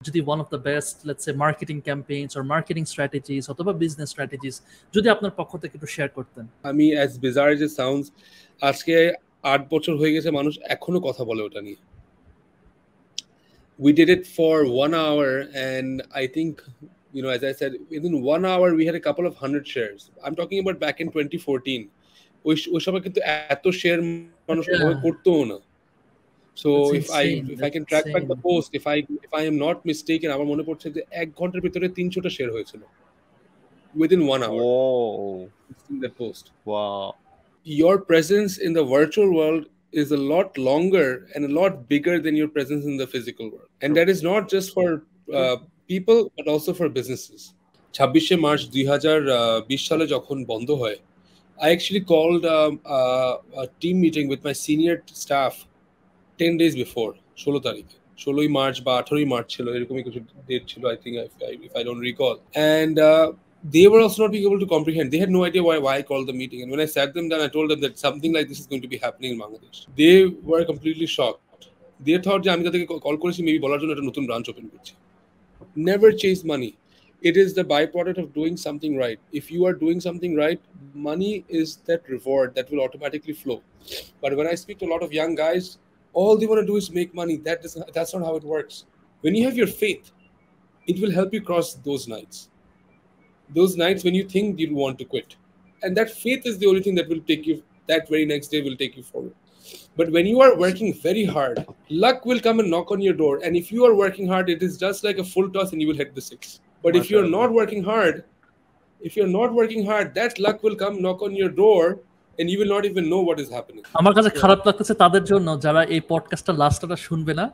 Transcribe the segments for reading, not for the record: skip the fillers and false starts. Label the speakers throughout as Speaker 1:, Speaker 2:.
Speaker 1: যদি one of the best let's say marketing campaigns or marketing strategies অথবা business strategies যদি আপনার পক্ষ থেকে একটু শেয়ার করতেন।
Speaker 2: আমি as bizarre as it sounds আজকে 8 বছর হয়ে গেছে মানুষ এখনো কথা বলে ওটা নিয়ে। We did it for 1 hour and I think as I said within 1 hour we had a couple of 100 shares. I'm talking about back in 2014. ওই সময় কিন্তু এত শেয়ার মানুষ করতো না। So if I can track back the post, if I am not mistaken, আমার মনে পড়ছে যে 1 ঘন্টার ভিতরে 300টা শেয়ার হয়েছিল within 1 hour.
Speaker 3: Whoa.
Speaker 2: In that post.
Speaker 3: Wow.
Speaker 2: Your presence in the virtual world is a lot longer and a lot bigger than your presence in the physical world. And that is not just for people but also for businesses. 26 March 2020 সালে যখন বন্ধ হয়, I actually called a team meeting with my senior staff 10 days before, 16 তারিখে 16 March বা 18 March ছিল, এরকমই কিছু date ছিল I think if I don't recall. And they were also not being able to comprehend. They had no idea why I called the meeting. And when I sat them down, I told them that something like this is going to be happening in Bangladesh. They were completely shocked. They thought যে আমি তাদেরকে call করেছি maybe বলার জন্য একটা নতুন branch open করছি। Never chase money. It is the byproduct of doing something right. If you are doing something right, money is that reward that will automatically flow. But when I speak to a lot of young guys, all they want to do is make money. That's not how it works. When you have your faith, it will help you cross those nights. Those nights when you think you want to quit. And that faith is the only thing that will take you, that very next day will take you forward. But when you are working very hard, luck will come and knock on your door. And if you are working hard, it is just like a full toss and you will hit the 6. But if you're not working hard, that luck will come knock on your door and you will not even know what is happening.
Speaker 1: আমার কাছে খারাপ লাগতেছে তাদের জন্য যারা এই পডকাস্টটা লাস্টটা শুনবে না।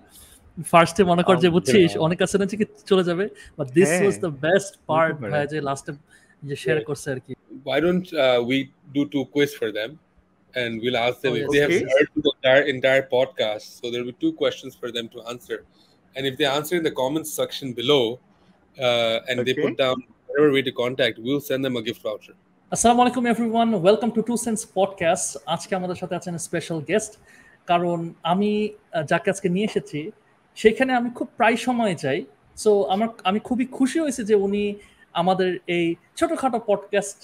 Speaker 1: ফার্স্টে মনে কর যে বুঝছিস অনেক আছে না যে চলে যাবে, but this was the best part ভাই যে লাস্টে যে শেয়ার করছে আর কি।
Speaker 2: Why don't we do 2 quiz for them and we'll ask them if they have heard the entire podcast, so there will be 2 questions for them to answer, and if they answer in the comments section below and they put down whatever way to contact, we'll send them a gift voucher.
Speaker 1: Assalamu alaikum everyone, welcome to 2 Cents podcast. আজকে আমাদের সাথে আছেন special guest, কারণ আমি যাকে আজকে নিয়ে এসেছি সেখানে আমি খুব প্রায় সময় যাই। সো আমি খুবই খুশি হয়েছি যে উনি আমাদের এই ছোটখাটো পডকাস্ট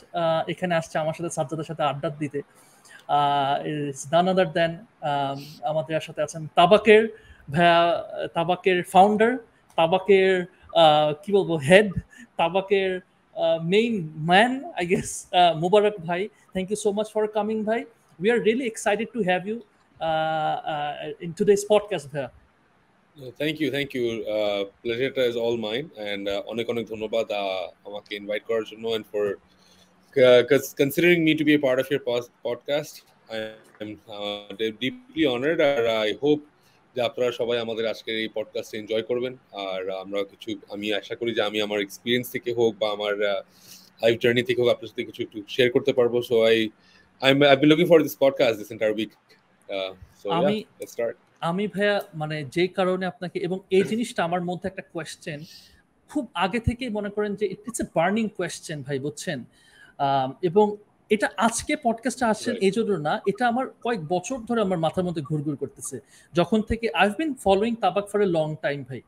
Speaker 1: এখানে আসছে আমার সাথে সাজ্জাদের সাথে আড্ডা দিতে। ইজ নান আদার দেন আমাদের সাথে আছেন তাবাকের ভাইয়া, তাবাকের ফাউন্ডার, তাবাকের কি বলবো head, তাবাকের main man, I guess, Mubarak bhai. Thank you so much for coming, bhai. We are really excited to have you in today's podcast, bhai.
Speaker 2: Thank you. Pleasure is all mine, and onek dhonnobad amake invite korar jonno and for considering me to be a part of your podcast. I am deeply honored, and I hope যে আপনারা সবাই আমাদের আজকের এই podcast enjoy করবেন। আর আমরা আমি আশা করি যে আমি আমার এক্সপিরিয়েন্স থেকে হোক বা আমার লাইফ জার্নি থেকে হোক আপনার সাথে কিছু একটু শেয়ার করতে পারবো। So I've been looking for this podcast this entire week. So let's start.
Speaker 1: আমি ভাইয়া মানে যে কারণে আপনাকে, এবং এই জিনিসটা আমার মধ্যে একটা কোয়েশ্চেন খুব আগে থেকেই মনে করেন যে ইটস এ বার্নিং কোয়েশ্চেন ভাই, বুঝছেন? এবং এটা আজকে পডকাস্টে আসছেন এই জন্য না, এটা আমার কয়েক বছর ধরে আমার মাথার মধ্যে ঘুরঘুর করতেছে যখন থেকে I have been following Tabaq for a long time ভাই।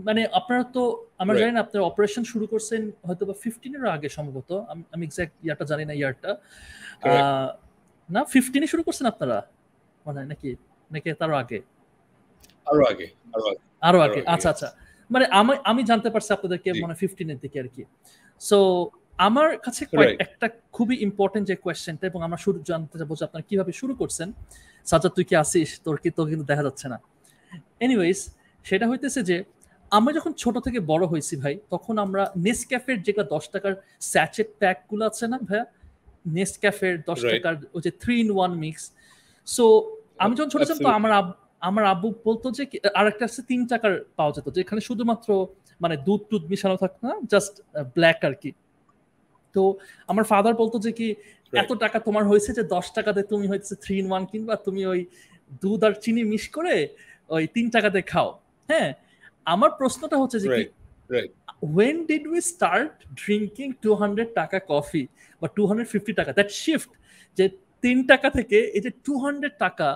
Speaker 1: মানে আপনারা তো আমরা জানি না আপনারা অপারেশন শুরু করছেন হয়তো বা 15 এর আগে সম্ভবত, আমি এক্সাক্ট ইয়ারটা জানি না, ইয়ারটা না 15 শুরু করছেন আপনারা মানে নাকি তারও আগে? আরো আগে আচ্ছা মানে আমি জানতে পারছি আপনাদেরকে মানে 15 এর দিকে আর কি। সো আমার কাছে একটা খুবই ইম্পর্টেন্ট যে কোয়েশ্চেনটা, এবং আমরা শুরু জানতে চাবো যে আপনারা কিভাবে শুরু করছেন। সাজ্জাদ তুই কি আসিস? তোর কিন্তু দেখা যাচ্ছে না। এনিওয়েজ, সেটা হইতেছে যে আমরা যখন ছোট থেকে বড় হয়েছি ভাই, তখন আমরা নেসক্যাফের যেগুলো 10 টাকার স্যাচেট প্যাকগুলো আছে না ভাইয়া, নেসক্যাফের 10 টাকার ওই যে 3-in-1 মিক্স। সো আমি যখন ছোট ছিলাম তো আমার আব্বু বলতো যে আর একটা আছে 3 টাকার পাওয়া যেত, যেখানে শুধুমাত্র মানে দুধ মিশানো থাকতো না, জাস্ট ব্ল্যাক আর কি। তো আমার ফাদার বলতো যে কি এত টাকা তোমার হয়েছে যে 10 টাকাতে তুমি হচ্ছে 3-in-1 কিনবা, তুমি ওই দুধ আর চিনি মিক্স করে ওই 3 টাকাতে খাও। হ্যাঁ, আমার প্রশ্নটা হচ্ছে যে কি when did we start drinking 200 টাকা কফি বা 250 টাকা, that shift যে 3 টাকা থেকে এই যে 200 টাকা।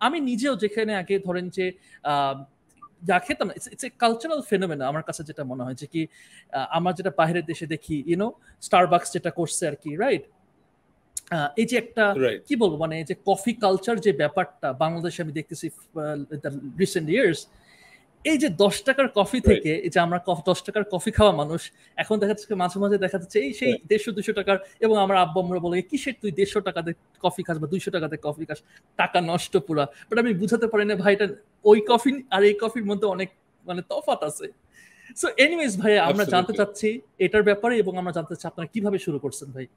Speaker 1: আমি নিজেও যেখানে আগে ধরেন যে যা খেতাম ইটস এ কালচারাল ফেনোমেনা আমার কাছে যেটা মনে হয় যে কি আমরা যেটা বাইরের দেশে দেখি স্টারবাকস যেটা করছে আর কি রাইট এই যে একটা কি বলবো মানে যে কফি কালচার যে ব্যাপারটা বাংলাদেশে আমি দেখতেছি রিসেন্ট ইয়ার্স এই যে 10 টাকার কফি থেকে এই যে আমরা 10 টাকার কফি খাওয়া মানুষ এখন দেখা যাচ্ছে মাঝে মাঝে দেখা যাচ্ছে এই সেই 150-200 টাকার এবং আমার আব্বু আম্মুরা বলে কিসের তুই 150 টাকাতে কফি খাস বা 200 টাকাতে কফি খাস টাকা নষ্ট পুরা বাট আমি বুঝাতে পারি না ভাইটা ওই কফি আর এই কফির মধ্যে অনেক মানে তফাৎ আছে সো এনিওয়েজ ভাই আমরা জানতে চাচ্ছি এটার ব্যাপারে এবং আমরা জানতে চাচ্ছি আপনারা কিভাবে শুরু করছেন ভাই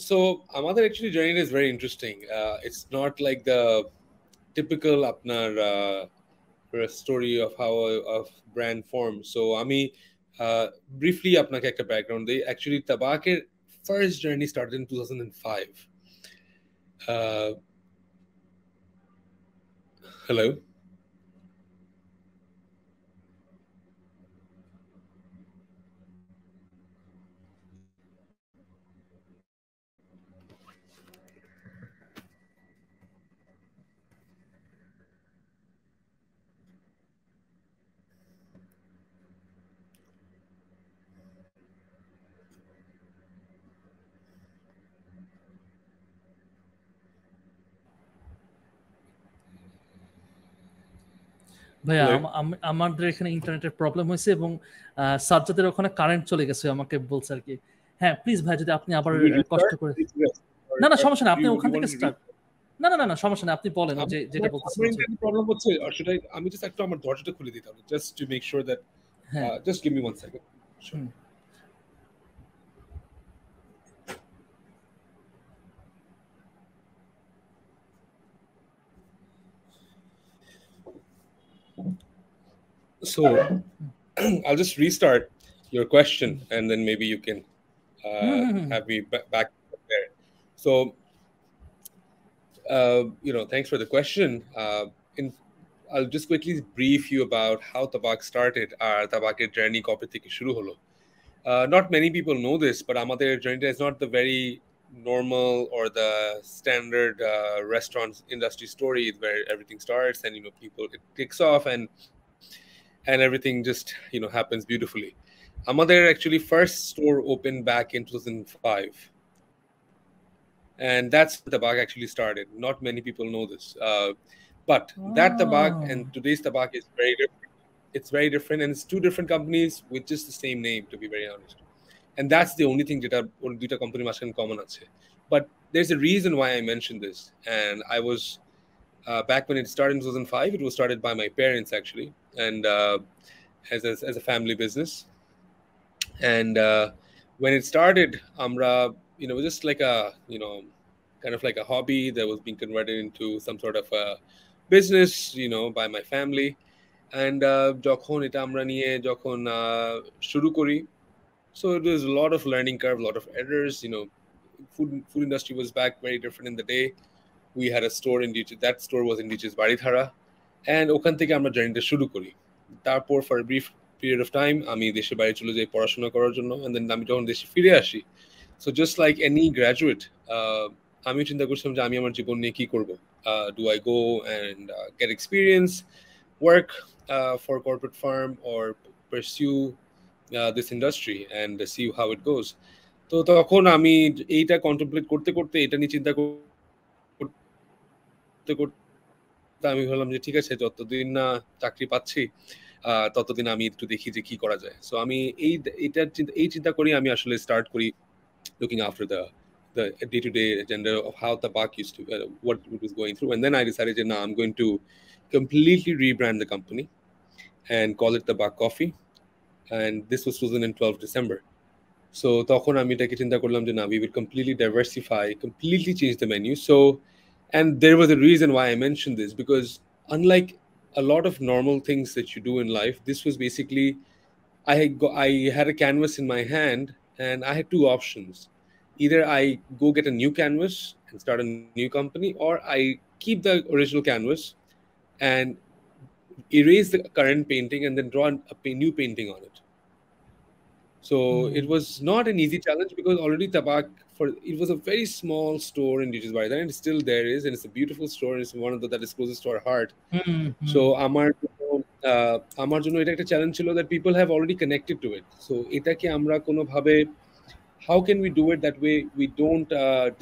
Speaker 2: So আমাদের actually journey is very interesting. It's not like the typical apnar story of how a brand formed. So আমি briefly আপনাকে একটা background দেই. Actually TABAQ এর first journey started in 2005. Hello.
Speaker 1: ভাইয়া আমাদের এখানে ইন্টারনেটের প্রবলেম হয়েছে এবং সাজ্জাদের ওখানে কারেন্ট চলে গেছে আমাকে বলছে আর কি হ্যাঁ প্লিজ ভাই যদি আপনি আবার কষ্ট করে না না সমস্যা না আপনি ওখান থেকে স্টার্ট না না না না সমস্যা না আপনি বলেন যে যেটা বলতেছেন
Speaker 2: প্রবলেম হচ্ছে আর সেটা আমি জাস্ট একটু আমার দরজাটা খুলে দিতে হবে just to make sure that just give me 1 second So I'll just restart your question and then maybe you can have me back there. So, thanks for the question. I'll just quickly brief you about how TABAQ started. Our TABAQ journey copy থেকে শুরু হলো. Not many people know this, but আমাদের journey is not the very normal or the standard restaurant industry story where everything starts and it kicks off and everything just happens beautifully. Amader actually first store opened back in 2005, and that's when TABAQ actually started. Not many people know this, but that TABAQ and today's TABAQ is very different. It's very different, and it's two different companies with just the same name, to be very honest. And that's the only thing that our company must in common আছে. But there's a reason why I mentioned this, and I was back when it started in 2005. It was started by my parents actually, and as a family business. And when it started, Amra, it was just like a kind of like a hobby that was being converted into some sort of a business, by my family. And যখন এটা আমরা নিয়ে যখন শুরু করি, so it was a lot of learning curve, a lot of errors. Food industry was back very different in the day. We had a store in Dichis. That store was in Dichis Baridhara, and ওখান থেকে আমরা জার্নিটা শুরু করি। তারপর for a brief period of time আমি দেশে বাইরে চলে যাই পড়াশোনা করার জন্য, and then আমি যখন দেশে ফিরে আসি, so just like any graduate, আমি চিন্তা করছিলাম যে আমি আমার জীবন নিয়ে কি করব। Do I go and get experience, work for a corporate firm, or pursue this industry and see how it goes? তো তখন আমি এইটা কন্টেমপ্লেট করতে করতে এটা নিয়ে চিন্তা করতে আমি ভাবলাম যে ঠিক আছে যতদিন না চাকরি পাচ্ছি ততদিন আমি একটু দেখি যে কি করা যায়। সো আমি এই চিন্তা করি আমি আসলে স্টার্ট করি looking after the day-to-day agenda of how TABAQ used to what it was going through, and then I decided that now I'm going to completely rebrand the company and call it TABAQ Coffee, and this was 2012 December. So তখন আমি এটাকে চিন্তা করলাম যে না, we will completely diversify, completely change the menu. So, and there was a reason why I mentioned this, because unlike a lot of normal things that you do in life, this was basically I had a canvas in my hand and I had two options. Either I go get a new canvas and start a new company, or I keep the original canvas and erase the current painting and then draw a new painting on it. So it was not an easy challenge, because already TABAQ it was a very small store in Regis Bar, and still there is, and it's a beautiful store, and it's one of the that is closest to our heart. So আমার জন্য এটা একটা challenge ছিল that people have already connected to it. So এটাকে আমরা কোনো ভাবে how can we do it that way we don't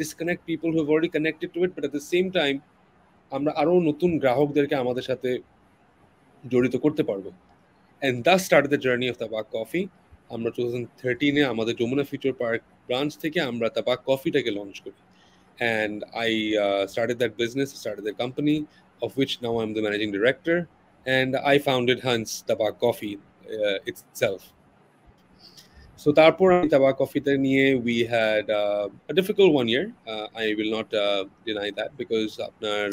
Speaker 2: disconnect people who have already connected to it, but at the same time আমরা আরো নতুন গ্রাহকদেরকে আমাদের সাথে জড়িত করতে পারবো. And thus started the journey of TABAQ Coffee. আমরা 2013 এ আমাদের যমুনা ফিউচার পার্ক ব্রাঞ্চ থেকে আমরা TABAQ Coffee-টাকে লঞ্চ করি. And I started that business, started the company, of which now I'm the managing director. And I founded Hans TABAQ Coffee itself. So তারপর TABAQ Coffee-তে নিয়ে we had a difficult 1 year. I will not deny that, because আপনার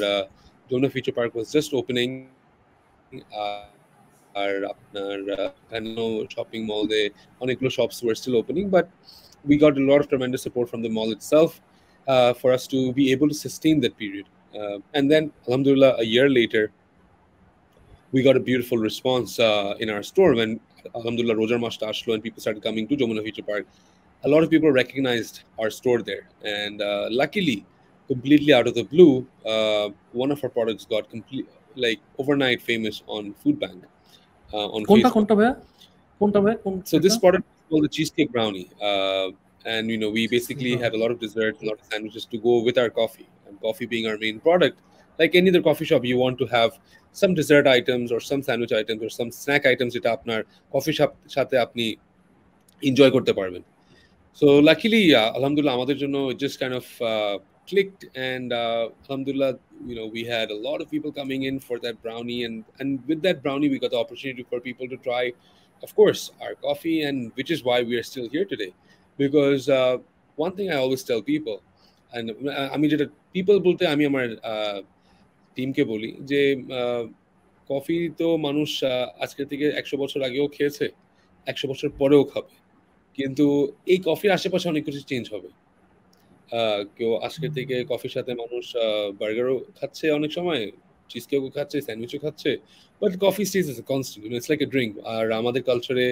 Speaker 2: Jamuna Future Park was just opening. আর আপনার shopping mall there অনেকগুলো shops were still opening, but we got a lot of tremendous support from the mall itself for us to be able to sustain that period. And then alhamdulillah, a year later we got a beautiful response in our store when alhamdulillah Rojar Mashta ashlo and people started coming to Jamuna Future Park. A lot of people recognized our store there, and luckily, completely out of the blue, one of our products got overnight famous on Food Bank. On Facebook. So this product is called the cheesecake brownie, and we basically have a lot of desserts, a lot of sandwiches to go with our coffee, and coffee being our main product. Like any other coffee shop, you want to have some dessert items or some sandwich items or some snack items that apnar coffee shop সাথে আপনি enjoy করতে পারবেন. So luckily, alhamdulillah, আমাদের জন্য it just kind of clicked, and alhamdulillah, we had a lot of people coming in for that brownie, and with that brownie we got the opportunity for people to try, of course, our coffee, and which is why we are still here today. Because one thing I always tell people, and আমি যেটা people বলতে আমি আমার টিমকে বলি যে coffee তো মানুষ আজকে থেকে 100 বছর আগেও খেয়েছে, 100 বছর পরেও খাবে, কিন্তু এই কফির আশেপাশে অনেক কিছু চেঞ্জ হবে। কেউ আজকে থেকে কফির সাথে মানুষ বার্গারও খাচ্ছে, অনেক সময় চিজকেকও খাচ্ছে, স্যান্ডউইচও খাচ্ছে, but coffee stage is constant, it's like a drink. আর আমাদের কালচারে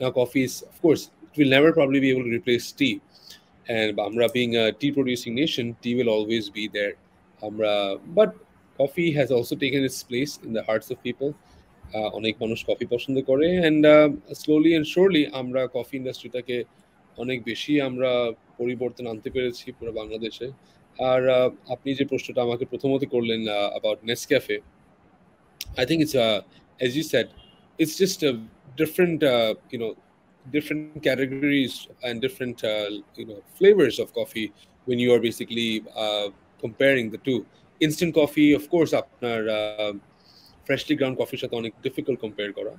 Speaker 2: now coffee is of course it will never probably be able to replace tea, and আমরা being a tea producing nation, tea will always be there. But coffee has also taken its place in the hearts of people. অনেক মানুষ coffee পছন্দ করে, and slowly and surely আমরা coffee ইন্ডাস্ট্রিটাকে অনেক বেশি আমরা পরিবর্তন আনতে পেরেছি পুরো বাংলাদেশে। আর আপনি যে প্রশ্নটা আমাকে প্রথমত করলেন about Nescafe, I think it's as you said, it's just a different different categories and different flavors of coffee when you are basically comparing the two. Instant coffee, of course, আপনার freshly ground coffee সাথে অনেক difficult compare করা,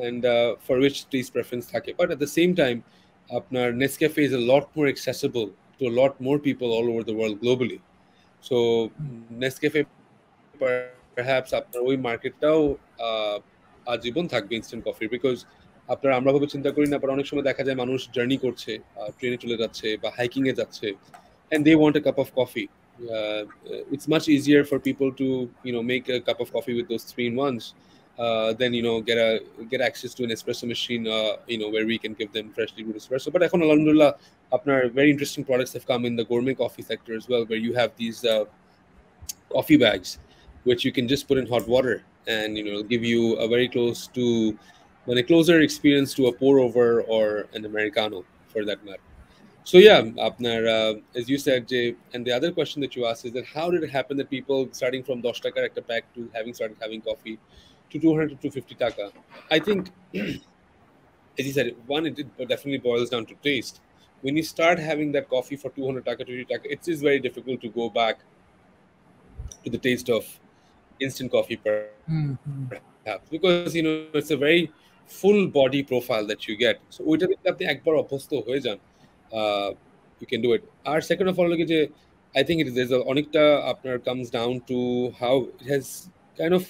Speaker 2: and for which taste preference থাকে, but at the same time আপনার Nescafe is a lot more accessible to a lot more people all over the world globally. So Nescafe perhaps আপনার ওই মার্কেটটাও আজীবন থাকবে instant কফির, because আপনার আমরা ভাবে চিন্তা করি না, অনেক সময় দেখা যায় মানুষ জার্নি করছে, ট্রেনে চলে যাচ্ছে বা হাইকিং এ যাচ্ছে, and they want a cup of coffee. It's much easier for people to make a cup of coffee with those 3-in-1s then get access to an espresso machine where we can give them freshly brewed espresso. But এখন alhamdulillah আপনার very interesting products have come in the gourmet coffee sector as well, where you have these coffee bags which you can just put in hot water, and give you a very closer experience to a pour over or an americano for that matter. So yeah, আপনার as you said, and the other question that you asked is that how did it happen that people starting from 10 টাকার একটা pack to started having coffee to 200 to 250 taka? I think as you said, one, it definitely boils down to taste. When you start having that coffee for 200 taka, 250 taka, it is very difficult to go back to the taste of instant coffee perhaps, because it's a very full body profile that you get. So ওইটা যদি আপনি একবার অভ্যস্ত হয়ে যান, you can do it. Our second of all, I think there's অনেকটা আপনার comes down to how it has kind of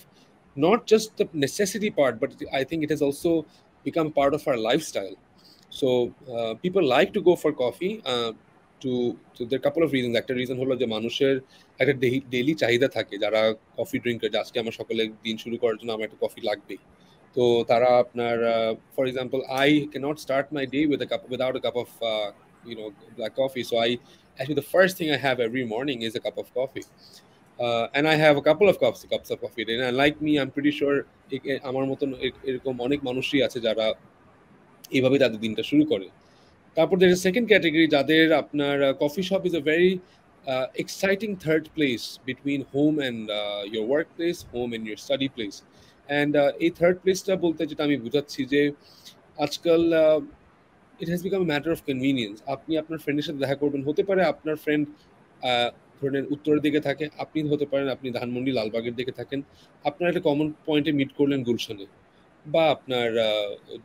Speaker 2: not just the necessity part, but I think it has also become part of our lifestyle. So people like to go for coffee to there are a couple of reasons. একটা reason হলো যে মানুষের একটা daily চাহিদা থাকে, যারা coffee drinker, আজকে আমার সকালে দিন শুরু করার জন্য আমার একটা কফি লাগবে। তো তারা আপনার for example, I cannot start my day without a cup of black coffee. So actually the first thing I have every morning is a cup of coffee. And I have a couple of cups of coffee a day. And like me, I'm pretty sure আমার মতন এরকম অনেক মানুষই আছে যারা এইভাবে তাদের দিনটা শুরু করে। তারপর there is a second category যাদের আপনার coffee shop is a very exciting third place between home and your workplace, home and your study place. And এই third place-টা বলতে যেটা আমি বুঝাচ্ছি যে আজকাল it has become a matter of convenience. আপনি আপনার ফ্রেন্ডের সাথে দেখা করবেন, হতে পারে আপনার ফ্রেন্ড ধরেন উত্তরের দিকে থাকে, আপনি হতে পারেন আপনি ধানমন্ডি লালবাগের দিকে থাকেন, আপনার একটা কমন পয়েন্টে মিট করলেন গুলশানে বা আপনার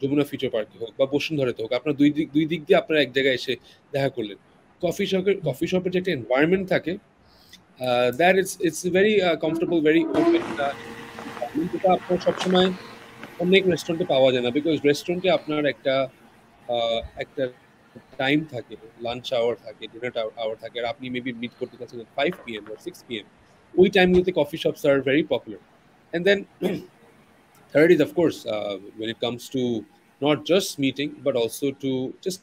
Speaker 2: যমুনা ফিউচার পার্কে হোক বা বসুন্ধরাতে হোক, আপনার দুই দিক দিয়ে আপনারা এক জায়গায় এসে দেখা করলেন। কফি শপের যে একটা এনভায়রনমেন্ট থাকে, that it's very comfortable, very open, যেটা আপনার সবসময় অনেক রেস্টুরেন্টে পাওয়া যায় না। বিকজ রেস্টুরেন্টে আপনার একটা টাইম থাকে, লাঞ্চ আওয়ার থাকে, ডিনার আওয়ার থাকে, আর আপনি মেবি মিট করতে চাচ্ছেন 5 PM or 6 PM, ওই টাইমগুলোতে coffee shops are very popular. And then third is, of course, when it comes to not just meeting, but also to just,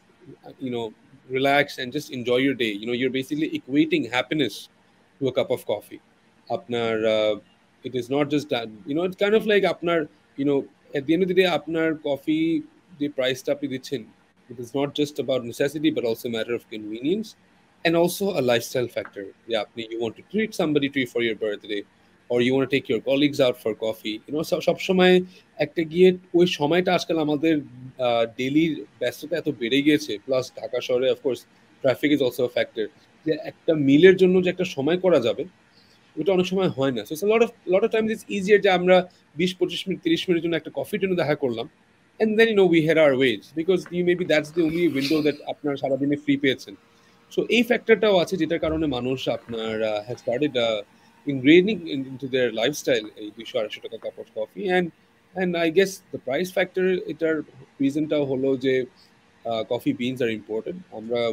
Speaker 2: relax and just enjoy your day. You're basically equating happiness to a cup of coffee. Apnar, it is not just that, it's kind of like apnar, at the end of the day, apnar coffee, the price ta apni dicchen, it is not just about necessity, but also a matter of convenience and also a lifestyle factor. Yeah, you want to treat somebody for your birthday, or you want to take your colleagues out for coffee, সব সময় একটা গিয়ে ওই সময়টা আজকাল আমাদের daily ব্যস্ততা এত বেড়ে গিয়েছে, প্লাস ঢাকা শহরে of course traffic is also a factor, যে একটা মিলের জন্য যে একটা সময় করা যাবে ওটা অনেক সময় হয় না। So it's lot of Times it's easier যে আমরা 20-25 মিনিট 30 মিনিটের জন্য একটা কফির জন্য দেখা করলাম, and then we head our ways because maybe that's the only window that আপনার সারাদিনে ফ্রি পেয়েছেন। সো এই ফ্যাক্টরটাও আছে যেটার কারণে মানুষ আপনার has started ingraining into their lifestyle এই 200-250 টাকা cup of coffee. and I guess the price factor এটার রিজনটাও হলো যে coffee beans are important.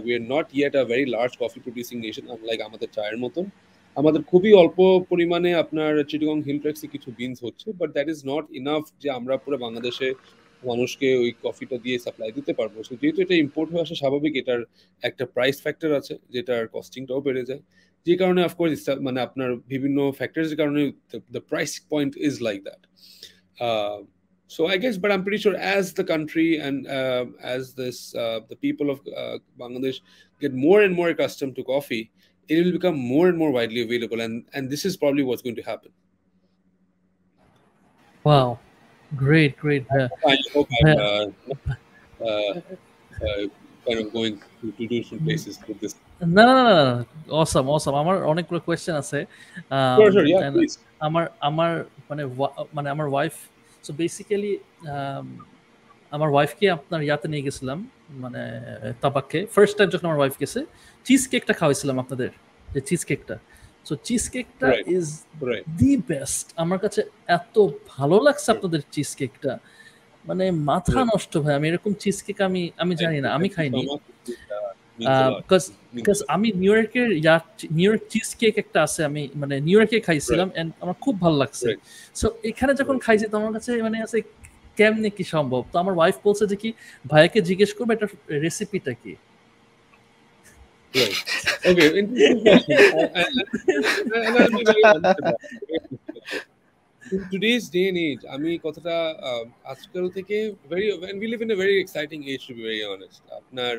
Speaker 2: we are not yet a very large coffee producing nation, unlike আমাদের চায়ের মতন। আমাদের খুবই অল্প পরিমাণে আপনার চিটাগং হিল ট্র্যাক্সে কিছু বিনস হচ্ছে, but that is not enough যে আমরা পুরো বাংলাদেশে মানুষকে ওই কফিটা দিয়ে সাপ্লাই দিতে পারবো। সো যেহেতু এটা ইম্পোর্ট হয়ে আসা স্বাভাবিক, এটার একটা প্রাইস ফ্যাক্টর আছে যেটার কস্টিংটাও বেড়ে যায়, যে কারণে অফকোর্স মানে আপনার বিভিন্ন ফ্যাক্টরের কারণে the price point is like that. So I guess, but I'm pretty sure as the country and as the people of Bangladesh get more and more accustomed to coffee, it will become more and more widely available, and this is probably what's going to happen.
Speaker 1: Wow, great.
Speaker 2: I hope I'm kind of going to different places with this.
Speaker 1: No, awesome. আমার অনেকগুলো question আছে।
Speaker 2: Sure, yeah, please.
Speaker 1: আমার মানে আমার wife, so basically আমার ওয়াইফকে আপনার ইয়াতে নিয়ে গেছিলাম, মানে তাবাকে। ফার্স্ট টাইম যখন আমার ওয়াইফ গেছে, চিজ কেকটা খাওয়াইছিলাম আপনাদের, যে চিজ কেকটা। সো চিজ কেকটা ইজ দি বেস্ট। আমার কাছে এত ভালো লাগছে আপনাদের চিজ কেকটা, মানে মাথা নষ্ট ভাই। আমি এরকম চিজ কেক আমি জানি না, আমি খাইনি। বিকজ আমি নিউ ইয়র্ক চিজ কেক একটা আছে, আমি মানে নিউ ইয়র্কে খাইছিলাম, এন্ড আমার খুব ভালো লাগছে। সো এখানে যখন খাইছি তো আমার কাছে মানে আছে কেমনে কি সম্ভব। তো আমার ওয়াইফ বলছে যে কি ভাইয়াকে জিজ্ঞেস করবে এটা রেসিপিটা কি।
Speaker 2: Okay, interesting question. In today's day and age, আমি কথাটা আজকাল থেকে and we live in a very exciting age, to be very honest. আপনার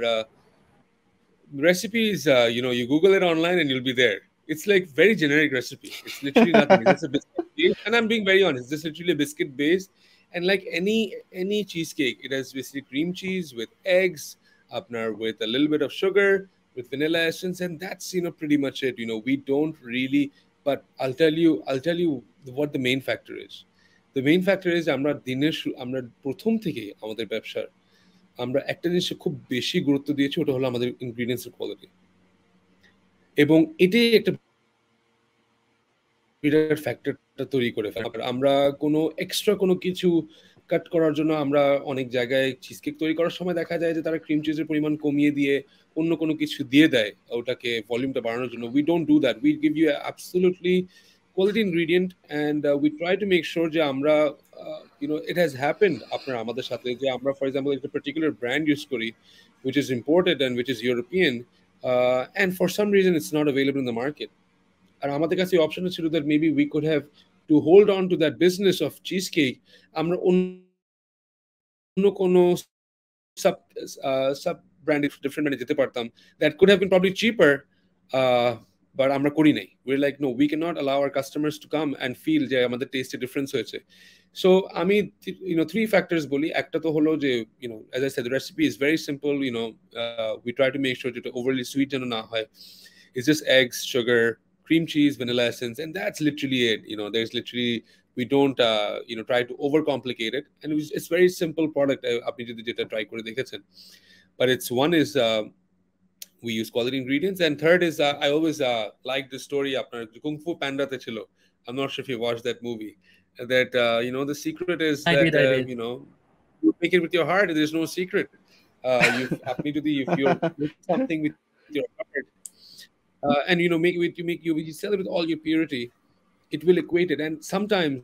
Speaker 2: recipes, you Google it online and you'll be there. It's like very generic recipe. It's literally nothing. It's just a biscuit base, and I'm being very honest. It's just literally a biscuit base, and like any cheesecake, it has basically cream cheese with eggs, with a little bit of sugar, with vanilla essence, and that's pretty much it. We don't really. But I'll tell you what the main factor is. The main factor is আমরা প্রথম থেকে আমাদের ব্যবসার আমরা একটা জিনিসে খুব বেশি গুরুত্ব দিয়েছি, ওটা হলো আমাদের ইনগ্রেডিয়েন্টসের কোয়ালিটি, এবং এটাই একটা বিরাট ফ্যাক্টরটা তৈরি করে ফেলে। আমরা কোনো এক্সট্রা কোনো কিছু কাট করার জন্য আমরা অনেক জায়গায় চিজকেক তৈরি করার সময় দেখা যায় যে তারা ক্রিম চিজের পরিমাণ কমিয়ে দিয়ে অন্য কোনো কিছু দিয়ে দেয় ওটাকে ভলিউমটা বাড়ানোর জন্য। We don't do that. We give you absolutely quality ingredient, and we try to make sure যে আমরা it has happened আপনার আমাদের সাথে যে আমরা for example a particular brand use করি which is imported and which is European and for some reason it's not available in the market আর আমাদের কাছে option ছিল that maybe we could have to hold on to that business of cheesecake আমরা অন্য কোনো sub brand different brand যেতে পারতাম that could have been probably cheaper but আমরা করি নাই we're like no we cannot allow our customers to come and feel যে আমাদের taste difference হয়েছে so আমি three factors বলি একটা তো হলো যে as I said the recipe is very simple we try to make sure that overly sweet যেন না হয় it's just eggs sugar cream cheese vanilla essence and that's literally it there's literally we don't try to overcomplicate it and it's very simple product আপনি যদি যেটা try করে দেখেছেন but it's one is we use quality ingredients and third is I always like the story আপনার Kung Fu Panda তে ছিল I'm not sure if you watched that movie that the secret is
Speaker 1: I
Speaker 2: that
Speaker 1: did.
Speaker 2: you make it with your heart there's no secret আপনি যদি if you make something with your heart and you sell it with all your purity it will equate it and sometimes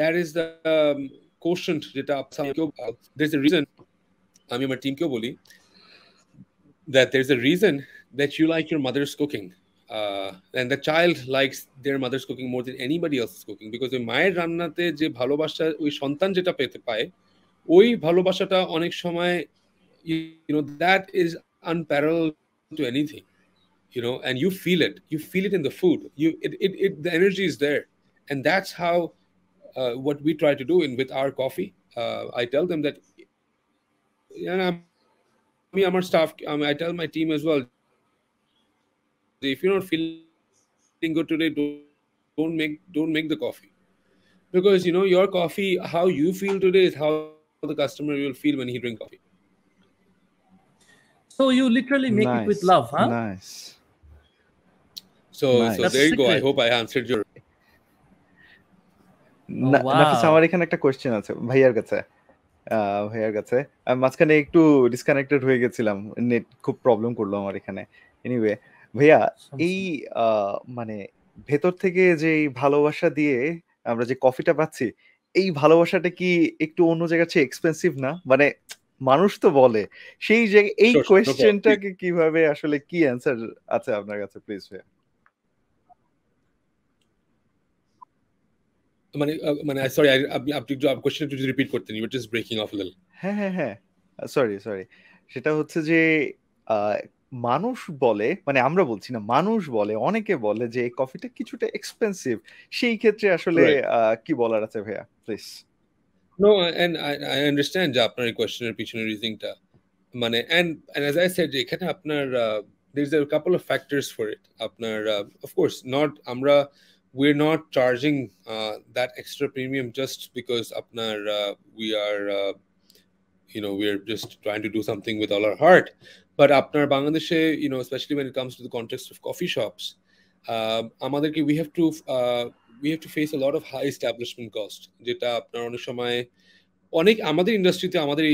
Speaker 2: that is the quotient যেটা there's a reason আমি আমার টিমকেও বলি that there's a reason that you like your mother's cooking and the child likes their mother's cooking more than anybody else's cooking because ওই মায়ের রান্নাতে যে ভালোবাসা ওই সন্তান যেটা পেতে পায় ওই ভালোবাসাটা অনেক সময় that is unparalleled to anything and you feel it in the food the energy is there and that's how what we try to do with our coffee I tell them that our staff I tell my team as well if you're not feeling good today don't make the coffee because your coffee how you feel today is how the customer will feel when he drinks coffee
Speaker 1: so you literally make it with love
Speaker 3: nice
Speaker 2: so there you go I hope I answered your
Speaker 3: নাফিস আমার এখানে একটা question আছে ভাইয়ার কাছে আমি মাঝখানে একটু disconnected হয়ে গেছিলাম নেট খুব প্রবলেম করলো আমার এখানে এনিওয়ে ভাইয়া এই মানে ভেতর থেকে যে ভালোবাসা দিয়ে আমরা যে কফিটা পাচ্ছি এই ভালোবাসাটা কি একটু অন্য জায়গা চেয়ে এক্সপেন্সিভ না মানে মানুষ তো বলে সেই জায়গায় এই কোশ্চেনটাকে কিভাবে আসলে কি অ্যান্সার আছে আপনার কাছে প্লিজ ভাইয়া
Speaker 2: মানে sorry আপনি কোশ্চেন একটু রিপিট করতেন you were just breaking off a little
Speaker 3: হ্যাঁ সরি সেটা হচ্ছে যে মানুষ বলে মানে আমরা বলছি না মানুষ বলে অনেকে বলে যে এই কফিটা কিছুটা এক্সপেন্সিভ সেই ক্ষেত্রে আসলে কি বলার আছে ভাইয়া please
Speaker 2: no and I understand যে আপনার এই কোশ্চেনের পিছনে রিজনিংটা মানে and as I said এখানে আপনার there's a couple of factors for it আপনার of course not we're not charging that extra premium just because we are we're just trying to do something with all our heart but apnar Bangladeshe especially when it comes to the context of coffee shops amaderke we have to face a lot of high establishment cost jeta apnar onek shomoy onek amader industry te amader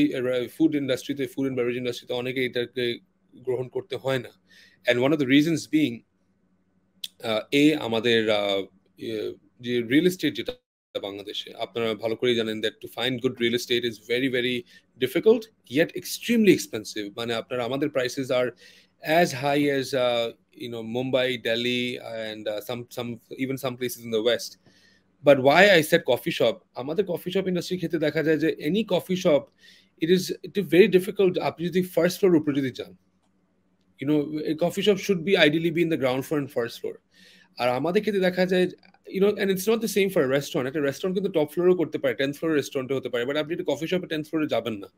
Speaker 2: food industry te food and beverage industry te oneke etake grohon korte hoy na and one of the reasons being আমাদের যে real estate যেটা বাংলাদেশে আপনারা ভালো করে জানেন that to find good real estate is very very difficult yet extremely expensive মানে আপনারা আমাদের prices are as high as Mumbai, Delhi and even some places in the west but why I said coffee shop আমাদের coffee shop industry ক্ষেত্রে দেখা যায় যে any coffee shop it is very difficult আপনি যদি ফার্স্ট ফ্লোর উপরে যদি যান a coffee shop should be ideally be in the ground floor and first floor আর আমাদের ক্ষেত্রে দেখা যায় and it's not the same for a restaurant একটা রেস্টুরেন্ট কিন্তু টপ ফ্লোরও করতে পারে 10th ফ্লোরের রেস্টুরেন্টে হতে পারে বাট আপনি একটা কফি শপে 10th ফ্লোরে যাবেন না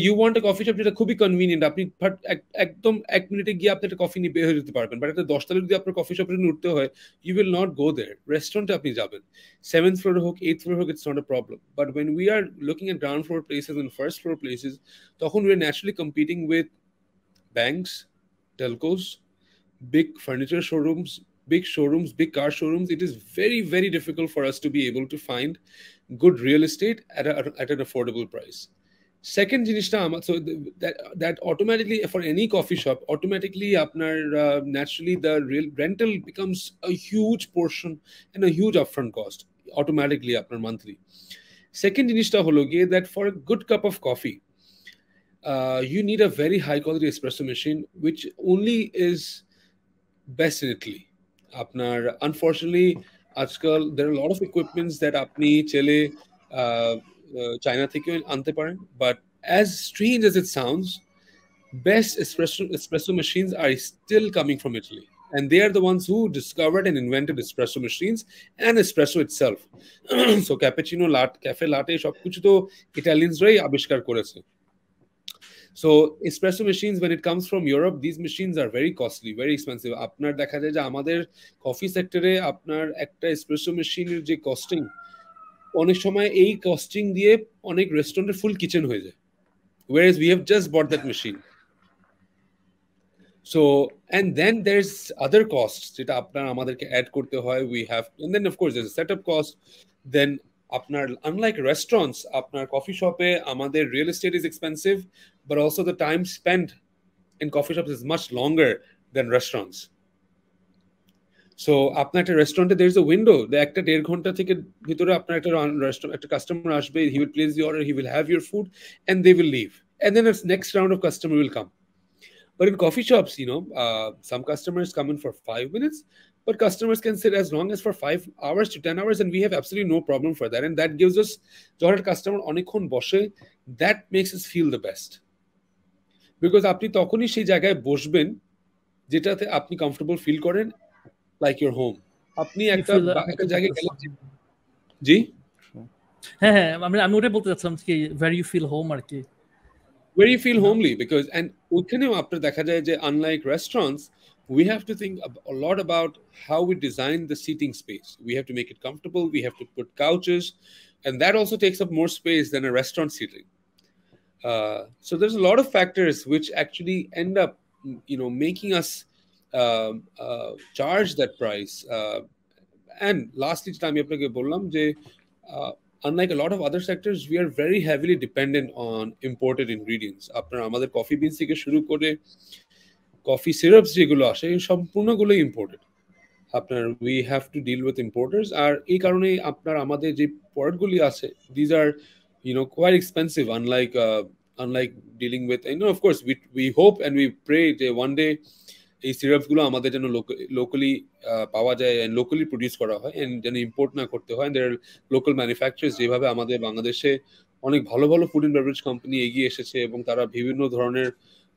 Speaker 2: you want a coffee shop যেটা খুবই কনভিনিয়েন্ট আপনি একদম 1 মিনিটে গিয়ে আপনি একটা কফি নিয়ে বের হয়ে যেতে পারবেন বাট একটা 10 তলা যদি আপনার কফি শপে উঠতে হয় you will not go there রেস্টুরেন্টে আপনি যাবেন 7th ফ্লোরে হোক 8th ফ্লোরে হোক it's not a problem but when we are looking at ground floor places and first floor places তখন we are naturally competing with banks telcos big furniture showrooms big car showrooms it is very very difficult for us to be able to find good real estate at an affordable price Second জিনিসটা so that automatically for any coffee shop automatically আপনার naturally the real rental becomes a huge portion and a huge upfront cost automatically আপনার monthly. Second জিনিসটা হলো গিয়ে that for a good cup of coffee you need a very high quality espresso machine which only is best in Italy. আপনার unfortunately আজকাল there are a lot of equipments that আপনি চলে China থেকে আনতে পারেন, but as strange as it sounds, best espresso machines are still coming from Italy, and they are the ones who discovered and invented espresso machines and espresso itself. So cappuccino, cafe latte সবকিছু তো Italiansরাই আবিষ্কার করেছে. So espresso machines, when it comes from Europe, these machines are very costly, very expensive. আপনার দেখা যায় যে আমাদের coffee সেক্টরে আপনার একটা espresso মেশিনের যে কস্টিং, অনেক সময় এই কস্টিং দিয়ে অনেক রেস্টুরেন্টের ফুল কিচেন হয়ে যায়, whereas we have just bought that machine. So and then there's other costs যেটা আপনার আমাদেরকে অ্যাড করতে হয়, we have, and then of course there's a setup cost. Then আপনার unlike restaurants, আপনার কফি শপে আমাদের real estate is expensive, but also the time spent in coffee shops is much longer than restaurants. So আপনার একটা রেস্টুরেন্টে there is a window, the একটা 1.5 ঘন্টা থেকে ভিতরে আপনার একটা কাস্টমার আসবে, he will place the order, he will have your food and they will leave, and then a next round of customer will come. But in coffee shops, some customers come in for 5 minutes, but customers can sit as long as for 5 hours to 10 hours, and we have absolutely no problem for that. And that gives us, যখন customer অনেকক্ষণ বসে, that makes us feel the best. Because আপনি তখনই সেই জায়গায় বসবেন যেটাতে আপনি কমফোর্টেবল ফিল করেন, like your home. আপনি একটা জায়গায় গেলে, জি
Speaker 1: হ্যাঁ আমি ওটাই বলতে চাচ্ছিলাম কি where you feel home আর কি,
Speaker 2: where you feel homely, because and ওখানেও আপনার দেখা যায় যে unlike restaurants, we have to think a lot about how we design the seating space. We have to make it comfortable, we have to put couches, and that also takes up more space than a restaurant seating. So there's a lot of factors which actually end up making us charge that price. And lastly যেটা আমি আপনাকে বললাম যে unlike a lot of other sectors, we are very heavily dependent on imported ingredients. আপনার আমাদের coffee beans থেকে শুরু করে কফি সিরাপস যেগুলো আসে সম্পূর্ণগুলো ইম্পোর্টেড। আপনার we have to deal with importers, আর এই কারণে আপনার আমাদের যে প্রোডাক্টগুলি আছে these are quite expensive, unlike dealing with, of course we hope and we pray যে one day এই সিরাপসগুলো আমাদের যেন লোকালি পাওয়া যায় and locally প্রডিউস করা হয় and যেন ইম্পোর্ট না করতে হয়। there are local manufacturers, যেভাবে আমাদের বাংলাদেশে অনেক ভালো ভালো ফুড এন্ড বেভারেজ কোম্পানি এগিয়ে এসেছে এবং তারা বিভিন্ন ধরনের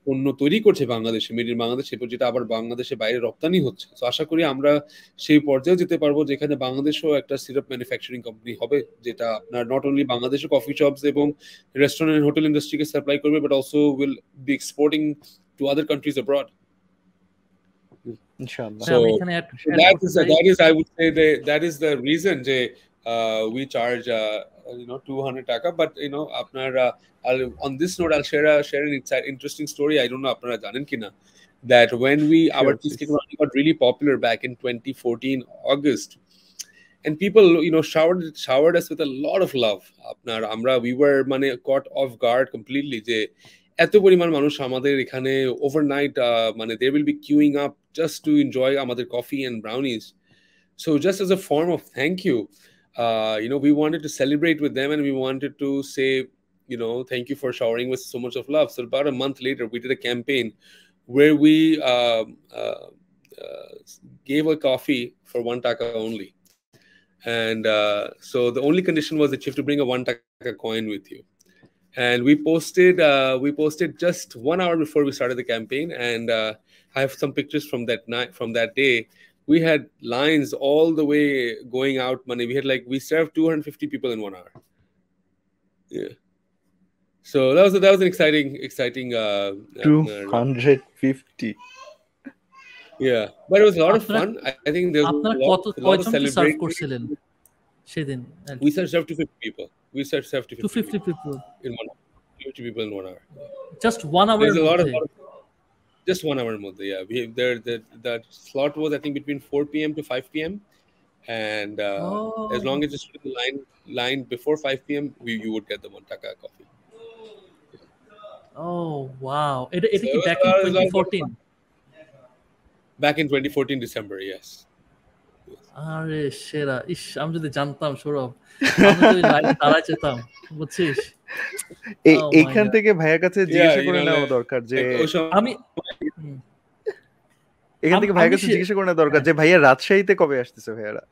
Speaker 2: পণ্য তৈরি করছে বাংলাদেশে, মেড ইন বাংলাদেশে, যেটা আবার বাংলাদেশে বাইরে রপ্তানি হচ্ছে। তো আশা করি আমরা সেই পর্যায়ে যেতে পারবো যেখানে বাংলাদেশেও একটা সিরাপ ম্যানুফ্যাকচারিং কোম্পানি হবে, যেটা আপনার নট অনলি বাংলাদেশের কফি শপস এবং রেস্টুরেন্ট এন্ড হোটেল ইন্ডাস্ট্রিকে সাপ্লাই করবে, but also will be exporting to other countries abroad.
Speaker 3: Inshallah.
Speaker 2: So that is I would say that is the reason we charge 200 taka, but আপনার on this note I'll share an interesting story. I don't know আপনারা জানেন কিনা that when our cheesecake got really popular back in 2014 August, and people showered us with a lot of love. আপনার we were caught off guard completely যে এত পরিমাণ মানুষ আমাদের এখানে overnight they will be queuing up just to enjoy আমাদের coffee and brownies. So just as a form of thank you, we wanted to celebrate with them, and we wanted to say, thank you for showering with so much of love. So about a month later, we did a campaign where we gave a coffee for 1 taka only. And so the only condition was that you have to bring a 1 taka coin with you. And we posted just 1 hour before we started the campaign, and I have some pictures from that night, from that day. We had lines all the way going out. We served 250 people in 1 hour. Yeah. So that was an exciting
Speaker 3: 250.
Speaker 2: Yeah, but it was a lot of fun. I think there was a lot of celebration. We served 250 people. We served 250 people in 1 hour. 250 people in 1 hour.
Speaker 1: Just 1 hour.
Speaker 2: There's a lot of just 1 hour mode. Yeah, the slot was I think between 4 p.m. to 5 p.m. and as long as you stood in the line before 5 p.m. you would get the 1 taka coffee.
Speaker 1: Oh wow, এটা কি back in 2014?
Speaker 2: Back in 2014 December, yes.
Speaker 1: আরে সেরা, ইস আমি যদি জানতাম সৌরভ, আমি তো লাইনে দাঁড়ায় যেতাম, বুঝছিস?
Speaker 3: এইখান থেকে ভাইয়ের কাছে জিজ্ঞাসা করে নেওয়া দরকার যে
Speaker 1: আমি
Speaker 3: এখান থেকে ভাইয়ের কাছে জিজ্ঞাসা করে নেওয়া দরকার যে ভাইয়া রাজশাহীতে কবে আসতেছে ভাইয়ারা?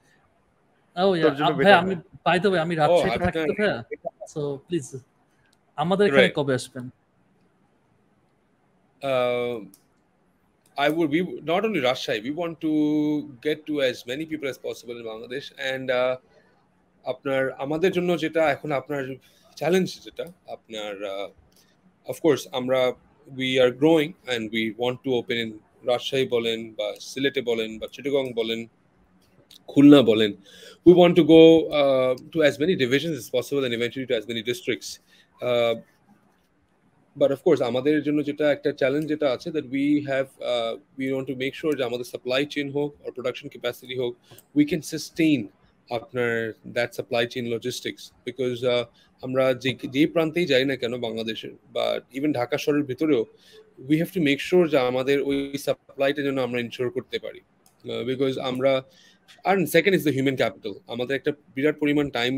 Speaker 1: ভাই আমি বাই দ্য ওয়ে আমি রাজশাহীতে থাকি তো ভাইয়া, সো প্লিজ আমাদের এখানে কবে আসবেন?
Speaker 2: We not only Rajshahi, we want to get to as many people as possible in Bangladesh, and আপনার আমাদের জন্য যেটা এখন আপনার চ্যালেঞ্জ যেটা আপনার of course we are growing and we want to open in Rajshahi বলেন বা সিলেটে বলেন বা চিটাগং বলেন খুলনা বলেন, we want to go to as many divisions as possible and eventually to as many districts. But of course আমাদের জন্য যেটা একটা চ্যালেঞ্জ যেটা আছে that we want to make sure যে আমাদের সাপ্লাই চেইন হোক or production capacity হোক, we can sustain আপনার that supply chain logistics, because আমরা যে প্রান্তেই যাই না কেন বাংলাদেশের বা ইভেন ঢাকা শহরের ভিতরেও we have to make sure যে আমাদের ওই সাপ্লাইটা যেন আমরা ইনশিওর করতে পারি, because আমরা and second is the human capital. আমাদের একটা বিরাট পরিমাণ টাইম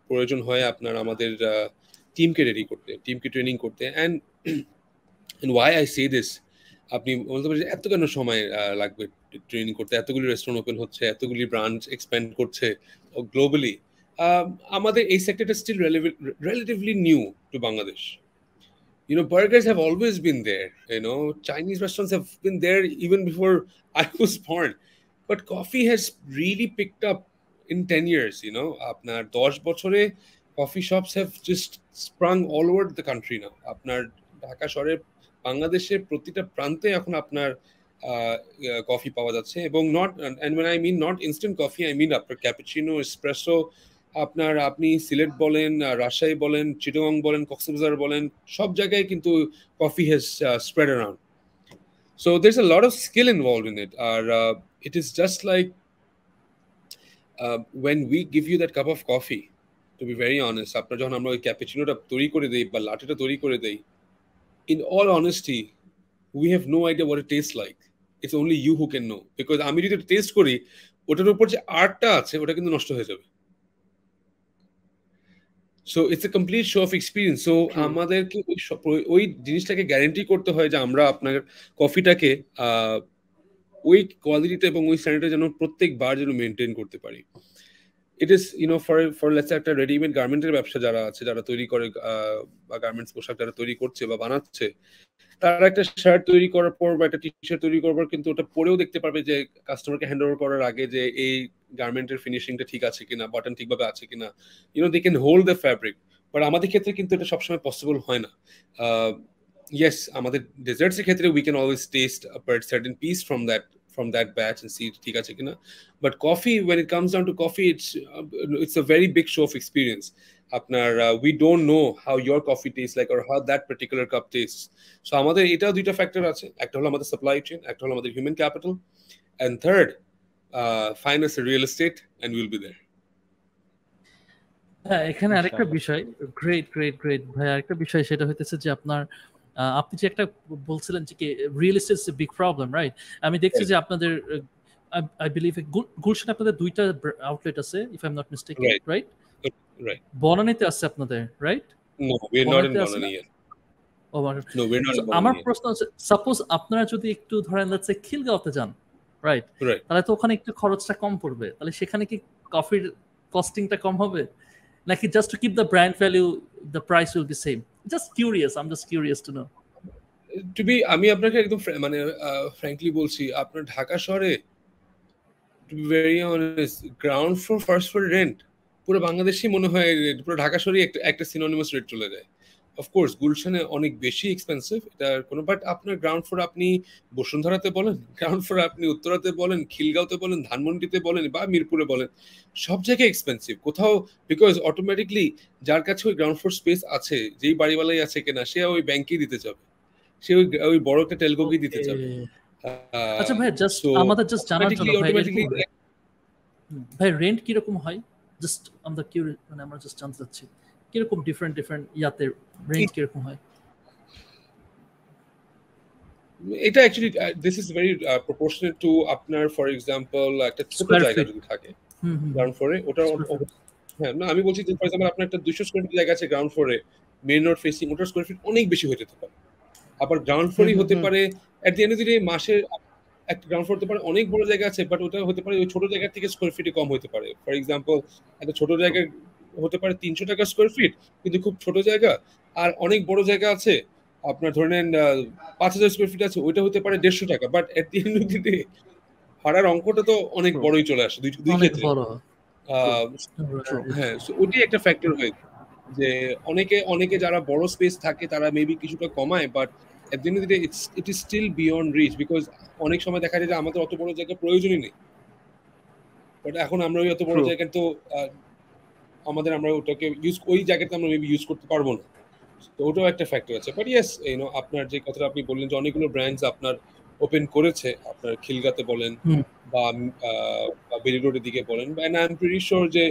Speaker 2: প্রয়োজন হয় আপনার আমাদের টিমকে রেডি করতে, টিমকে ট্রেনিং করতে, and why I say this, আপনি বলতে পারেন এত কেন সময় লাগবে ট্রেনিং করতে, এতগুলি রেস্টুরেন্ট ওপেন হচ্ছে, এতগুলি ব্রাঞ্চ এক্সপ্যান্ড করছে গ্লোবালি, আমাদের এই সেক্টরটা still relatively new to Bangladesh. You know, burgers have always been there, you know, Chinese restaurants have been there even before I was born, but coffee has really picked up in 10 years, you know, আপনার 10 বছরে coffee shops have just sprung all over the country now. আপনার ঢাকা শহরে বাংলাদেশের প্রতিটা প্রান্তে এখন আপনার coffee পাওয়া যাচ্ছে, এবং and when I mean not instant coffee, I mean আপনার ক্যাপুচিনো, এসপ্রেসো, আপনি সিলেট বলেন, রাজশাহী বলেন, চিটাগং বলেন, কক্সবাজার বলেন, সব জায়গায় কিন্তু coffee has spread around. So there's a lot of skill involved in it. It is just like when we give you that cup of coffee, to be very honest, আপনার যখন আমরা ওই ক্যাপুচিনোটা তৈরি করে দেই বা লাটেটা তৈরি করে দেই, in all honesty, we have no idea what it tastes like. It's only you who can know, because আমি যদি টেস্ট করি ওটার উপর যে আর্টটা আছে ওটা কিন্তু নষ্ট হয়ে যাবে. So it's a complete show of experience. So আমাদেরকে ওই জিনিসটাকে গ্যারান্টি করতে হয় যে আমরা আপনার কফিটাকে ওই কোয়ালিটিতে এবং ওই স্ট্যান্ডার্ডে যেন প্রত্যেকবার যেন মেনটেন করতে পারি. It is, you know, for let's say একটা রেডিমেড গার্মেন্টের ব্যবসা যারা আছে, যারা তৈরি করে বা গার্মেন্টস পোশাক যারা তৈরি করছে বা বানাচ্ছে, তারা একটা শার্ট তৈরি করার পর বা একটা টি শার্ট তৈরি করার পর কিন্তু ওটা পরেও দেখতে পারবে যে কাস্টমারকে হ্যান্ড ওভার করার আগে যে এই গার্মেন্টের ফিনিশিংটা ঠিক আছে কিনা, বাটন ঠিকভাবে আছে কিনা, you know, they can hold the fabric. But আমাদের ক্ষেত্রে কিন্তু এটা সবসময় পসিবল হয় না। ইয়েস, আমাদের ডেজার্টসের ক্ষেত্রে we can always test a certain piece from that batch and see ঠিক আছে কিনা, but coffee, when it comes down to coffee, it's a very big show of experience. আপনার we don't know how your coffee tastes like or how that particular cup tastes. So আমাদের এটা দুইটা factor আছে, একটা হলো আমাদের supply chain, একটা হলো আমাদের human capital, and third, find us a real estate and we'll be there.
Speaker 1: হ্যাঁ, এখানে আরেকটা বিষয়, গ্রেট ভাই, আরেকটা বিষয় সেটা হইতেছে যে আপনার আপনি যে একটা বলছিলেন যে কি real estate is a big problem, right? আমি দেখছি যে আপনাদের আই বিলিভ গুলশানে আপনাদের দুইটা আউটলেট আছে, if I am not mistaken, right? বনানীতে আছে আপনাদের, right?
Speaker 2: No, we're not in Bonani yet. No, we're not in Bonani.
Speaker 1: আমার প্রশ্ন আছে, সাপোজ আপনারা যদি একটু ধরেন লেটস সে খিলগাঁওতে যান, রাইট? তাহলে তো ওখানে একটু খরচটা কম পড়বে, তাহলে সেখানে কি কফির কস্টিংটা কম হবে, নাকি just to keep the brand value the price will be same? Just curious, I'm just curious to know.
Speaker 2: আমি আপনাকে একদম মানে ফ্র্যাঙ্কলি বলছি, আপনার ঢাকা শহরে to be very honest, ground floor first floor rent পুরো বাংলাদেশই মনে হয় পুরো ঢাকা শহরে একটা সিনোনিমাস রেট চলে যায়। অফকোর্স গুলশানে অনেক বেশি এক্সপেন্সিভ, এটার কোনো, বাট আপনার গ্রাউন্ড ফ্লোর আপনি বসুন্ধরাতে বলেন, গ্রাউন্ড ফ্লোর আপনি উত্তরাতে বলেন, খিলগাঁওতে বলেন, ধানমন্ডিতে বলেন বা মিরপুরে বলেন, সব জায়গায় এক্সপেন্সিভ কোথাও, বিকজ অটোমেটিকলি যার কাছে ওই গ্রাউন্ড ফ্লোর স্পেস আছে, যেই বাড়িওয়ালাই আছে কিনা, সে ওই ব্যাংকেই দিতে যাবে, সে ওই বড় একটা টেলকোকেই দিতে যাবে।
Speaker 1: আচ্ছা ভাই, জাস্ট আমাদের জাস্ট জানার জন্য ভাই রেন্ট কিরকম হয়, জাস্ট আমরা কিউরিয়াস, মানে আমরা জাস্ট জানতে চাচ্ছি কিরকম ডিফারেন্ট ইয়াতে রেঞ্জ কিরকম হয়?
Speaker 2: এটা actually this is very proportionate to আপনার ফর এক্সাম্পল একটা ছোট জায়গা যদি থাকে গ্রাউন্ড ফ্লোরে ওটা হ্যাঁ না আমি বলছি যে ফর এক্সাম্পল আপনার একটা 200 স্কয়ার ফিট জায়গা আছে গ্রাউন্ড ফ্লোরে মেইন রোড ফেসিং ওটার স্কয়ার ফিট অনেক বেশি হয়ে যেতে পারে আবার গ্রাউন্ড ফ্লোরই হতে পারে at the end of the day মাসে একটা গ্রাউন্ড ফ্লোর হতে পারে অনেক বড় জায়গা আছে বাট ওটা হতে পারে ওই ছোট জায়গা থেকে স্কয়ার ফিটে কম হতে পারে ফর এক্সাম্পল একটা ছোট জায়গা হতে পারে 300 টাকা স্কয়ার ফিট কিন্তু খুব ছোট জায়গা আর অনেক বড় জায়গা আছে আপনার ধরে নেন 5000 স্কয়ার ফিট আছে ওইটা হতে পারে 150 টাকা but at the end of the day ভাড়ার অঙ্কটা তো অনেক বড়ই চলে আসে দুই ক্ষেত্রে হ্যাঁ ওটাই একটা ফ্যাক্টর হয়ে যে অনেকে যারা বড় স্পেস থাকে তারা মেবি কিছুটা কমায় but at the end of the day it is still beyond reach because অনেক সময় দেখা যায় যে আমাদের অত বড় জায়গা প্রয়োজনই নেই বাট এখন আমরা ওই অত বড় জায়গা তো আমরা ওটাকে ওই জায়গাতে আমরা মেবি ইউজ করতে পারবো না তো ওটাও একটা ফ্যাক্টর আছে বাট ইয়েস আপনার যে কথাটা আপনি বললেন যে অনেকগুলো ব্র্যান্ডস আপনার ওপেন করেছে আপনার খিলগাতে বলেন বা বেরি রোডের দিকে বলেন and I am pretty sure যে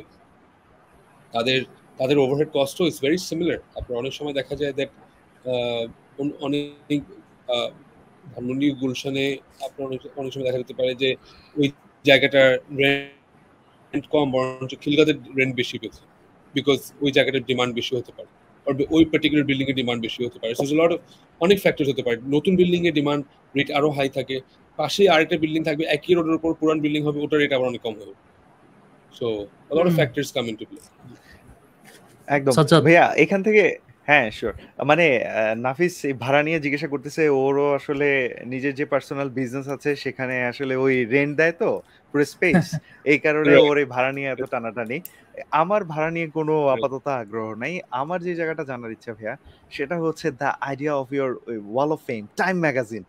Speaker 2: তাদের ওভারহেড কস্টও ইজ ভেরি সিমিলার আপনার অনেক সময় দেখা যায় দ্যাট অনেক ধানমন্ডি গুলশানে আপনার অনেক সময় দেখা যেতে পারে যে ওই জায়গাটার রেন্ট কম বরঞ্চ খিলগাতে রেন্ট বেশি পেয়েছে বিকজ ওই জায়গাটার ডিমান্ড বেশি হতে পারে ওই পার্টিকুলার বিল্ডিং এর ডিমান্ড বেশি হতে পারে সো লট অফ অনেক ফ্যাক্টরস হতে পারে নতুন বিল্ডিং এর ডিমান্ড রেট আরো হাই থাকে পাশে আরেকটা বিল্ডিং থাকবে একই রোডের উপর পুরান বিল্ডিং হবে ওটার রেট আবার অনেক কম হবে so a lot of factors come into play
Speaker 3: একদম ভাইয়া এখান থেকে হ্যাঁ শিওর মানে নাফিস এই ভাড়া নিয়ে জিজ্ঞাসা করতেছে ওরও আসলে নিজের যে পার্সোনাল বিজনেস আছে সেখানে আসলে ওই রেন্ট দেয় তো পুরো স্পেস এই কারণে ওর এই ভাড়া নিয়ে এত টানাটানি আমার ভাড়া নিয়ে কোনো আপাতত আগ্রহ নাই আমার যে জায়গাটা জানার ইচ্ছা ভাইয়া সেটা হচ্ছে the idea of your wall of fame time magazine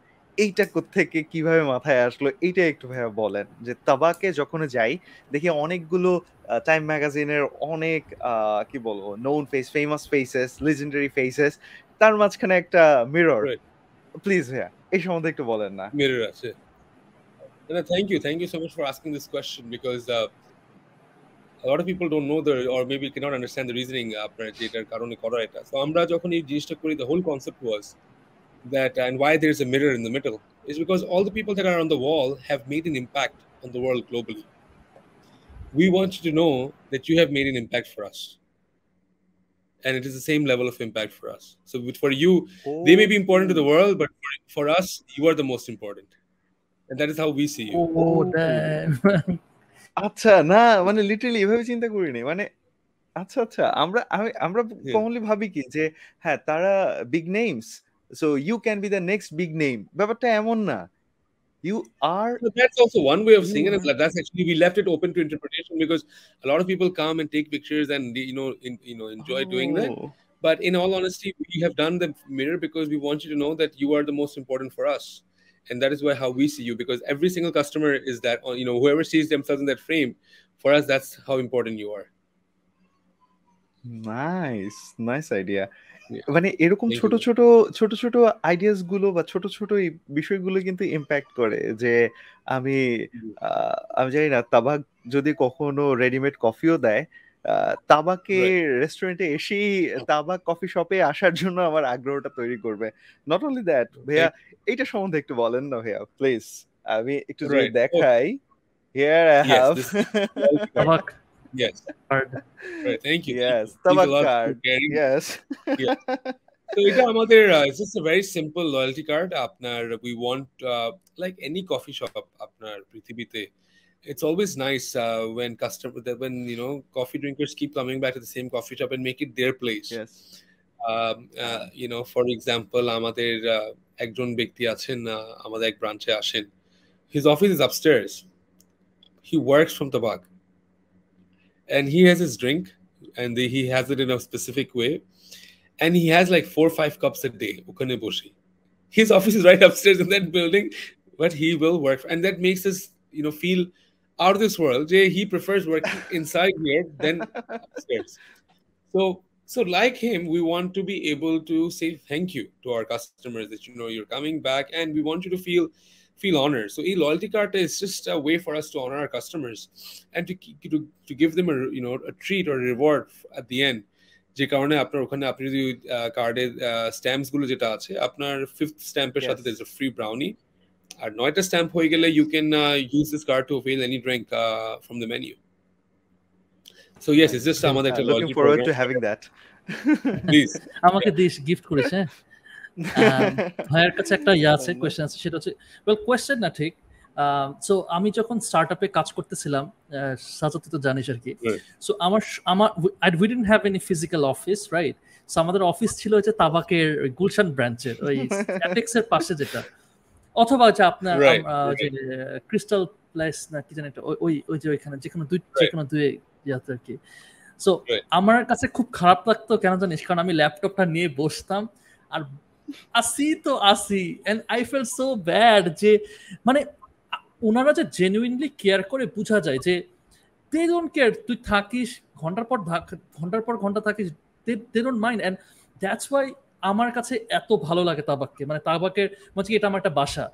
Speaker 3: এইটা কোত্থেকে কিভাবে মাথায় আসলো এইটা একটু ভাইয়া বলেন যে তাবাকে যখন যাই দেখি অনেকগুলো টাইম ম্যাগাজিনের অনেক কি বলবো known face famous faces legendary faces তার মাঝখানে একটা মিরর প্লিজ ভাইয়া এই সম্বন্ধে একটু বলেন না
Speaker 2: মিরর আছে thank you so much for asking this question because a lot of people don't know or maybe cannot understand the reasoning আপনার যেটার কারণে করা এটা so আমরা যখন এই জিনিসটা করি the whole concept was that and why there is a mirror in the middle is because all the people that are on the wall have made an impact on the world globally. We want you to know that you have made an impact for us. And it is the same level of impact for us. So for you, they may be important to the world, but for us, you are the most important. And that is how we see you.
Speaker 1: Oh, damn.
Speaker 3: আচ্ছা না মানে literally এভাবে চিন্তা করিনি মানে আচ্ছা আচ্ছা আমরা কমনলি ভাবি কি যে হ্যাঁ তারা big names so you can be the next big name ব্যাপারটা এমন না you are
Speaker 2: so that's also one way of seeing it and that's actually we left it open to interpretation because a lot of people come and take pictures and enjoy doing that but in all honesty we have done the mirror because we want you to know that you are the most important for us and that is why how we see you because every single customer is that whoever sees themselves in that frame for us that's how important you are
Speaker 3: nice idea মানে এরকম ছোট ছোট ideas গুলো বা ছোট ছোট এই বিষয়গুলো কিন্তু ইম্প্যাক্ট করে যে আমি জানি না তাবাক যদি কখনো রেডিমেড কফিও দেয় তাবাকে রেস্টুরেন্টে এসেই তাবাক কফি শপে আসার জন্য আমার আগ্রহটা তৈরি করবে নট অনলি দ্যাট ভাইয়া এইটা সম্বন্ধে একটু বলেন না ভাইয়া প্লিজ আমি একটু যদি দেখাই here I have
Speaker 1: Tabaq
Speaker 2: Yes. Right. Thank you.
Speaker 3: Yes. TABAQ card. Yes.
Speaker 2: Yeah. So it's just a very simple loyalty card. We want like any coffee shop. Prithibite. It's always nice when coffee drinkers keep coming back to the same coffee shop and make it their place.
Speaker 3: Yes.
Speaker 2: For example, আমাদের একজন ব্যক্তি আছেন আমাদের এক ব্রাঞ্চে আসেন. His office is upstairs. He works from TABAQ. And he has his drink and he has it in a specific way and he has like 4 or 5 cups a day okhane boshi his office is right upstairs in that building but he will work and that makes us feel out of this world he prefers working inside here than upstairs so like him we want to be able to say thank you to our customers that you're coming back and we want you to feel honored. So a loyalty card is just a way for us to honor our customers and to give them a treat or a reward at the end যে কারণে আপনার ওখানে আপনি যদি কার্ডের stamps গুলো যেটা আছে আপনার 5th স্ট্যাম্পের সাথে there is a free brownie আর 9টা স্ট্যাম্প হয়ে গেলে you can use this card to avail any drink from the menu. So yes, it's just আমাদের একটা
Speaker 3: looking
Speaker 2: loyalty
Speaker 3: forward
Speaker 2: program.
Speaker 3: to having that.
Speaker 2: Please.
Speaker 1: আমাকে this gift করেছে। ভাইয়ের কাছে একটা আছে কোয়েশ্চেন আছে, সেটা হচ্ছে ওয়েল কোয়েশ্চেন না ঠিক। সো আমি যখন স্টার্টআপে কাজ করতেছিলাম, সাজাদ তো জানিস আর কি, সো আমার we didn't have any physical office, right? So আমাদের অফিস ছিল হচ্ছে তাবাকের গুলশান ব্রাঞ্চের ওই অ্যাপেক্স এর পাশে যেটা, অথবা যে আপনার যে ক্রিস্টাল প্লেস না কি জানি একটা ওই যে ওইখানে যেকোনো দুই ইয়াতে আর কি। সো আমার কাছে খুব খারাপ লাগতো কেন জানিস, কারণ আমি ল্যাপটপটা নিয়ে বসতাম আর আসি and I fell so bad যে মানে ওনারা যে জেনুইনলি কেয়ার করে বোঝা যায় যে দে ডোন্ট কেয়ার, তুই থাকিস ঘন্টার পর ঘন্টা থাকিস, they don't mind. And that's why আমার কাছে এত ভালো লাগে তাবাককে, মানে তাবাকের মানে এটা আমার একটা বাসা।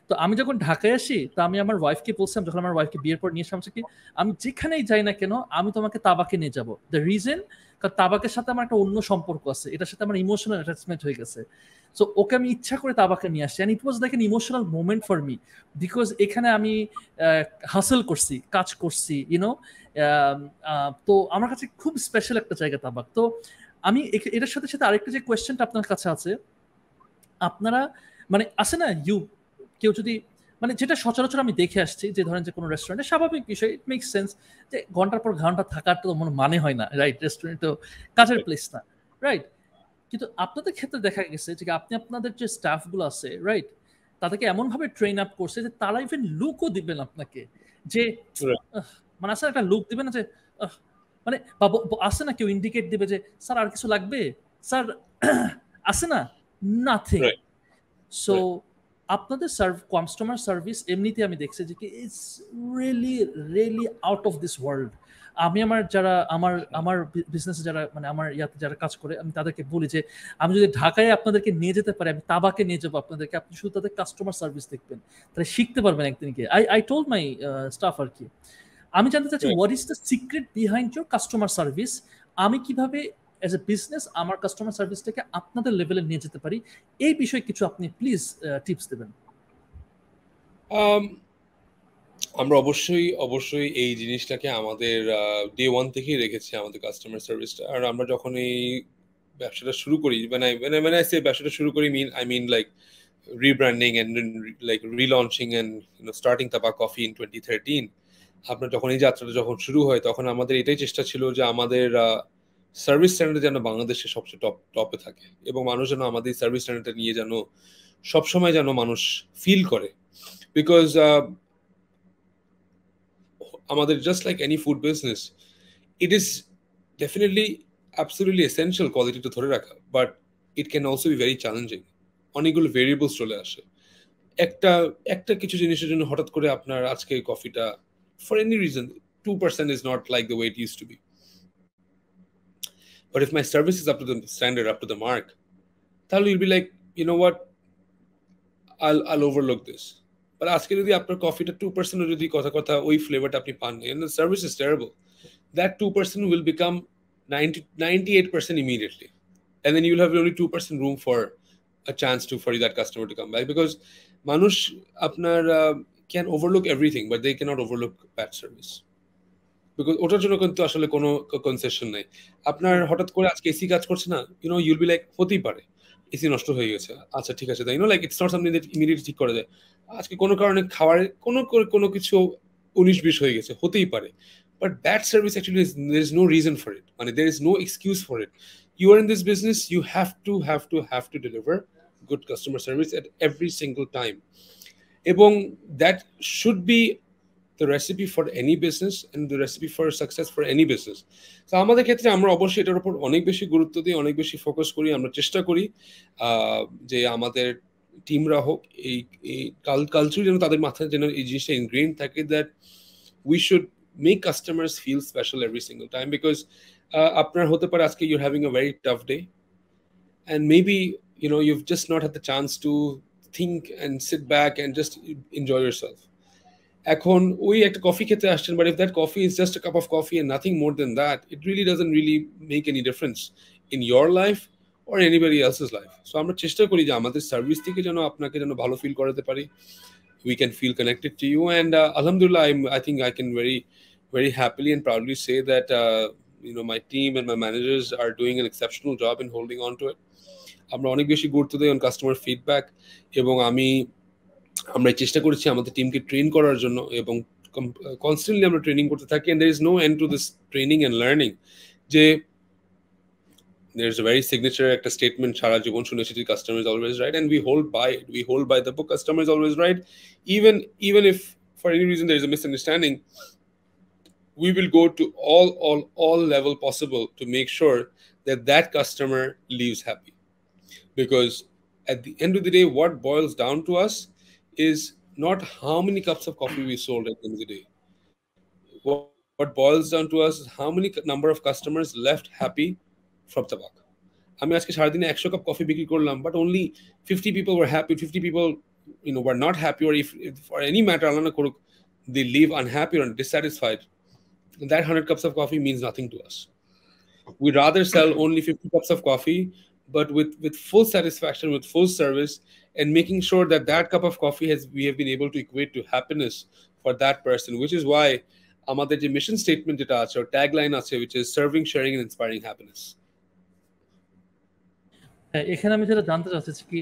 Speaker 1: তো আমি যখন ঢাকায় আসি, তো আমি আমার ওয়াইফকে বলছিলাম, যখন আমার ওয়াইফকে বিয়ের পর নিয়ে এসে কি আমি যেখানেই যাই না কেন আমি তোমাকে তাবাকে নিয়ে যাবো। দ্য রিজন, কারণ তাবাকের সাথে আমার একটা অন্য সম্পর্ক আছে, এটার সাথে আমার ইমোশনাল অ্যাটাচমেন্ট হয়ে গেছে। সো ওকে আমি ইচ্ছা করে তাবাকে নিয়ে আসছি, and it was like an emotional moment for me, because এখানে আমি হাসেল করছি, কাজ করছি, ইউনো। তো আমার কাছে খুব স্পেশাল একটা জায়গা তাবাক। তো আমি এটার সাথে সাথে আরেকটা যে কোয়েশ্চেনটা আপনার কাছে আছে, আপনারা মানে আছে না কেউ যদি মানে যেটা সচরাচর আমি দেখে আসছি, যে ধরেন যে কোনো রেস্টুরেন্টে স্বাভাবিক বিষয়, ইট মেক্স সেন্স যে ঘন্টার পর ঘন্টা থাকার তো মানে হয় না, রাইট? রেস্টুরেন্ট তো কাজের প্লেস না, রাইট? কিন্তু আপনাদের ক্ষেত্রে দেখা গেছে যে আপনি আপনাদের যে স্টাফগুলো আছে, রাইট, তাদেরকে এমন ভাবে ট্রেন আপ করছে যে তারা ইভেন লুকও দিবেন আপনাকে, যে মানে আসলে একটা লুক দিবে না যে মানে আসে না কেউ ইন্ডিকেট দিবে যে স্যার আর কিছু লাগবে, স্যার আসে না, নাথিং। সো আপনাদের কাস্টমার সার্ভিস এমনিতে আমি দেখছি যে কি it's really really out of this world. আমি আমার বিজনেসে যারা মানে আমার ইয়াতে যারা কাজ করে, আমি তাদেরকে বলি যে আমি যদি ঢাকায় আপনাদেরকে নিয়ে যেতে পারি, আমি তাবাকে নিয়ে যাবো আপনাদেরকে, আপনি শুধু তাদের কাস্টমার সার্ভিস দেখবেন, তাহলে শিখতে পারবেন একদিন গিয়ে। আই টোল্ড মাই স্টাফ আর কি, আমি জানতে চাচ্ছি what is the secret behind your customer service, আমি কিভাবে অ্যাজ এ বিজনেস আমার কাস্টমার সার্ভিসটাকে আপনাদের লেভেলে নিয়ে যেতে পারি, এই বিষয়ে কিছু আপনি প্লিজ টিপস দেবেন।
Speaker 2: আমরা অবশ্যই এই জিনিসটাকে আমাদের ডে 1 থেকেই রেখেছি, আমাদের কাস্টমার সার্ভিসটা। আর আমরা যখন এই ব্যবসাটা শুরু করি, when I say ব্যবসাটা শুরু করি, I mean like rebranding and like relaunching and starting TABAQ Coffee in 2013, আপনার যখন এই যাত্রাটা যখন শুরু হয়, তখন আমাদের এটাই চেষ্টা ছিল যে আমাদের সার্ভিস স্ট্যান্ডার্ড যেন বাংলাদেশে সবচেয়ে টপে থাকে, এবং মানুষ যেন আমাদের সার্ভিস স্ট্যান্ডার্ডটা নিয়ে যেন সবসময় যেন মানুষ ফিল করে। বিকজ আমাদের just like any food business, it is definitely absolutely essential কোয়ালিটিটা ধরে রাখা, but it can also be very challenging. অনেকগুলো ভেরিয়েবলস চলে আসে। একটা কিছু জিনিসের জন্য হঠাৎ করে আপনার আজকে কফিটা for any reason 2% is not like the way it used to be, but if my service is up to the standard, up to the mark, then you'll be like, you know what, I'll overlook this. But aske jodi apnar coffee ta 2% jodi kotha oi flavor ta apni pan and the service is terrible, that 2% will become 98% immediately, and then you'll have only 2% room for a chance for that customer to come back, because manush apnar can overlook everything, but they cannot overlook bad service, because ওটার জন্য কিন্তু আসলে কোনো concession নাই। আপনার হঠাৎ করে আজকে এসি কাজ করছে না, you'll be like, হতেই পারে এসি নষ্ট হয়ে গেছে, আচ্ছা ঠিক আছে, তাই like it's not something that immediately ঠিক করে দেয়। আজকে কোনো কারণে খাবারে কোনো কিছু 19-20 হয়ে গেছে, হতেই পারে, but bad service actually there is no reason for it, মানে there is no excuse for it. You are in this business, you have to deliver good customer service at every single time, এবং that should be the recipe for any business and the recipe for success for any business. So আমাদের ক্ষেত্রে আমরা অবশ্যই এটার উপর অনেক বেশি গুরুত্ব দিই, অনেক বেশি ফোকাস করি। আমরা চেষ্টা করি যে আমাদের টিমরা হোক এই কালচার যেন তাদের মাথায় যেন এই জিনিসটা ইনগ্রেইন থাকে, that we should make customers feel special every single time, because আপনার হতে পারে আজকে you're having a very tough day and maybe you've just not had the chance to think and sit back and just enjoy yourself. এখন ওই একটা coffee খেতে আসছেন, but if that coffee is just a cup of coffee and nothing more than that, it really doesn't really make any difference in your life or anybody else's life. So আমরা চেষ্টা করি যে আমাদের service থেকে যেন আপনাকে যেন ভালো ফিল করাতে পারি. We can feel connected to you, and alhamdulillah, I think I can very happily and proudly say that my team and my managers are doing an exceptional job in holding on to it. আমরা অনেক বেশি গুরুত্ব দেই on customer feedback, এবং আমরা চেষ্টা করেছি আমাদের টিমকে ট্রেন করার জন্য, এবং কনস্ট্যান্টলি আমরা ট্রেনিং করতে থাকি, and there is no end to this training and learning. যে there's a very signature একটা statement সারা জীবন শুনেছি, customer is always right, and we hold by it. We hold by the book, customer is always right. Even if for any reason there is a misunderstanding, we will go to all level possible to make sure that customer leaves happy. Because at the end of the day, what boils down to us is not how many cups of coffee we sold at the end of the day. What boils down to us is how many number of customers left happy from TABAQ. আমি আজকে সারাদিনে 100 cup coffee বিক্রি করলাম, but only 50 people were happy, 50 people were not happy, or if for any matter আল্লাহ না করুক they leave unhappy or dissatisfied, that 100 cups of coffee means nothing to us. We'd rather sell only 50 cups of coffee, but with full satisfaction, with full service, and making sure that cup of coffee we have been able to equate to happiness for that person, which is why আমাদের যে mission statement যেটা আছে, or tagline আছে, which is serving, sharing, and inspiring happiness.
Speaker 1: এখানে আমি যেটা জানতে চাচ্ছি কি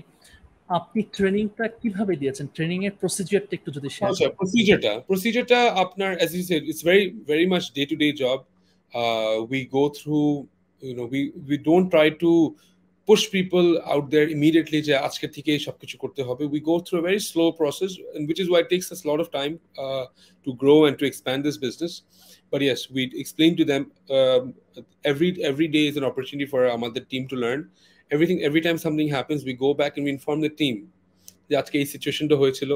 Speaker 1: আপনি ট্রেনিংটা কিভাবে দিয়েছেন, ট্রেনিং এর প্রসিজারটা একটু যদি শেয়ার করেন।
Speaker 2: প্রসিজারটা আপনার, as you said, it's very much day to day job. We go through, we don't try to push people out there immediately যে আজকে থেকে সবকিছু করতে হবে. We go through a very slow process, and which is why it takes us a lot of time to grow and to expand this business. But yes, we explain to them every day is an opportunity for আমাদের team to learn. Every time something happens, we go back and we inform the team যে আজকে এই সিচুয়েশনটা হয়েছিল,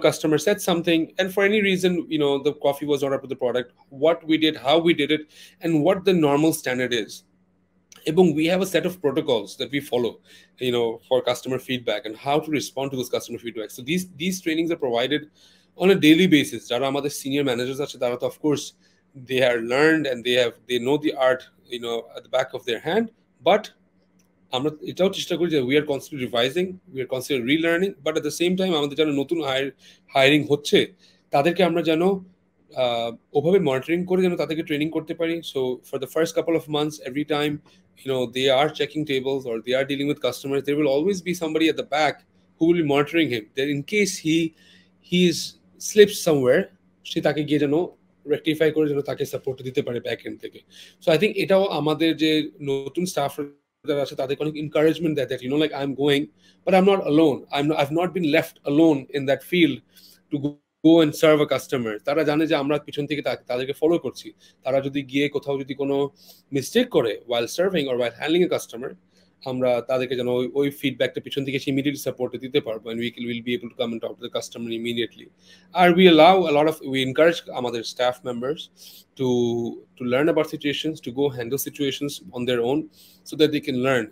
Speaker 2: customer said something, and for any reason the coffee was not up to the product, what we did, how we did it, and what the normal standard is. এবং we have a set of protocols that we follow for customer feedback and how to respond to those customer feedback. So these trainings are provided on a daily basis. যারা আমাদের senior managers আছে তারা তো of course they are learned and they know the art at the back of their hand, but আমরা এটাও চেষ্টা করি যে we are constantly revising, we are constantly relearning, but at the same time আমাদের যারা নতুন হায়ারিং হচ্ছে তাদেরকে আমরা যেন ওভাবে মনিটরিং করে যেন তাদেরকে ট্রেনিং করতে পারি. So for the first couple of months, every time they are checking tables or they are dealing with customers, there will always be somebody at the back who will be monitoring him, that in case he is slips somewhere, সে তাকে গিয়ে যেন rectify করে যেন তাকে support দিতে পারে back end থেকে. So I think এটাও আমাদের যে নতুন স্টাফ যারা আছে তাদেরকে অনেক এনকারেজমেন্ট দেয়, that like I'm going but I'm not alone, I've not been left alone in that field to go and serve a customer. তারা জানে যে আমরা পিছন থেকে তাদেরকে ফলো করছি. তারা যদি গিয়ে কোথাও যদি কোনো মিস্টেক করে while serving or while handling a customer, আমরা তাদেরকে যেন ওই ফিডব্যাকটা পিছন থেকে ইমিডিয়েটলি সাপোর্ট দিতে পারবো, and we will be able to come and talk to the customer immediately. And we encourage আমাদের staff members to learn about situations, to go handle situations on their own so that they can learn.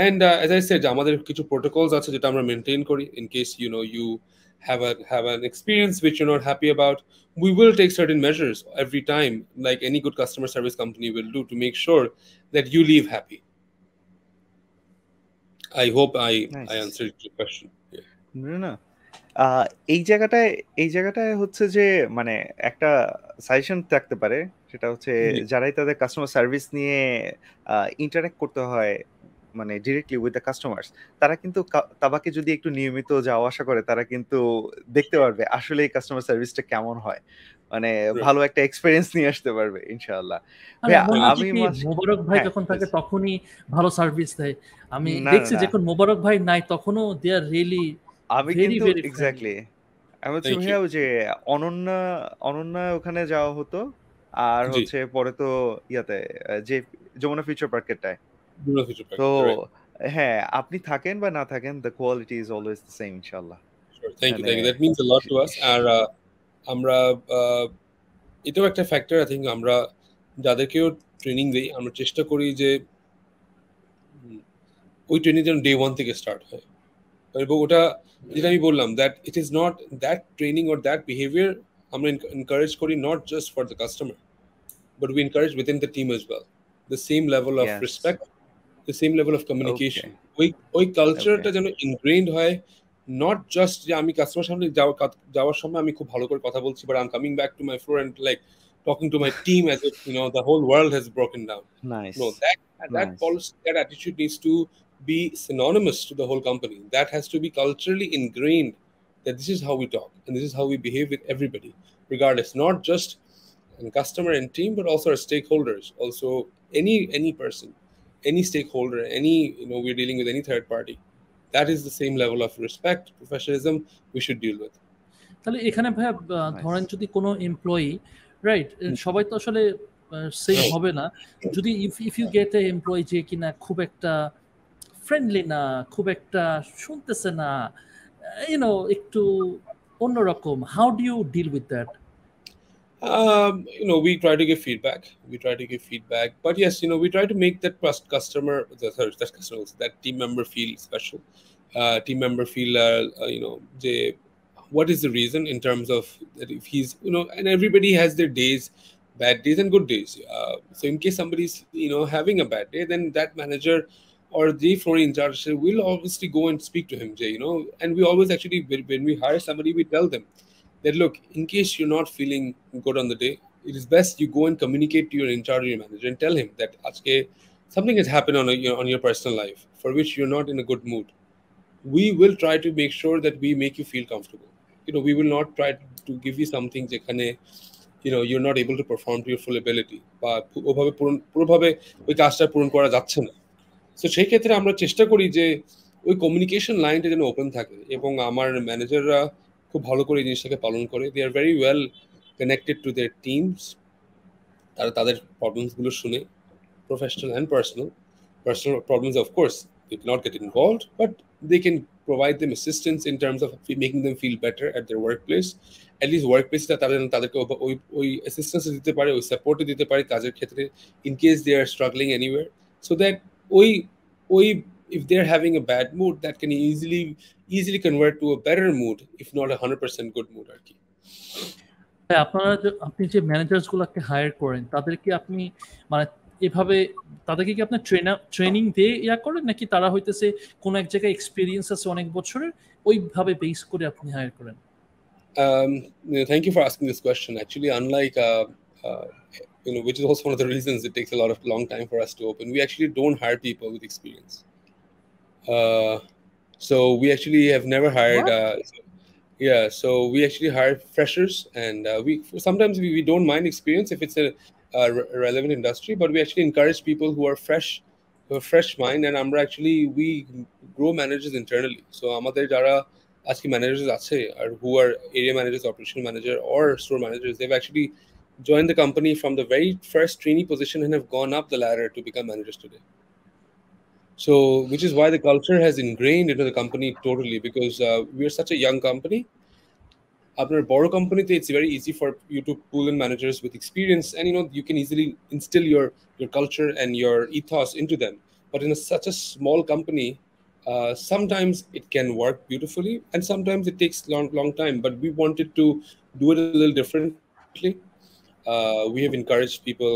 Speaker 2: And as I said, আমাদের কিছু protocols আছে যেটা আমরা maintain করি in case you have an experience which you're not happy about. We will take certain measures every time, like any good customer service company will do, to make sure that you leave happy. I hope I answered your question.
Speaker 3: না এই জায়গাটায় হচ্ছে যে মানে একটা suggestion থাকতে পারে, সেটা হচ্ছে যারাই তাদের কাস্টমার সার্ভিস নিয়ে ইন্টারঅ্যাক্ট করতে হয় মানে ডিরেক্টলি উইথ দ্য কাস্টমার্স, তারা কিন্তু তাবাকে যদি একটু নিয়মিত যাওয়া আসা করে তারা কিন্তু দেখতে পারবে আসলে এই কাস্টমার সার্ভিসটা কেমন হয়, মানে ভালো একটা এক্সপেরিয়েন্স নিয়ে আসতে পারবে ইনশাআল্লাহ।
Speaker 1: আমি মোবারক ভাই যখন থাকে তখনই ভালো সার্ভিস দেয়, আমি দেখছি যখন মোবারক ভাই নাই তখনও দে আর রিয়েলি
Speaker 3: আমি কিন্তু এক্স্যাক্টলি আমি হচ্ছে ভাইয়া যে অনন্যা ওখানে যাওয়া হতো, আর হচ্ছে পরে তো ইয়াতে যে যমুনা ফিউচার পার্কেরটায়। তো হ্যাঁ, আপনি থাকেন বা না থাকেন, the quality is always the same ইনশাআল্লাহ।
Speaker 2: Thank you. That means a lot to us. আর আমরা এটাও একটা ফ্যাক্টর, আই থিঙ্ক আমরা যাদেরকেও ট্রেনিং দিই আমরা চেষ্টা করি যে ওই ট্রেনিং যেন ডে 1 থেকে স্টার্ট হয়, এবং ওটা যেটা আমি বললাম that it is not that training or that behaviour আমরা এনকারেজ করি not just for the customer, but we encourage within the team as well, the same level of respect, the same level of communication. ওই কালচারটা যেন ইনগ্রেইনড হয়, not just যে আমি customer সামনে যাওয়ার সময় আমি খুব ভালো করে কথা বলছি, but I'm coming back to my floor and like talking to my team as if the whole world has broken down.
Speaker 3: Nice.
Speaker 2: No, that policy, that attitude needs to be synonymous to the whole company. That has to be culturally ingrained, that this is how we talk and this is how we behave with everybody, regardless, not just customer and team, but also our stakeholders, also any person, any stakeholder, any we're dealing with any third party. That is the same level of respect, professionalism we should deal with.
Speaker 1: তাহলে এখানে ভাইয়া ধরেন যদি কোনো employee, right, সবাই তো আসলে same হবে না, যদি if you get a employee যে কিনা খুব একটা ফ্রেন্ডলি না, খুব একটা শুনতেছে না, একটু অন্যরকম, how do you deal with that?
Speaker 2: We try to give feedback, but yes, we try to make that customer, that team member feel special, team member feel what is the reason in terms of that, if he's and everybody has their days, bad days and good days, so in case somebody's having a bad day, then that manager or the floor in charge will obviously go and speak to him, and we always actually, when we hire somebody, we tell them that, look, in case you're not feeling good on the day, it is best you go and communicate to your in charge manager and tell him that something has happened on your personal life for which you're not in a good mood. We will try to make sure that we make you feel comfortable. We will not try to give you something যেখানে you're not able to perform to your full ability, বা পুরোভাবে ওই কাজটা পূরণ করা যাচ্ছে না। So সেই ক্ষেত্রে আমরা চেষ্টা করি যে ওই কমিউনিকেশন লাইনটা যেন ওপেন থাকে, এবং আমার ম্যানেজাররা খুব ভালো করে এই জিনিসটাকে পালন করে। They are very well connected to their teams. তারা তাদের প্রবলেমসগুলো শুনে, professional and personal problems of course they cannot get involved, but they can provide them assistance in terms of making them feel better at their workplace. At least workplace তাদেরকে ওই assistance দিতে পারে, ওই support দিতে পারে কাজের ক্ষেত্রে, in case they are struggling anywhere, so that if they're having a bad mood, that can easily convert to a better mood, if not 100% good mood আর কি।
Speaker 1: আপনি যে ম্যানেজার্স গুলোকে হায়ার করেন, তাদেরকে আপনি মানে এভাবে তাদেরকে কি আপনি ট্রেনিং দিয়ে করেন, নাকি তারা হইতেছে কোন এক জায়গায় এক্সপেরিয়েন্স আছে অনেক বছরের, ওইভাবে বেস করে আপনি হায়ার করেন?
Speaker 2: Thank you for asking this question. Actually, unlike which is also one of the reasons it takes a long time for us to open, we actually don't hire people with experience. So we actually have never hired so we actually hire freshers, and we sometimes we don't mind experience if it's a relevant industry, but we actually encourage people who are fresh mind, and we grow managers internally. So amader jara ajke managers ache or who are area managers, operational manager or store managers, they've actually joined the company from the very first trainee position and have gone up the ladder to become managers today. So which is why the culture has ingrained into the company totally, because we're such a young company. After borrow company, it's very easy for you to pull in managers with experience, and you can easily instill your culture and your ethos into them. But in such a small company, sometimes it can work beautifully, and sometimes it takes long time. But we wanted to do it a little differently. We have encouraged people,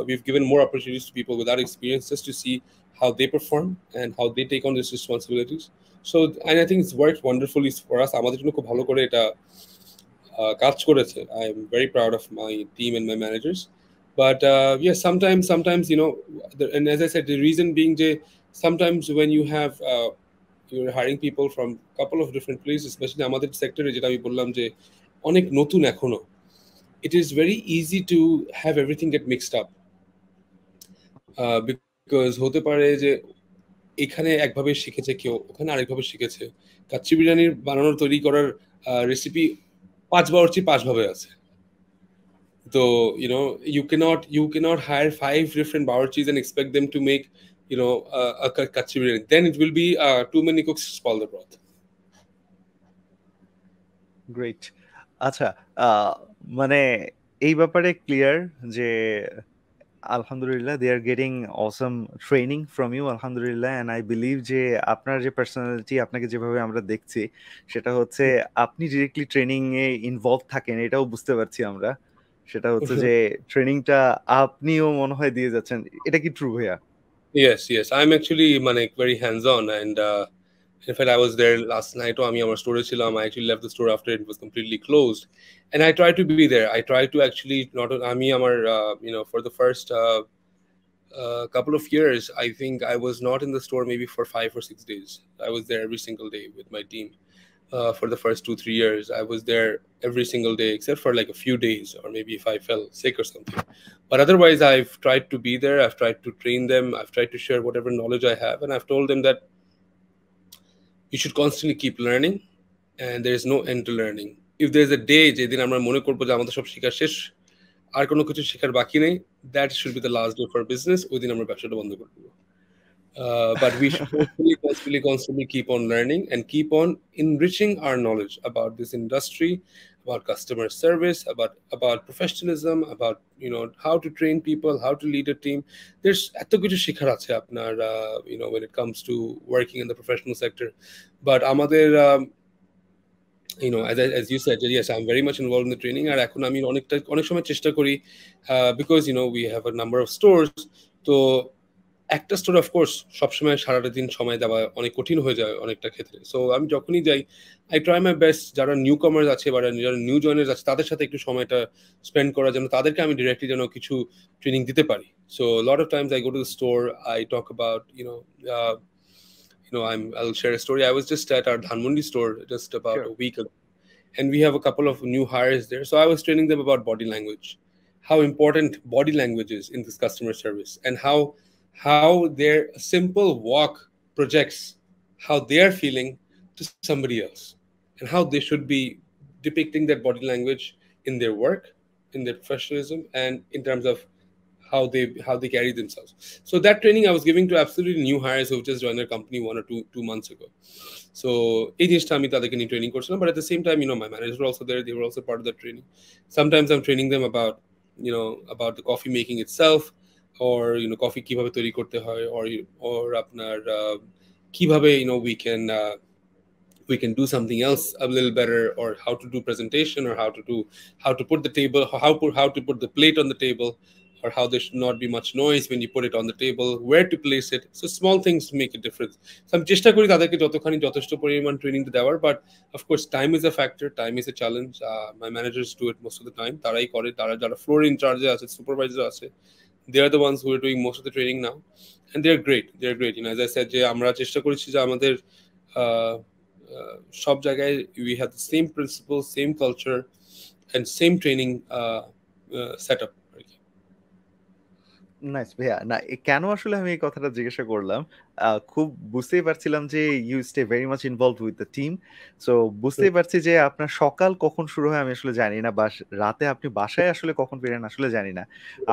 Speaker 2: we've given more opportunities to people without experience, just to see how they perform and how they take on these responsibilities. So, and I think it's worked wonderfully for us. আমাদের জন্য খুব ভালো করে এটা কাজ করেছে. I am very proud of my team and my managers. But yes, sometimes and as I said, the reason being sometimes when you have you're hiring people from a couple of different places, especially আমাদের সেক্টরে, যেটা আমি বললাম যে অনেক নতুন এখনো, it is very easy to have everything get mixed up, because হতে পারে যে এখানে একভাবে শিখেছে কেউ, ওখানে আরেকভাবে শিখেছে। কাচ্চি বিরিয়ানির বানানোর তৈরি করার রেসিপি 5 বাবুর্চি 5 ভাবে আছে। তো you cannot hire 5 different bawarchis and expect them to make a kachi biryani. Then it will be too many cooks spoil the broth.
Speaker 3: Great. আচ্ছা, মানে এই ব্যাপারে ক্লিয়ার যে আলহামদুলিল্লাহ they are getting awesome training from you, আলহামদুলিল্লাহ, and I believe যে আপনার যে পার্সোনালিটি, আপনাকে যেভাবে আমরা দেখছি, সেটা হচ্ছে আপনি ডিরেক্টলি ট্রেনিং এ ইনভলভ থাকেন, এটাও বুঝতে পারছি আমরা। সেটা হচ্ছে যে ট্রেনিংটা আপনিও মনে হয় দিয়ে যাচ্ছেন, এটা কি ট্রু ভাইয়া?
Speaker 2: Yes. I'm actually very hands-on, and in fact, I was there last night. আমি আমার স্টোরে ছিলাম. I actually left the store after it was completely closed, and I try to be there. I try to actually not. আমি আমার for the first couple of years, I think I was not in the store maybe for 5 or 6 days. I was there every single day with my team. For the first 2-3 years, I was there every single day, except for like a few days, or maybe if I fell sick or something. But otherwise, I've tried to be there. I've tried to train them. I've tried to share whatever knowledge I have, and I've told them that you should constantly keep learning, and there is no end to learning. If there's a day যেদিন আমরা মনে করবো যে আমাদের সব শেখা শেষ, আর কোনো কিছু শেখার বাকি নেই, that should be the last day for business. ওই দিন আমরা ব্যবসাটা বন্ধ করে দেব। But we should constantly keep on learning and keep on enriching our knowledge about this industry, about customer service, about professionalism, about how to train people, how to lead a team. There's এত কিছু শেখার আছে আপনার when it comes to working in the professional sector. But আমাদের as you said, yes, I'm very much involved in the training. আর এখন আমি অনেক সময় চেষ্টা করি because we have a number of stores. তো একটা স্টোর অফ কোর্স সবসময় সারাটা দিন সময় দেওয়া অনেক কঠিন হয়ে যায় অনেকটা ক্ষেত্রে। সো আমি যখনই যাই, আই ট্রাই মাই বেস্ট যারা নিউ কামার্স আছে বা যারা নিউ জয়েনার্স আছে তাদের সাথে একটু সময়টা স্পেন্ড করার জন্য, তাদেরকে আমি ডিরেক্টলি যেন কিছু ট্রেনিং দিতে পারি। So lot of Times I go to the store, I talk about I'll share a story. I was just at our Dhanmondi store just about a week ago, and we have a couple of new hires there. So I was training them about body language, how important body language is in this customer service, and how their simple walk projects how they're feeling to somebody else, and how they should be depicting that body language in their work, in their professionalism, and in terms of how they carry themselves. So that training I was giving to absolutely new hires who just joined their company 1 or 2 months ago. So এই জিনিসটা আমি তাদেরকে নিয়ে training করছিলাম, but at the same time my managers were also there. They were also part of that training. Sometimes I'm training them about about the coffee making itself, or coffee কিভাবে তৈরি করতে হয়, or আপনার কিভাবে we can do something else a little better, or how to do presentation, or how to put the table, how to put the plate on the table, or how there should not be much noise when you put it on the table, where to place it. So small things make a difference. So I'm চেষ্টা করি তাদেরকে যথেষ্ট পরিমাণ training দেওয়ার, but of course time is a factor, time is a challenge. My managers do it most of the time. তারাই করে, যারা floor ইনচার্জে আছে, সুপারভাইজার আছে, they are the ones who are doing most of the training now, and they're great. As I said, যে আমরা চেষ্টা করেছি যে আমাদের সব জায়গায় we have the same principles, same culture, and same training setup.
Speaker 3: Nice ভাইয়া। না কেন আসলে আমি এই কথাটা জিজ্ঞাসা করলাম, খুব বুঝতেই পারছিলাম যে you stay very much involved with the team. So বুঝতেই পারছি যে আপনার সকাল কখন শুরু হয় আমি আসলে জানি না, বা রাতে আপনি বাসায় আসলে কখন ফিরেন আসলে জানি না।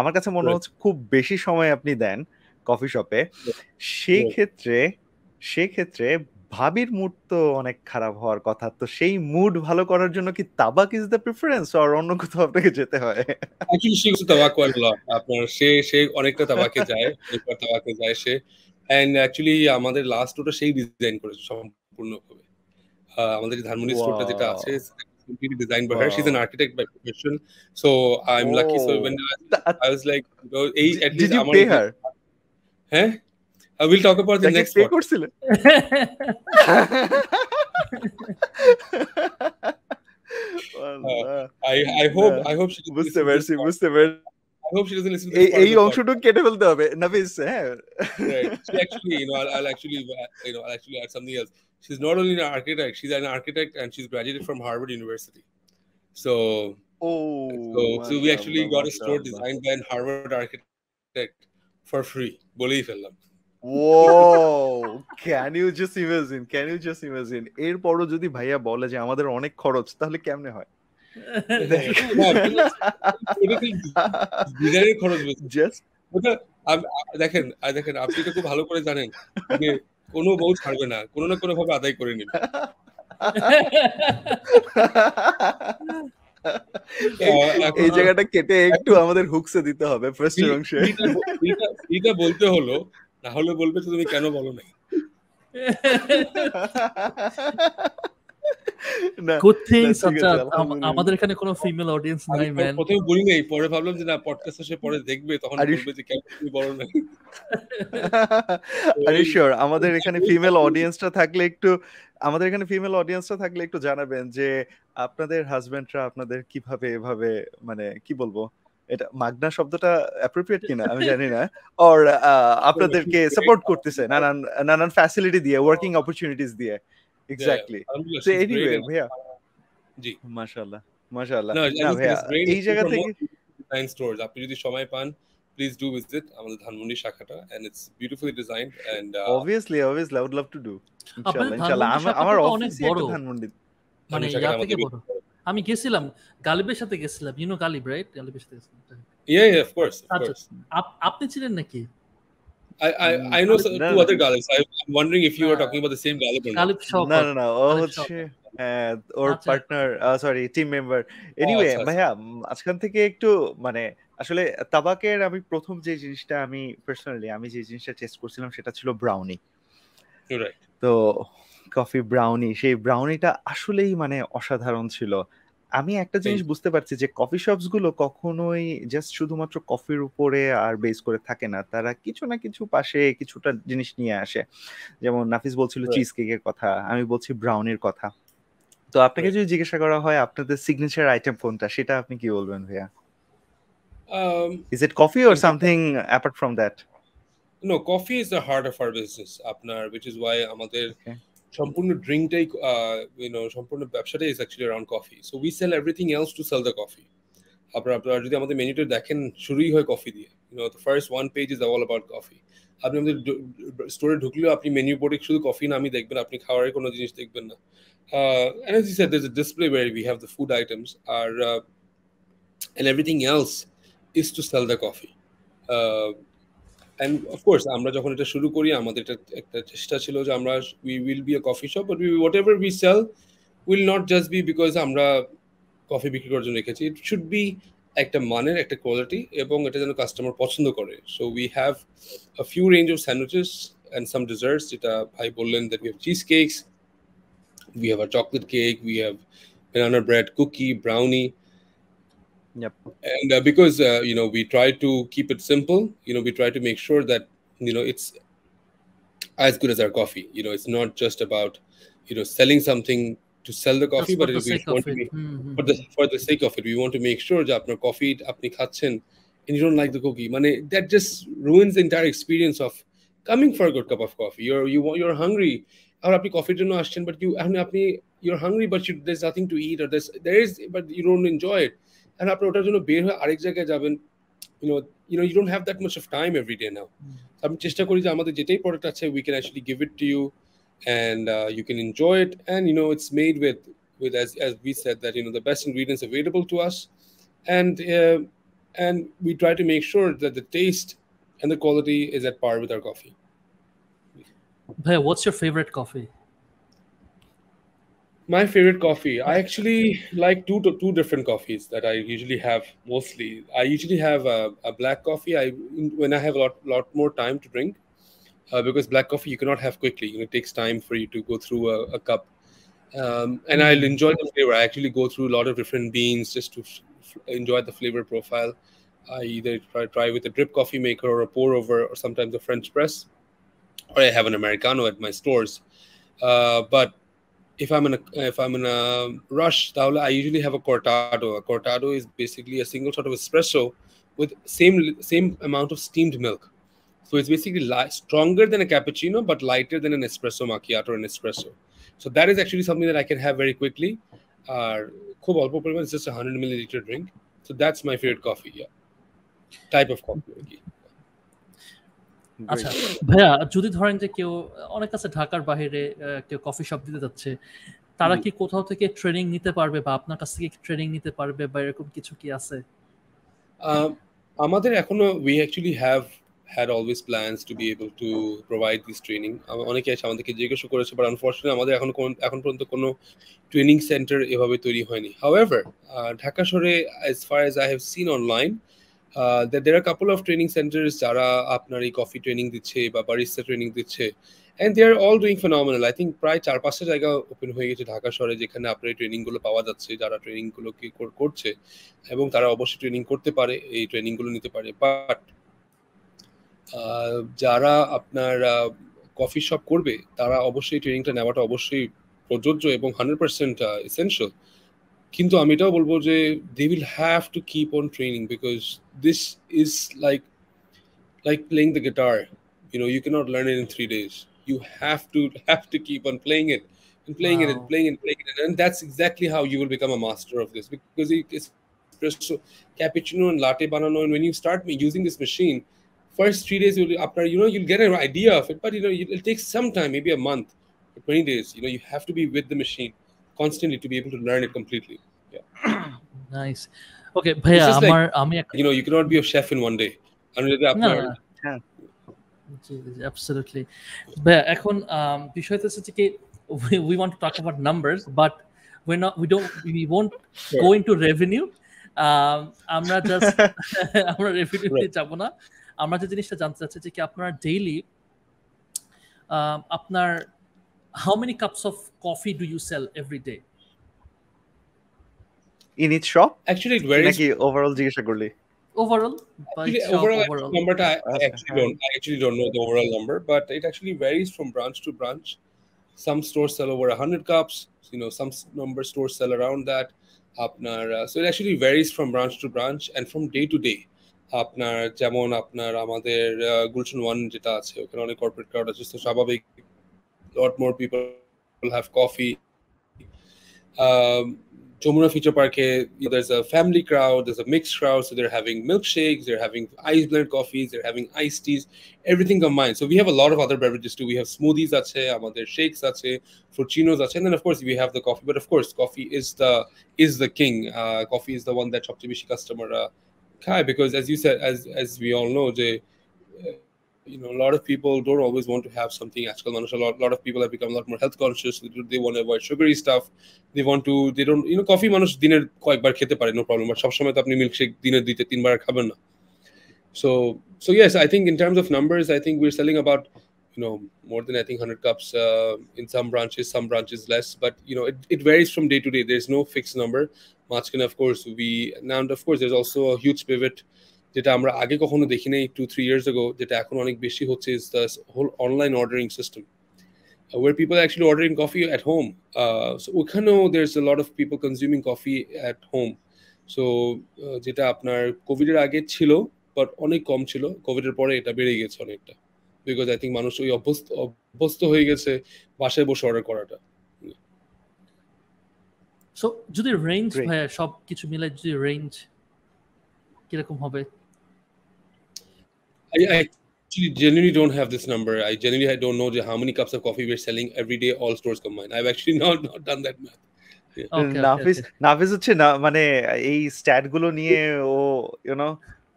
Speaker 3: আমার কাছে মনে হচ্ছে খুব বেশি সময় আপনি দেন কফি শপে। সেই ক্ষেত্রে ভাবির মুড তো অনেক খারাপ হওয়ার কথা, তো সেই মুড ভালো করার জন্য কি তাবাক ইজ দ্য প্রেফারেন্স, আর অন্য কোথাও আপনাকে যেতে হয়?
Speaker 2: Actually, she used to tabak quite a lot. আপনার সে অনেকটা তাবাকে যায় সে, and actually আমাদের লাস্ট ওটা সেই ডিজাইন করেছে সম্পূর্ণভাবে। আমাদের ধানমন্ডি স্টোরটা যেটা আছে completely designed by her. She's an architect by profession, so I'm lucky. So when I was like, at least
Speaker 3: did you pay her?
Speaker 2: Huh? We'll talk about the next
Speaker 3: pay
Speaker 2: part.
Speaker 3: করছিলেন?
Speaker 2: I hope she
Speaker 3: বুঝতে পারছি।
Speaker 2: I hope she doesn't listen to this.
Speaker 3: এই অংশটুকু কেটে ফেলতে হবে নাফিস। হ্যাঁ,
Speaker 2: right. She actually, I'll actually add something else. She's not only an architect, she's an architect, and she's graduated from Harvard University. So we actually got a store designed by a Harvard architect for free. বলেই ফেললাম।
Speaker 3: Whoa, can you just imagine? এরপরও যদি ভাইয়া বলে যে আমাদের অনেক খরচ, তাহলে কেমনে হয়?
Speaker 2: দেখেন আপনি তো খুব ভালো করে জানেন যে কোনো বউ ছাড়বে না, কোনো না কোনো ভাবে আদায় করে নেবে।
Speaker 3: এই জায়গাটা কেটে একটু আমাদের হুকসে দিতে হবে ফার্স্টের অংশে।
Speaker 2: এটা বলতে হলো, না হলে বলবে তুমি কেন বলো নাই।
Speaker 3: না
Speaker 1: গুড থিং
Speaker 3: ঠিক আছে,
Speaker 1: সাজ্জাদ
Speaker 3: আলহামদুলিল্লাহ।
Speaker 1: আমাদের এখানে কোনো ফিমেল অডিয়েন্স
Speaker 2: আমি
Speaker 1: নাই ম্যান।
Speaker 2: প্রথমে বলি নাই, পরে ভাবলাম যে না পডকাস্ট সে পরে দেখবে, তখন
Speaker 3: Are you
Speaker 2: বলবে যে কেন তুমি বলো না।
Speaker 3: Are you sure? আমাদের এখানে ফিমেল অডিয়েন্সটা থাকলে একটু জানাবেন যে আপনাদের হাজবেন্ডরা আপনাদের কিভাবে এভাবে মানে কি বলবো, এটা মাগনা শব্দটা অ্যাপ্রোপ্রিয়েট কিনা আমি জানি না, অর আপনাদেরকে সাপোর্ট করতেছে নানান নানান ফ্যাসিলিটি দিয়ে, ওয়ার্কিং অপরচুনিটিস দিয়ে। এক্স্যাক্টলি।
Speaker 2: Alhamdulillah,
Speaker 3: তো
Speaker 2: she's
Speaker 3: এনিওয়ে
Speaker 2: great and
Speaker 3: ভাইয়া,
Speaker 2: জি
Speaker 3: মাশাআল্লাহ মাশাআল্লাহ।
Speaker 2: না
Speaker 3: না
Speaker 2: and
Speaker 3: ভাইয়া
Speaker 2: it's great
Speaker 3: এই জায়গা
Speaker 2: for
Speaker 3: থেকে
Speaker 2: more design stores. আপনি যদি সময় পান প্লিজ ডু ভিজিট আমাদের Dhanmondi শাখাটা, and it's beautifully designed and
Speaker 3: obviously I would love to do
Speaker 1: আপনাদের
Speaker 3: ইনশাআল্লাহ
Speaker 1: ধানমন্ডি
Speaker 3: আমার
Speaker 1: শাখাটা তো অনেক
Speaker 3: অফিসই
Speaker 1: বড়,
Speaker 3: একটা ধানমন্ডি।
Speaker 1: মানে
Speaker 2: শাখাটা
Speaker 1: ইয়া থেকে
Speaker 2: আমাদের
Speaker 1: বড়। আমি গেছিলাম গালিবের সাথে গেছিলাম, ইউ নো গালিব রাইট? গালিবের সাথে গেছিলাম।
Speaker 2: yeah of course
Speaker 1: আচ্ছা আপনি ছিলেন নাকি?
Speaker 2: I know
Speaker 3: না
Speaker 2: two other Galibs. I'm wondering if you were talking about the same Galib or not.
Speaker 1: Ghalib
Speaker 3: না
Speaker 1: শওকত,
Speaker 3: না না ও
Speaker 1: গালিব
Speaker 3: হচ্ছে
Speaker 1: শওকত।
Speaker 3: ওর
Speaker 1: আচ্ছা
Speaker 3: partner, sorry team member. Anyway
Speaker 2: আচ্ছা, আচ্ছা।
Speaker 3: ভাইয়া আজকাল থেকে একটু মানে আসলে তাবাকের আমি প্রথম যে জিনিসটা আমি পার্সোনালি যে জিনিসটা টেস্ট করছিলাম সেটা ছিল ব্রাউনি।
Speaker 2: You're right.
Speaker 3: তো কফি ব্রাউনি, সেই ব্রাউনিটা আসলেই মানে অসাধারণ ছিল। আমি একটা জিনিস বুঝতে পারছি যে কফি শপস গুলো কখনোই জাস্ট শুধুমাত্র কফির উপরে আর বেস করে থাকে না, তারা কিছু না কিছু পাশে কিছুটা জিনিস নিয়ে আসে। যেমন নাফিস বলছিল
Speaker 2: Right.
Speaker 3: চিজ কেকের কথা, আমি বলছি ব্রাউনির কথা। তো আপনাকে
Speaker 2: Right.
Speaker 3: যদি জিজ্ঞাসা করা হয় আপনাদের সিগনেচার আইটেম কোনটা, সেটা আপনি কি বলবেন ভাইয়া? Is it coffee or something apart from that?
Speaker 2: No, coffee is the heart of our business, আপনার, which is why আমাদের
Speaker 3: Okay.
Speaker 2: সম্পূর্ণ ড্রিঙ্কটাই সম্পূর্ণ ব্যবসাটাই is actually around coffee. So we sell everything else to sell the coffee. আপনারা যদি আমাদের মেনুটা দেখেন শুরুই হয় কফি দিয়ে। The first one page is all about coffee. আপনি আমাদের স্টোরে ঢুকলেও আপনি মেনু বোর্ডে শুধু কফি নামই দেখবেন, আপনি খাওয়ার কোনো জিনিস দেখবেন না। And as you said, there's a display where we have the food items, and everything else is to sell the coffee. And of course, আমরা যখন এটা শুরু করি আমাদের একটা চেষ্টা ছিল যে আমরা we will be a coffee shop, but whatever we sell will not just be because আমরা কফি বিক্রি করার জন্য রেখেছি। It should be একটা মানের, একটা কোয়ালিটি, এবং এটা যেন কাস্টমার পছন্দ করে। So we have a few range of sandwiches and some desserts. যেটা ভাই বললেন that we have cheesecakes, we have a chocolate cake, we have banana bread, cookie, brownie.
Speaker 3: Yep.
Speaker 2: And because we try to keep it simple, we try to make sure that it's as good as our coffee. It's not just about selling something to sell the coffee, but we want to be for the sake of it. We want to make sure that apnar coffee apni khachen and you don't like the cookie, that just ruins the entire experience of coming for a good cup of coffee. You're hungry, or apni coffee jonno aschen, but you're hungry, but there's nothing to eat, or there is, but you don't enjoy it. And আপনার ওটার জন্য বের হয়ে আরেক জায়গায় যাবেন, you don't have that much of time every day now. আমি চেষ্টা করি যে আমাদের যেটাই প্রোডাক্ট আছে we can actually give it to you, and you can enjoy it, and it's made with as we said that the best ingredients available to us, and we try to make sure that the taste and the quality is at par with our coffee.
Speaker 1: Bhai, what's your favorite coffee?
Speaker 2: My favorite coffee, I actually like two different coffees that I usually have mostly. I usually have a black coffee when I have a lot more time to drink, because black coffee you cannot have quickly. It takes time for you to go through a cup, and I'll enjoy the flavor. I actually go through a lot of different beans just to enjoy the flavor profile. I either try with a drip coffee maker or a pour over, or sometimes a French press, or I have an Americano at my stores. But if I'm in a rush, I usually have a cortado. A cortado is basically a single shot of espresso with same amount of steamed milk. So it's basically stronger than a cappuccino, but lighter than an espresso macchiato or an espresso. So that is actually something that I can have very quickly. It's just a 100 milliliter drink. So that's my favorite coffee. Yeah, type of coffee.
Speaker 1: আচ্ছা ভাইয়া, যদি ধরেন যে কেউ অনেক আছে ঢাকার বাইরে কেউ কফি শপ দিতে যাচ্ছে, তারা কি কোথাও থেকে ট্রেনিং নিতে পারবে, বা আপনার কাছ থেকে ট্রেনিং নিতে পারবে, বা এরকম কিছু কি আছে?
Speaker 2: আমাদের এখনো we actually have had always plans to be able to provide this training. অনেকে এসে আমাদেরকে জিজ্ঞাসা করেছে, but unfortunately আমাদের এখন পর্যন্ত কোনো ট্রেনিং সেন্টার এভাবে তৈরি হয়নি. However, ঢাকা শহরে as far as I have seen online, that there are a couple of training centers যারা আপনার এই কফি ট্রেনিং দিচ্ছে বা বারিস্তা ট্রেনিং দিচ্ছে, and they are all doing phenomenal. I think প্রায় 4-5টা জায়গা ওপেন হয়ে গেছে ঢাকা শহরে যেখানে আপনার এই ট্রেনিং গুলো পাওয়া যাচ্ছে, যারা ট্রেনিং গুলো কি করছে এবং তারা অবশ্যই ট্রেনিং করতে পারে, এই ট্রেনিং গুলো নিতে পারে। বাট যারা আপনার কফি শপ করবে তারা অবশ্যই ট্রেনিংটা নেওয়াটা অবশ্যই প্রযোজ্য এবং 100% এসেনশিয়াল। কিন্তু আমি এটাও বলবো যে they will have to keep on training because this is like playing the guitar. You know, you cannot learn it in 3 days. You have to keep on playing it and playing it and playing it, and that's exactly how you will become a master of this, because it's espresso, cappuccino and latte banano, and when you start using this machine, first 3 days you'll get an idea of it, but it'll take some time, maybe a month or 20 days. You have to be with the machine constantly to be able to learn it completely.
Speaker 1: Nice. Okay, bhaiya
Speaker 2: you cannot be a chef in one day.
Speaker 1: Absolutely. But এখন বিষয়টা হচ্ছে কি we want to talk about numbers, but we won't go into revenue. আমরা just আমরা revenue তে যাব না। আমরা যে জিনিসটা জানতে চাচ্ছি যে কি আপনার ডেইলি আপনার how many cups of coffee do you sell every day?
Speaker 3: In each shop?
Speaker 2: Actually it varies.
Speaker 3: নাকি overall জিজ্ঞাসা করলি?
Speaker 2: Overall number I actually don't know the overall number, but it actually varies from branch to branch. Some stores sell over 100 cups, some number stores sell around that. So it actually varies from branch to branch and from day to day. আপনার যেমন আপনার আমাদের গুলশন 1 যেটা আছে ওখানে অনেক corporate crowd আছে, তো স্বাভাবিক lot more people have coffee. Jomuna Feature Park, there's a family crowd, there's a mixed crowd, so they're having milkshakes, they're having ice blend coffees, they're having iced teas, everything combined. So we have a lot of other beverages too. We have smoothies, amader shakes, frappuccinos, and then of course we have the coffee. But of course, coffee is the king. Coffee is the one that সবচেয়ে বেশি customer খায়, because as you said, as we all know, a lot of people don't always want to have something actual. A lot of people have become a lot more health conscious. They want to avoid sugary stuff. They don't, coffee মানুষ দিনের কয়েকবার খেতে পারে, no problem, but সবসময় তো আপনি milkshake দিনে 2-3 বার খাবেন না। So yes, I think in terms of numbers, I think we're selling about more than 100 cups in some branches less, but it varies from day to day. There's no fixed number. Of course there's also a huge pivot যেটা আমরা আগে কখনো দেখি নাই 2-3 years ago, যেটা এখন অনেক বেশি হচ্ছে, is the whole online ordering system, where people are actually ordering coffee at home. So ওখানেও there's a lot of people consuming coffee at home. So যেটা আপনার কোভিডের আগে ছিল বাট অনেক কম ছিল, কোভিডের পরে এটা বেড়ে গেছে অনেকটা, বিকজ আই থিঙ্ক মানুষ ওই অভ্যস্ত হয়ে গেছে বাসায় বসে অর্ডার করাটা।
Speaker 1: সো যদি রেঞ্জ ভাইয়া সব কিছু মিলে যদি রেঞ্জ কিরকম হবে?
Speaker 2: I actually genuinely don't have this number. I don't know how many cups of coffee we're selling every day, all stores combined. I've actually not done that math.
Speaker 3: নাফিস হচ্ছে না, মানে এই স্ট্যাট গুলো নিয়ে ও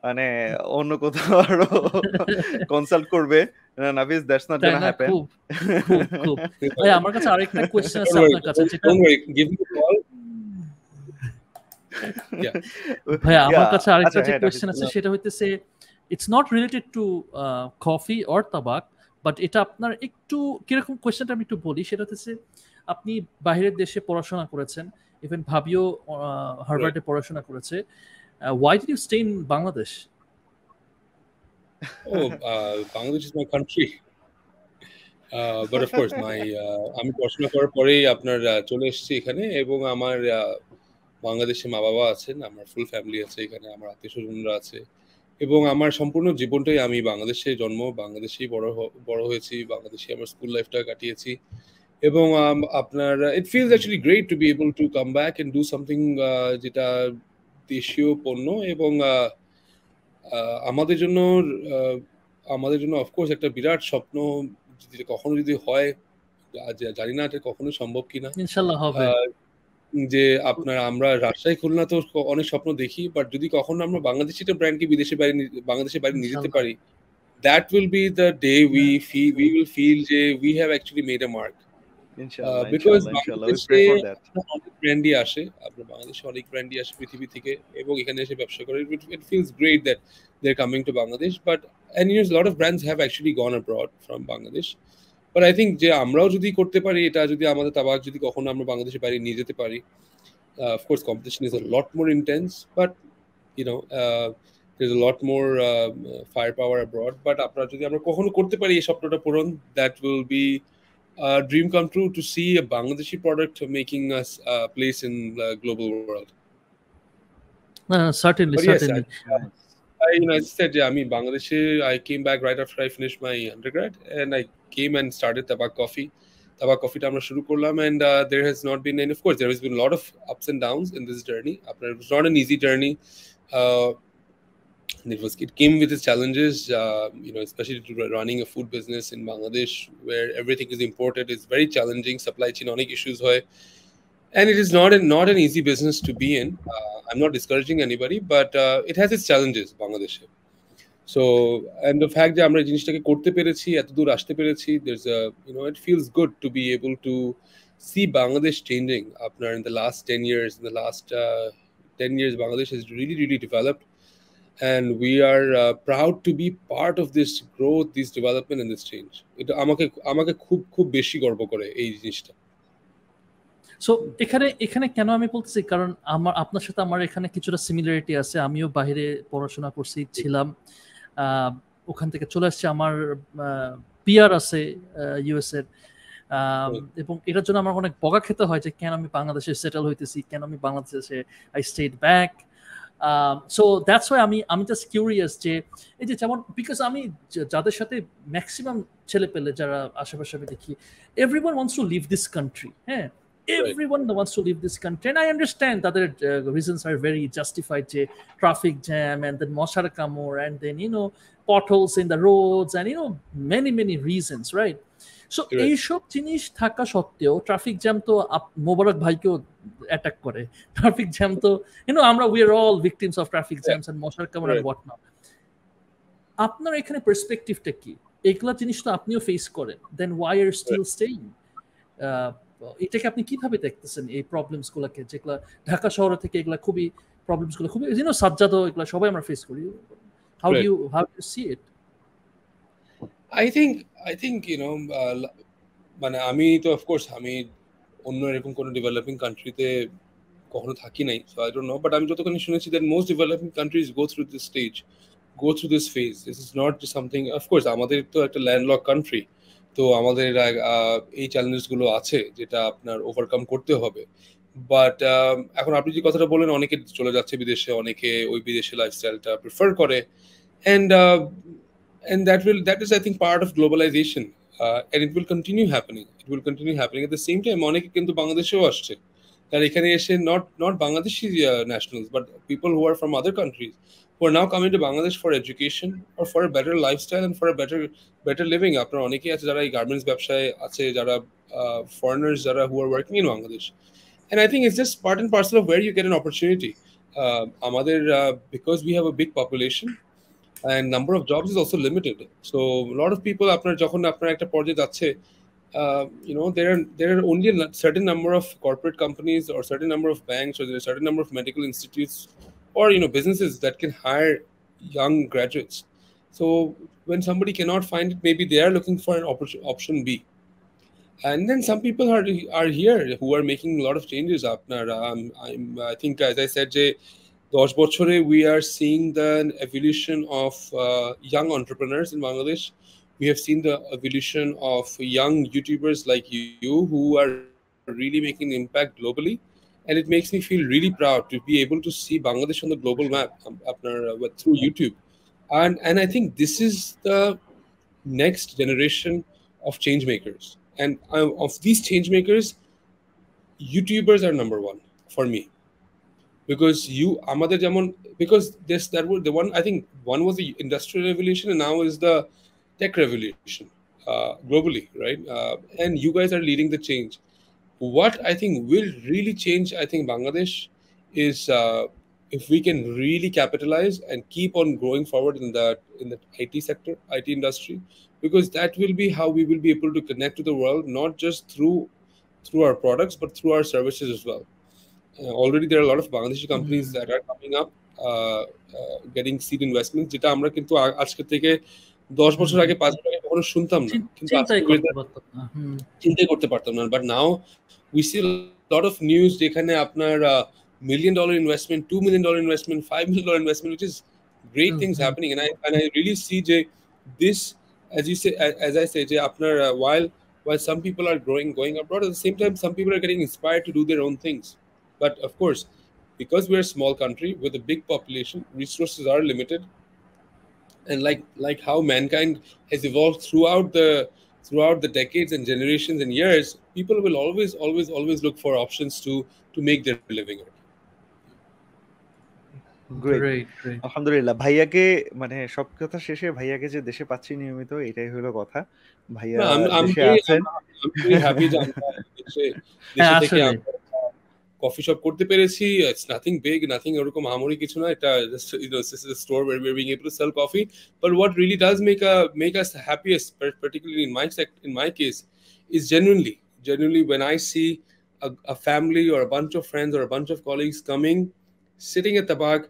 Speaker 3: মানে অন্য কোথাও আরো কনসাল্ট করবে। নাফিস, দ্যাটস নট গোনা হ্যাপেন।
Speaker 1: খুব ভাই আমার কাছে আরেকটা কোশ্চেন আছে আপনার কাছে, যেটা
Speaker 2: give me a call.
Speaker 1: ভাই আমার কাছে আরেকটা যে কোশ্চেন আছে সেটা হইতেছে it's not related to coffee or tabak, but এটা আপনার একটু কিরকম কোশ্চেনটা আমি একটু বলি। সেটা হচ্ছে আপনি বাইরের দেশে পড়াশোনা করেছেন, ইভেন ভাবিও হার্ভার্ডে পড়াশোনা করেছে। why did you stay in Bangladesh?
Speaker 2: Bangladesh is my country, but of course আমি পড়াশোনা করার পরেই আপনার চলে এসেছি এখানে, এবং আমার বাংলাদেশে মা বাবা আছেন, আমার ফুল ফ্যামিলি আছে এখানে, আমার আত্মীয় স্বজনরা আছে, এবং আমার সম্পূর্ণ জীবনটাই আমি বাংলাদেশে জন্ম, বাংলাদেশেই বড় হয়েছি, বাংলাদেশে আমার স্কুল লাইফটা কাটিয়েছি, এবং আপনার it feels actually great to be able to come back and do something যেটা দেশীয় পণ্য, এবং আমাদের জন্য অফকোর্স একটা বিরাট স্বপ্ন, কখনো যদি হয়, জানি না এটা কখনো সম্ভব কিনা,
Speaker 1: ইনশাআল্লাহ হবে,
Speaker 2: যে আপনার আমরা রাজশাহী খুলনা তো অনেক স্বপ্ন দেখি, বাট যদি কখনো আমরা বাংলাদেশি একটা ব্র্যান্ডকে বাংলাদেশের বাইরে নিয়ে যেতে পারি, that will be the day we will feel যে we have actually made a mark. Because বাংলাদেশে অনেক ব্র্যান্ডই আসে, আপনার বাংলাদেশে অনেক ব্র্যান্ডই আসে পৃথিবী থেকে, এবং এখানে এসে ব্যবসা করে। It feels great that they're coming to Bangladesh, but a lot of brands have actually gone abroad from Bangladesh. But I think যে আমরাও যদি করতে পারি এটা, যদি আমাদের তাবাক যদি কখনো আমরা বাংলাদেশে বাইরে নিয়ে যেতে পারি, of course competition is a lot more intense, but there's a lot more firepower abroad. But আপনারা যদি আমরা কখনো করতে পারি এই স্বপ্নটা পূরণ, that will be a dream come true to see a Bangladeshi product making us a place in the global world.
Speaker 1: Certainly.
Speaker 2: Yes, I said, I mean, Bangladesh, I came back right after I finished my undergrad, and I came and started TABAQ Coffee. TABAQ Coffee ta amra shuru korlam, and there has not been, and of course there has been a lot of ups and downs in this journey. It was not an easy journey. It came with its challenges, especially to running a food business in Bangladesh, where everything is imported. It's very challenging. Supply chain onek issues hoy, and it is not an easy business to be in. I'm not discouraging anybody, but it has its challenges, Bangladesh. So, and the fact that amra jinishটাকে করতে পেরেছি, এত দূর আসতে পেরেছি, there's a, it feels good to be able to see Bangladesh changing. In the last 10 years, Bangladesh has really developed. And we are proud to be part of this growth, this development, and this change. It আমাকে খুব বেশি গর্ব করে এই জিনিসটা।
Speaker 1: So এখানে কেন আমি বলতেছি, কারণ আপনার সাথে আমার এখানে কিছুটা সিমিলারিটি আছে। আমিও বাইরে পড়াশোনা করছি, ছিলাম, ওখান থেকে চলে আসছি। আমার পিআর আছে ইউএস এর, এবং এটার জন্য আমার অনেক বকা খেতে হয় যে কেন আমি বাংলাদেশে সেটেল হইতেছি, কেন আমি বাংলাদেশে I stayed back. So that's why আমি just curious যে এই যে যেমন, because আমি যাদের সাথে ম্যাক্সিমাম ছেলে পেলে যারা আশেপাশে আমি দেখি, everyone wants to leave this country, হ্যাঁ, everyone wants to leave this country, and I understand that their reasons are very justified, যে traffic jam, and then মশার কামড়, and then potholes in the roads, and many reasons, right? So এইসব জিনিস থাকা সত্ত্বেও traffic jam তো মোবারক ভাইকেও attack করে। ট্রাফিক জ্যাম তো আমরা we are all victims of traffic jams and মশার কামড় এন্ড হোয়াট নট। আপনার এখানে পার্সপেক্টিভটা কি? এগুলা জিনিস তো আপনিও ফেস করেন, দেন ওয়াই আর স্টিল স্টেইং? এটাকে আপনি কিভাবে দেখতেছেন এই প্রবলেমস গুলাকে, যেগুলা ঢাকা শহর থেকে এগুলা খুবই প্রবলেমস গুলো খুবই সাজ্জাদ, এগুলা সবাই আমরা ফেস করি। How do you see it?
Speaker 2: I think মানে আমি তো অফকোর্স আমি অন্য এরকম কোনো ডেভেলপিং কান্ট্রিতে কখনো থাকি নাই, so I don't know, but আমি যতখানি শুনেছি that most developing countries go through this stage, go through this phase. This is not something, of course আমাদের তো একটা ল্যান্ডলক কান্ট্রি, তো আমাদের এই চ্যালেঞ্জেসগুলো আছে যেটা আপনার ওভারকাম করতে হবে। বাট এখন আপনি যে কথাটা বলেন, অনেকে চলে যাচ্ছে বিদেশে, অনেকে ওই বিদেশি লাইফস্টাইলটা প্রিফার করে, and that is I think part of globalization, and it will continue happening. At the same time অনেকে কিন্তু বাংলাদেশেও আসছে, তার এখানে এসে not Bangladeshi nationals, but people who are from other countries who are now coming to Bangladesh for education or for a better lifestyle and for a better living. আপনার অনেকেই আছে যারা এই গার্মেন্টস ব্যবসায় আছে, যারা foreigners যারা who are working in Bangladesh, and I think it's just part and parcel of where you get an opportunity. আমাদের because we have a big population and number of jobs is also limited, so a lot of people যখন আপনার একটা পর্যায়ে যাচ্ছে, there are only a certain number of corporate companies or certain number of banks or there are certain number of medical institutes or businesses that can hire young graduates. So when somebody cannot find it, maybe they are looking for an option B, and then some people are here who are making a lot of changes. I think, as I said, 10 বছরে we are seeing the evolution of young entrepreneurs in Bangladesh. We have seen the evolution of young YouTubers like you who are really making an impact globally, and it makes me feel really proud to be able to see Bangladesh on the global map through YouTube. And I think this is the next generation of change makers, and of these change makers, YouTubers are number one for me. Because that was the one, I think one was the industrial revolution and now is the tech revolution globally, right? And you guys are leading the change. What I think will really change, I think, Bangladesh is if we can really capitalize and keep on growing forward in the IT sector, IT industry, because that will be how we will be able to connect to the world, not just through our products but through our services as well. Already there are a lot of Bangladeshi companies that are coming up, getting seed investments, যেটা আমরা কিন্তু আজকে থেকে 10 বছর আগে 5 বছর আগে কখনো কখনো শুনতাম না, কিন্তু চিন্তাই করতে পারতাম না। But now we see lot of news যেখানে আপনার $1 million investment, $2 million investment, $5 million investment, which is great things happening. And I really see this, as you say, as I say, apnar while some people are going abroad, at the same time some people are getting inspired to do their own things. But of course, because we're a small country with a big population, resources are limited, and like how mankind has evolved throughout the decades and generations and years, people will always look for options to make their living.
Speaker 3: Great, আলহামদুলিল্লাহ। ভাইয়াকে মানে সব কথা শেষে ভাইয়াকে যে দেশে পাচ্ছি নিয়মিত, এটাই হলো কথা। ভাইয়া দেশে আছেন,
Speaker 2: আমি হ্যাপি যে আমরা দেশে থেকে কফি শপ করতে পেরেছি। ইটস নাথিং বিগ, নাথিং ওরকম আমরি কিছু না, এটা just this is a store where we're being able to sell coffee. But what really does make us the happiest, particularly in my case, is genuinely when I see a family or a bunch of friends or a bunch of colleagues coming, sitting at TABAQ,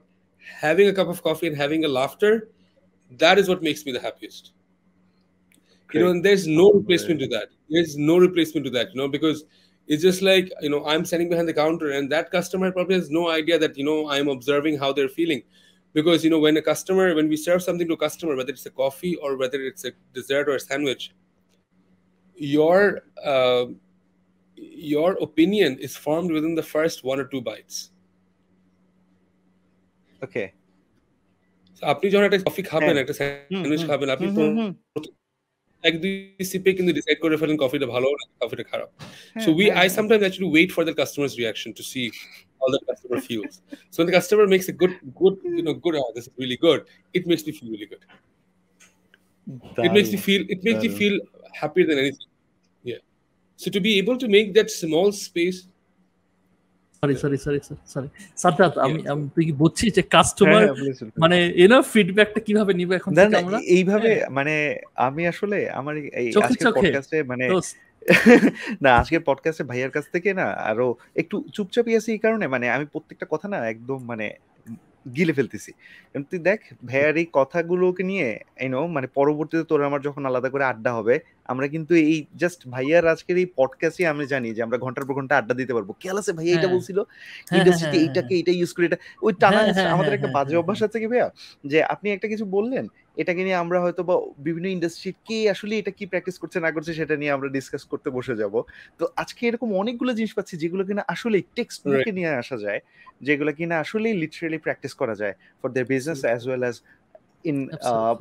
Speaker 2: having a cup of coffee and having a laughter. That is what makes me the happiest. Great. And there's no replacement to that. There's no replacement to that, because it's just like, I'm standing behind the counter and that customer probably has no idea that, I'm observing how they're feeling. Because, when we serve something to a customer, whether it's a coffee or whether it's a dessert or a sandwich, your opinion is formed within the first 1 or 2 bites.
Speaker 3: ওকে,
Speaker 2: আপনি যখন একটা coffee খাবেন, একটা sandwich খাবেন, আপনি এক দুই সিপে কিন্তু ডিসাইড করে ফেলেন কফিটা ভালো না কফিটা খারাপ। So I sometimes actually wait for the customer's reaction to see how the customer feels. So when the customer makes a good, oh, this is really good, it makes me feel really good. It makes me feel happier than anything. Yeah. So to be able to make that small space.
Speaker 1: Sorry. Sazzad, আমি তুই কি বুঝছিস যে customer মানে enough ফিডব্যাকটা কিভাবে নিব এখন থেকে আমরা
Speaker 3: এইভাবে? মানে আমি আসলে আমার এই আজকের পডকাস্টে না, আজকের পডকাস্টে ভাইয়ার কাছ থেকে না আরো একটু চুপচাপই আছি, এই কারণে মানে আমি প্রত্যেকটা কথা না একদম মানে গিলে ফেলতেছি। তুই দেখ ভাইয়ার এই কথাগুলোকে নিয়ে মানে পরবর্তীতে তোর আমার যখন আলাদা করে আড্ডা হবে, আমরা কিন্তু এই জাস্ট ভাইয়ার আজকের এই পডকাস্টে আমি জানি যে আমরা ঘন্টার পর ঘন্টা আড্ডা দিতে পারবো। খেয়াল আছে ভাইয়া এটা বলছিল ইন্ডাস্ট্রিতে এটা ইউজ করে, এটা ওই টানা। আমাদের একটা বাজে অভ্যাস আছে কি ভাইয়া, যে আপনি একটা কিছু বললেন, এটাকে নিয়ে আমরা হয়তো বা বিভিন্ন ইন্ডাস্ট্রি কে আসলে এটা কি প্র্যাকটিস করছে না করছে সেটা নিয়ে আমরা ডিসকাস করতে বসে যাব। তো আজকে এরকম অনেকগুলো জিনিস পাচ্ছি যেগুলো কিনা আসলে টেক্সট বুকে নিয়ে আসা যায়, যেগুলো কিনা আসলে লিটারালি প্র্যাকটিস করা যায় for their business as well as in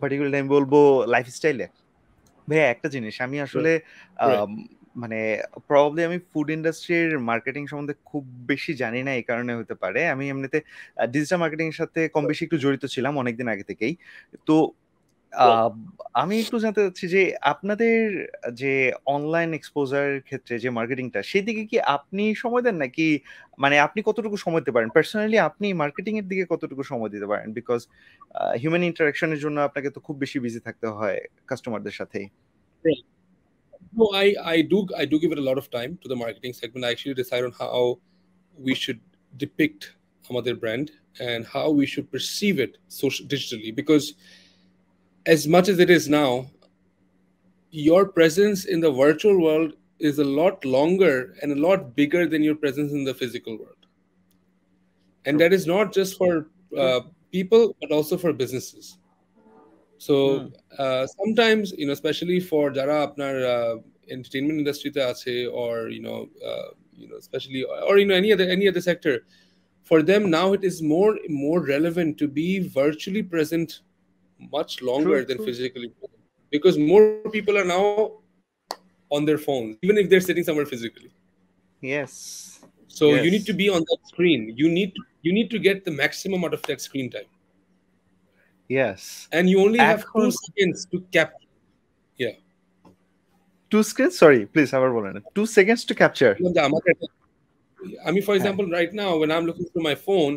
Speaker 3: particularly আমি বলবো লাইফস্টাইলে। ভাইয়া একটা জিনিস আমি আসলে মানে প্রবাবলি আমি ফুড ইন্ডাস্ট্রির মার্কেটিং সম্বন্ধে খুব বেশি জানি না, এই কারণে হতে পারে। আমি এমনিতে ডিজিটাল মার্কেটিং এর সাথে কম বেশি একটু জড়িত ছিলাম অনেকদিন আগে থেকেই। তো আমি একটু জানতে চাচ্ছি যে আপনাদের যে অনলাইন এক্সপোজারের ক্ষেত্রে যে মার্কেটিংটা, সেদিকে কি আপনি সময় দেন নাকি মানে আপনি কতটুকু সময় দিতে পারেন? পার্সোনালি আপনি মার্কেটিং এর দিকে কতটুকু সময় দিতে পারেন? বিকজ হিউম্যান ইন্টারাকশনের জন্য আপনাকে তো খুব বেশি বিজি থাকতে হয় কাস্টমারদের সাথেই।
Speaker 2: No, I do give it a lot of time to the marketing segment. I actually decide on how we should depict our brand and how we should perceive it digitally, because as much as it is now, your presence in the virtual world is a lot longer and a lot bigger than your presence in the physical world. And that is not just for people, but also for businesses. So sometimes, especially for jara apnar entertainment industry te ache, or especially, or any other sector, for them now it is more relevant to be virtually present much longer than physically present, because more people are now on their phones, even if they're sitting somewhere physically.
Speaker 3: Yes.
Speaker 2: So you need to be on that screen. You need to get the maximum out of that screen time.
Speaker 3: Yes.
Speaker 2: And you only have 2 seconds to capture. Yeah.
Speaker 3: 2 seconds? Sorry, please, abar bolen. 2 seconds to capture.
Speaker 2: I mean, for example, right now, when I'm looking through my phone,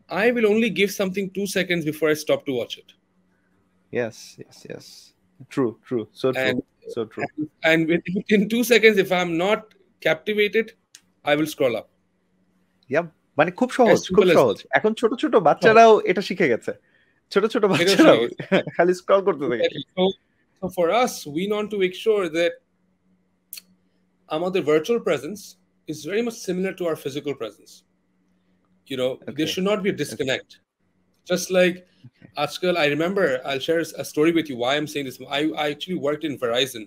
Speaker 2: I will only give something 2 seconds before I stop to watch it.
Speaker 3: Yes. True. So true.
Speaker 2: And within 2 seconds, if I'm not captivated, I will scroll up.
Speaker 3: Yeah, মানে খুব সহজ। এখন ছোট ছোট বাচ্চারাও এটা শিখে গেছে। ছোট বাচ্চারাও খালি স্ক্রল করতে থাকে।
Speaker 2: So for us, we want to make sure that our virtual presence is very much similar to our physical presence. You know, there should not be a disconnect. Just like Ajkal, I remember, I'll share a story with you why I'm saying this. I actually worked in Verizon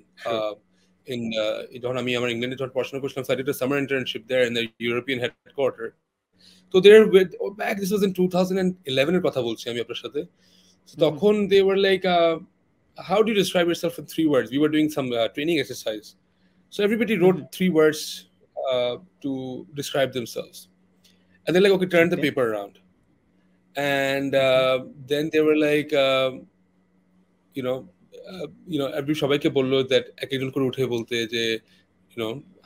Speaker 2: in England. So I did a summer internship there in the European headquarters. So there, back this was in 2011 কথা বলছি আমি আপনার সাথে. So তখন they were like, how do you describe yourself in 3 words? We were doing some training exercise. So everybody wrote 3 words to describe themselves. And they're like, okay, turn the paper around. And then they were like, every সবাইকে বললো that এক একজন করে উঠে বলতে যে,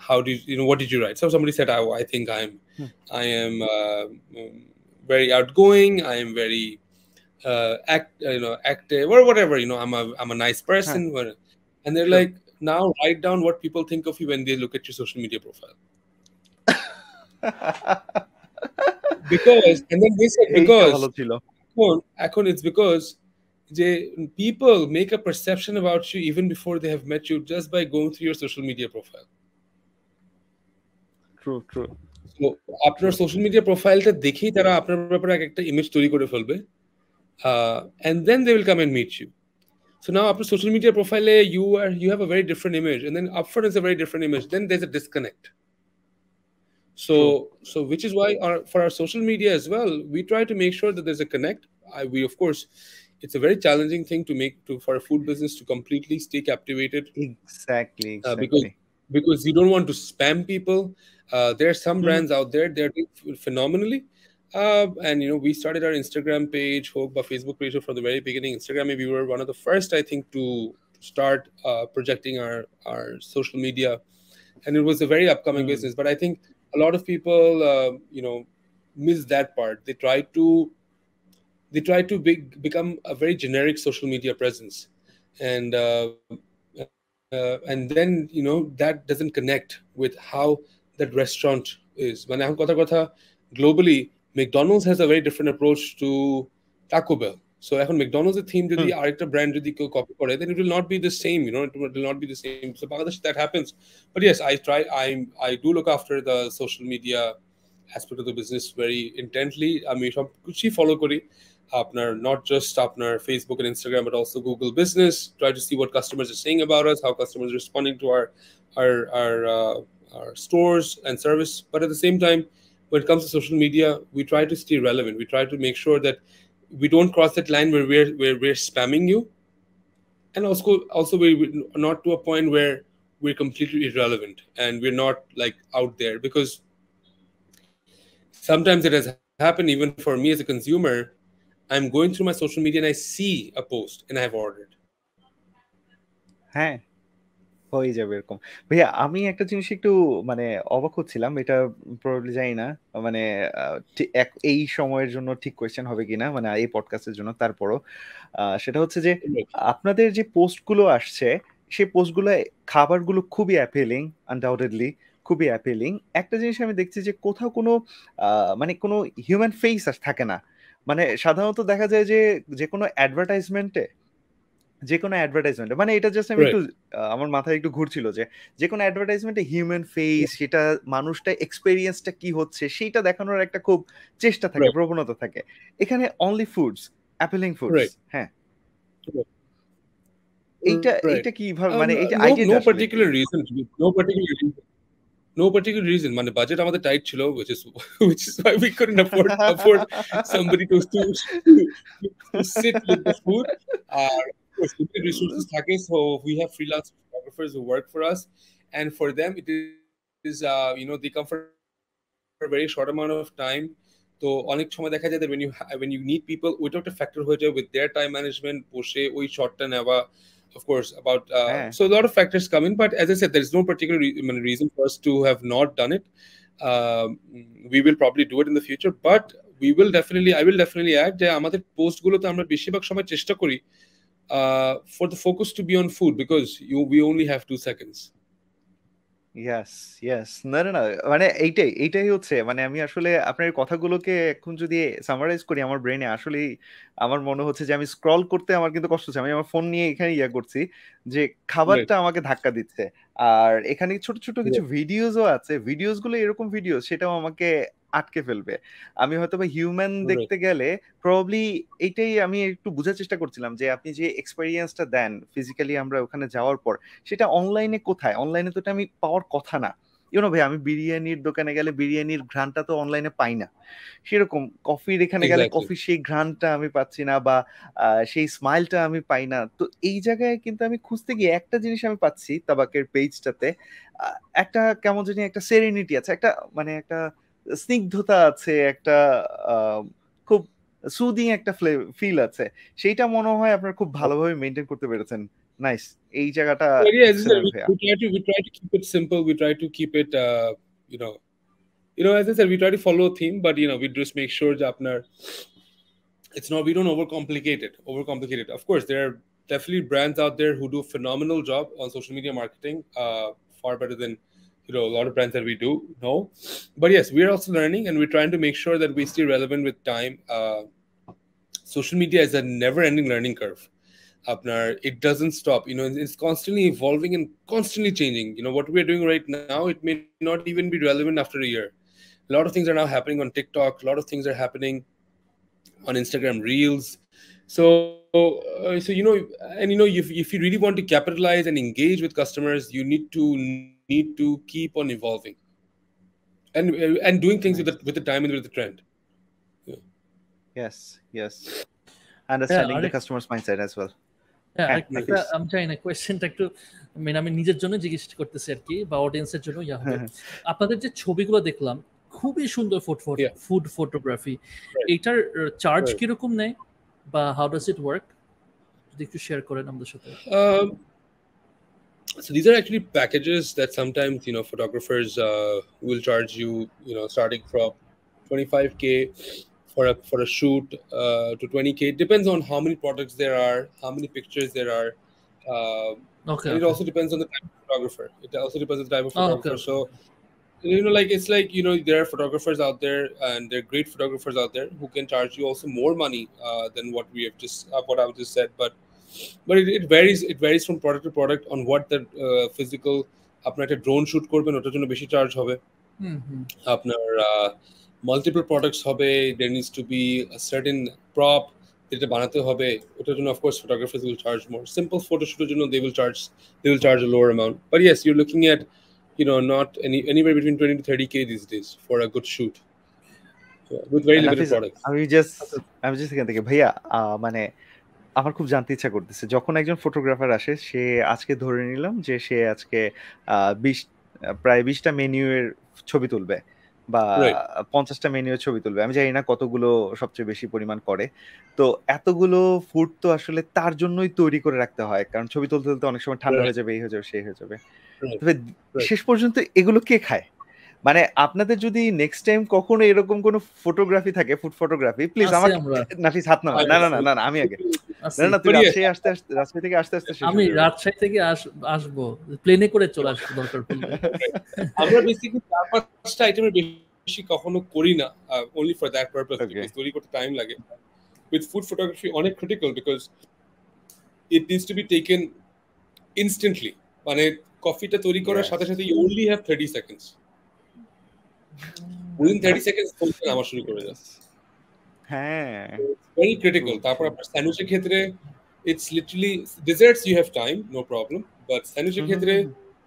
Speaker 2: how did what did you write? So somebody said, I think I am very outgoing. I am very active or whatever. I'm a nice person. And they're like, now write down what people think of you when they look at your social media profile. Because, and then they said, because it's because people make a perception about you even before they have met you just by going through your social media profile.
Speaker 3: True.
Speaker 2: So আপনার social media profile টা দেখেই তারা আপনার ব্যাপারে একটা image তৈরি করে ফেলবে, and then they will come and meet you. So now after social media profile you have a very different image, and then upfront is a very different image. Then there's a disconnect. So which is why for our social media as well, we try to make sure that there's a connect. We of course, it's a very challenging thing for a food business to completely stay captivated.
Speaker 3: Exactly.
Speaker 2: Because you don't want to spam people. There are some brands out there, they're doing phenomenally. And we started our Instagram page, Facebook page from the very beginning. Instagram, we were one of the first, I think, to start projecting our social media, and it was a very upcoming business. But I think a lot of people, miss that part. They try to become a very generic social media presence, and then that doesn't connect with how that restaurant is. When I'm globally, McDonald's has a very different approach to Taco Bell. So এখন McDonald's এর theme যদি আরেকটা brand যদি কেউ copy করে, then it will not be the same. It will not be the same. So Bangladesh that happens. But yes, I do look after the social media aspect of the business very intently. আমি সব কিছুই follow করি, আপনার not just আপনার Facebook and Instagram, but also Google Business. Try to see what customers are saying about us, how customers are responding to our stores and service. But at the same time, when it comes to social media, we try to stay relevant. We try to make sure that we don't cross that line where we're spamming you, and also we're not to a point where we're completely irrelevant and we're not like out there, because sometimes it has happened even for me as a consumer. I'm going through my social media and I see a post and I have ordered.
Speaker 3: হয়ে যাবে এরকম। ভাইয়া আমি একটা জিনিস একটু অবাক হচ্ছিলাম, এটা প্রবাবলি জানি না এই সময়ের জন্য ঠিক কোয়েশ্চেন হবে কিনা এই পডকাস্টের জন্য, তারপরও সেটা হচ্ছে যে আপনাদের যে পোস্টগুলো আসছে সেই পোস্টগুলো খাবারগুলো খুবই অ্যাপিলিং, আনডাউটেডলি খুবই অ্যাপিলিং। একটা জিনিস আমি দেখছি যে কোথাও কোনো কোনো হিউম্যান ফেস থাকে না। সাধারণত দেখা যায় যে কোনো অ্যাডভার্টাইজমেন্টে এটা জাস্ট আমি একটু আমার মাথায় একটু ঘুরছিল যে কোনো অ্যাডভার্টাইজমেন্টে হিউম্যান ফেস, সেটা মানুষটা এক্সপেরিয়েন্সটা কি হচ্ছে সেইটা দেখানোর একটা খুব চেষ্টা থাকে, প্রবণতা থাকে। এখানে অনলি ফুডস, অ্যাপিলিং ফুডস। হ্যাঁ, এইটা কিভাবে এইটা idea
Speaker 2: no particular reason. Budget আমাদের tight ছিল, which is why we couldn't afford somebody to sit with the food. Limited resources থাকে, so we have freelance photographers who work for us, and for them it is they come for a very short amount of time. তো অনেক সময় দেখা যায় that when you need people, ওইটা একটা factor হয়ে যায় with their time management, বসে ওই shotটা নেওয়া, of course, about so a lot of factors come in. But as I said, there is no particular reason for us to have not done it. We will probably do it in the future, but I will definitely add যে আমাদের post গুলোতে আমরা বেশিরভাগ সময় চেষ্টা করি for the focus to be on food, because we only have 2 seconds.
Speaker 3: Yes yes না না না মানে এইটাই হচ্ছে মানে আমি আসলে আপনার কথাগুলোকে এখন যদি সামারাইজ করি আমার ব্রেনে আসলেই আমার মনে হচ্ছে যে আমি স্ক্রল করতে আমার কিন্তু কষ্ট হচ্ছে, আমি আমার ফোন নিয়ে এখানে করছি যে
Speaker 2: Right.
Speaker 3: খাবারটা আমাকে ধাক্কা দিচ্ছে। আর এখানে ছোট ছোট কিছু
Speaker 2: Right.
Speaker 3: ভিডিওসও আছে, ভিডিওস গুলো এরকম ভিডিও সেটাও আমাকে আটকে ফেলবে। আমি হয়তো বা হিউম্যান
Speaker 2: Right.
Speaker 3: দেখতে গেলে প্রবাবলি এইটাই আমি একটু বোঝার চেষ্টা করছিলাম যে আপনি যে এক্সপেরিয়েন্সটা দেন ফিজিক্যালি আমরা ওখানে যাওয়ার পর সেটা অনলাইনে কোথায়? অনলাইনে তো এটা আমি পাওয়ার কথা না। ভাই আমি বিরিয়ানির দোকানে গেলে বিরিয়ানির ঘ্রাণটা তো অনলাইনে পাই না। সেরকম কফির এখানে গেলে
Speaker 2: Exactly.
Speaker 3: কফির সেই ঘ্রাণটা আমি পাচ্ছি না বা সেই স্মাইলটা আমি পাই না। তো এই জায়গায় কিন্তু আমি খুঁজতে গিয়ে একটা জিনিস আমি পাচ্ছি তাবাকের পেজটাতে। একটা কেমন জানি একটা সেরেনিটি আছে। একটা মানে একটা স্নিগ্ধতা আছে, একটা আ খুব সুদিং একটা ফিল আছে। সেইটা মনে হয় আপনারা খুব ভালোভাবে মেইনটেইন করতে পেরেছেন। নাইস। এই জায়গাটা
Speaker 2: But yeah, as I said,
Speaker 3: excellent ভাইয়া।
Speaker 2: we try to keep it simple. We try to keep it, you know, as I said, we try to follow a theme, but we just make sure that it's not, we don't overcomplicate it. Of course, there are definitely brands out there who do a phenomenal job on social media marketing, far better than a lot of brands that we do. No, but yes, we're also learning, and we're trying to make sure that we stay relevant with time. Social media is a never-ending learning curve. It doesn't stop. It's constantly evolving and constantly changing. What we're doing right now, it may not even be relevant after a year. A lot of things are now happening on TikTok. A lot of things are happening on Instagram Reels. So if you really want to capitalize and engage with customers, you need to keep on evolving and doing things with the time and with the trend.
Speaker 3: Yes. Understanding the customer's mindset as well.
Speaker 1: হ্যাঁ, আমি জানি না কোয়েশ্চেনটা একটু আমি নিজের জন্য জিজ্ঞেস করতেছি আর কি, বা অডিয়েন্সের জন্য হবে। আপনাদের যে ছবিগুলো দেখলাম খুবই সুন্দর ফুড ফটোগ্রাফি, এটার চার্জ কিরকম নেয় বা হাউ ডাজ ইট ওয়ার্ক, যদি একটু শেয়ার করেন আমাদের সাথে।
Speaker 2: So these are actually packages that sometimes photographers will charge you starting from 25K for a shoot to 20K. It depends on how many products there are, how many pictures there are. And it also depends on the type of photographer. It also depends on the type of photographer. So it's like there are photographers out there, and there are great photographers out there who can charge you also more money than what I've just said. But it varies from product to product on what the physical. আপনার একটা drone shoot করবেন, ওটার জন্য বেশি charge হবে। আপনার multiple products হবে, there needs to be a certain prop যেটা বানাতে হবে, ওটার জন্য of course photographers will charge more. Simple photo shooter জন্য they will charge a lower amount. But yes, you're looking at not anywhere between 20 to 30K these days for a good shoot. With very limited products.
Speaker 3: আমি just এখান থেকে ভাইয়া মানে আমার খুব জানতে ইচ্ছা করতেছে, যখন একজন ফটোগ্রাফার আসে, সে আজকে ধরে নিলাম যে সে আজকে প্রায় 20টা মেনুয়ের ছবি তুলবে বা 50টা মেনুয়ের ছবি তুলবে, আমি জানি না কতগুলো সবচেয়ে বেশি পরিমাণ করে। তো এতগুলো ফুড তো আসলে তার জন্যই তৈরি করে রাখতে হয়, কারণ ছবি তুলতে তুলতে অনেক সময় ঠান্ডা হয়ে যাবে, এই হয়ে যাবে, সেই হয়ে যাবে। তবে শেষ পর্যন্ত এগুলো কে খায়? মানে আপনাদের যদি নেক্সট টাইম কখনো এরকম কোনো ফটোগ্রাফি থাকে, ফুড ফটোগ্রাফি, প্লিজ আমাকে নাফিস হাত না না আমি আগে না তুই রাজশাহী থেকে আসতে
Speaker 1: আমি রাজশাহী থেকে আসবো, প্লেনে করে চলে আসবো দরকার পড়লে।
Speaker 2: আমরা বেসিক্যালি 4-5টা আইটেমের বেশি কখনো করি না, only for that purpose, because তৈরি করতে টাইম লাগে। With food photography অনেক critical because it needs to be taken instantly. মানে কফিটা তৈরি করার সাথে সাথে you only have 30 seconds. Within 30 seconds ফোনটা নামা শুরু করে যায়।
Speaker 3: হ্যাঁ,
Speaker 2: very critical. তারপর আপনার স্যান্ডউইচের ক্ষেত্রে it's literally desserts you have time, no problem, but স্যান্ডউইচের ক্ষেত্রে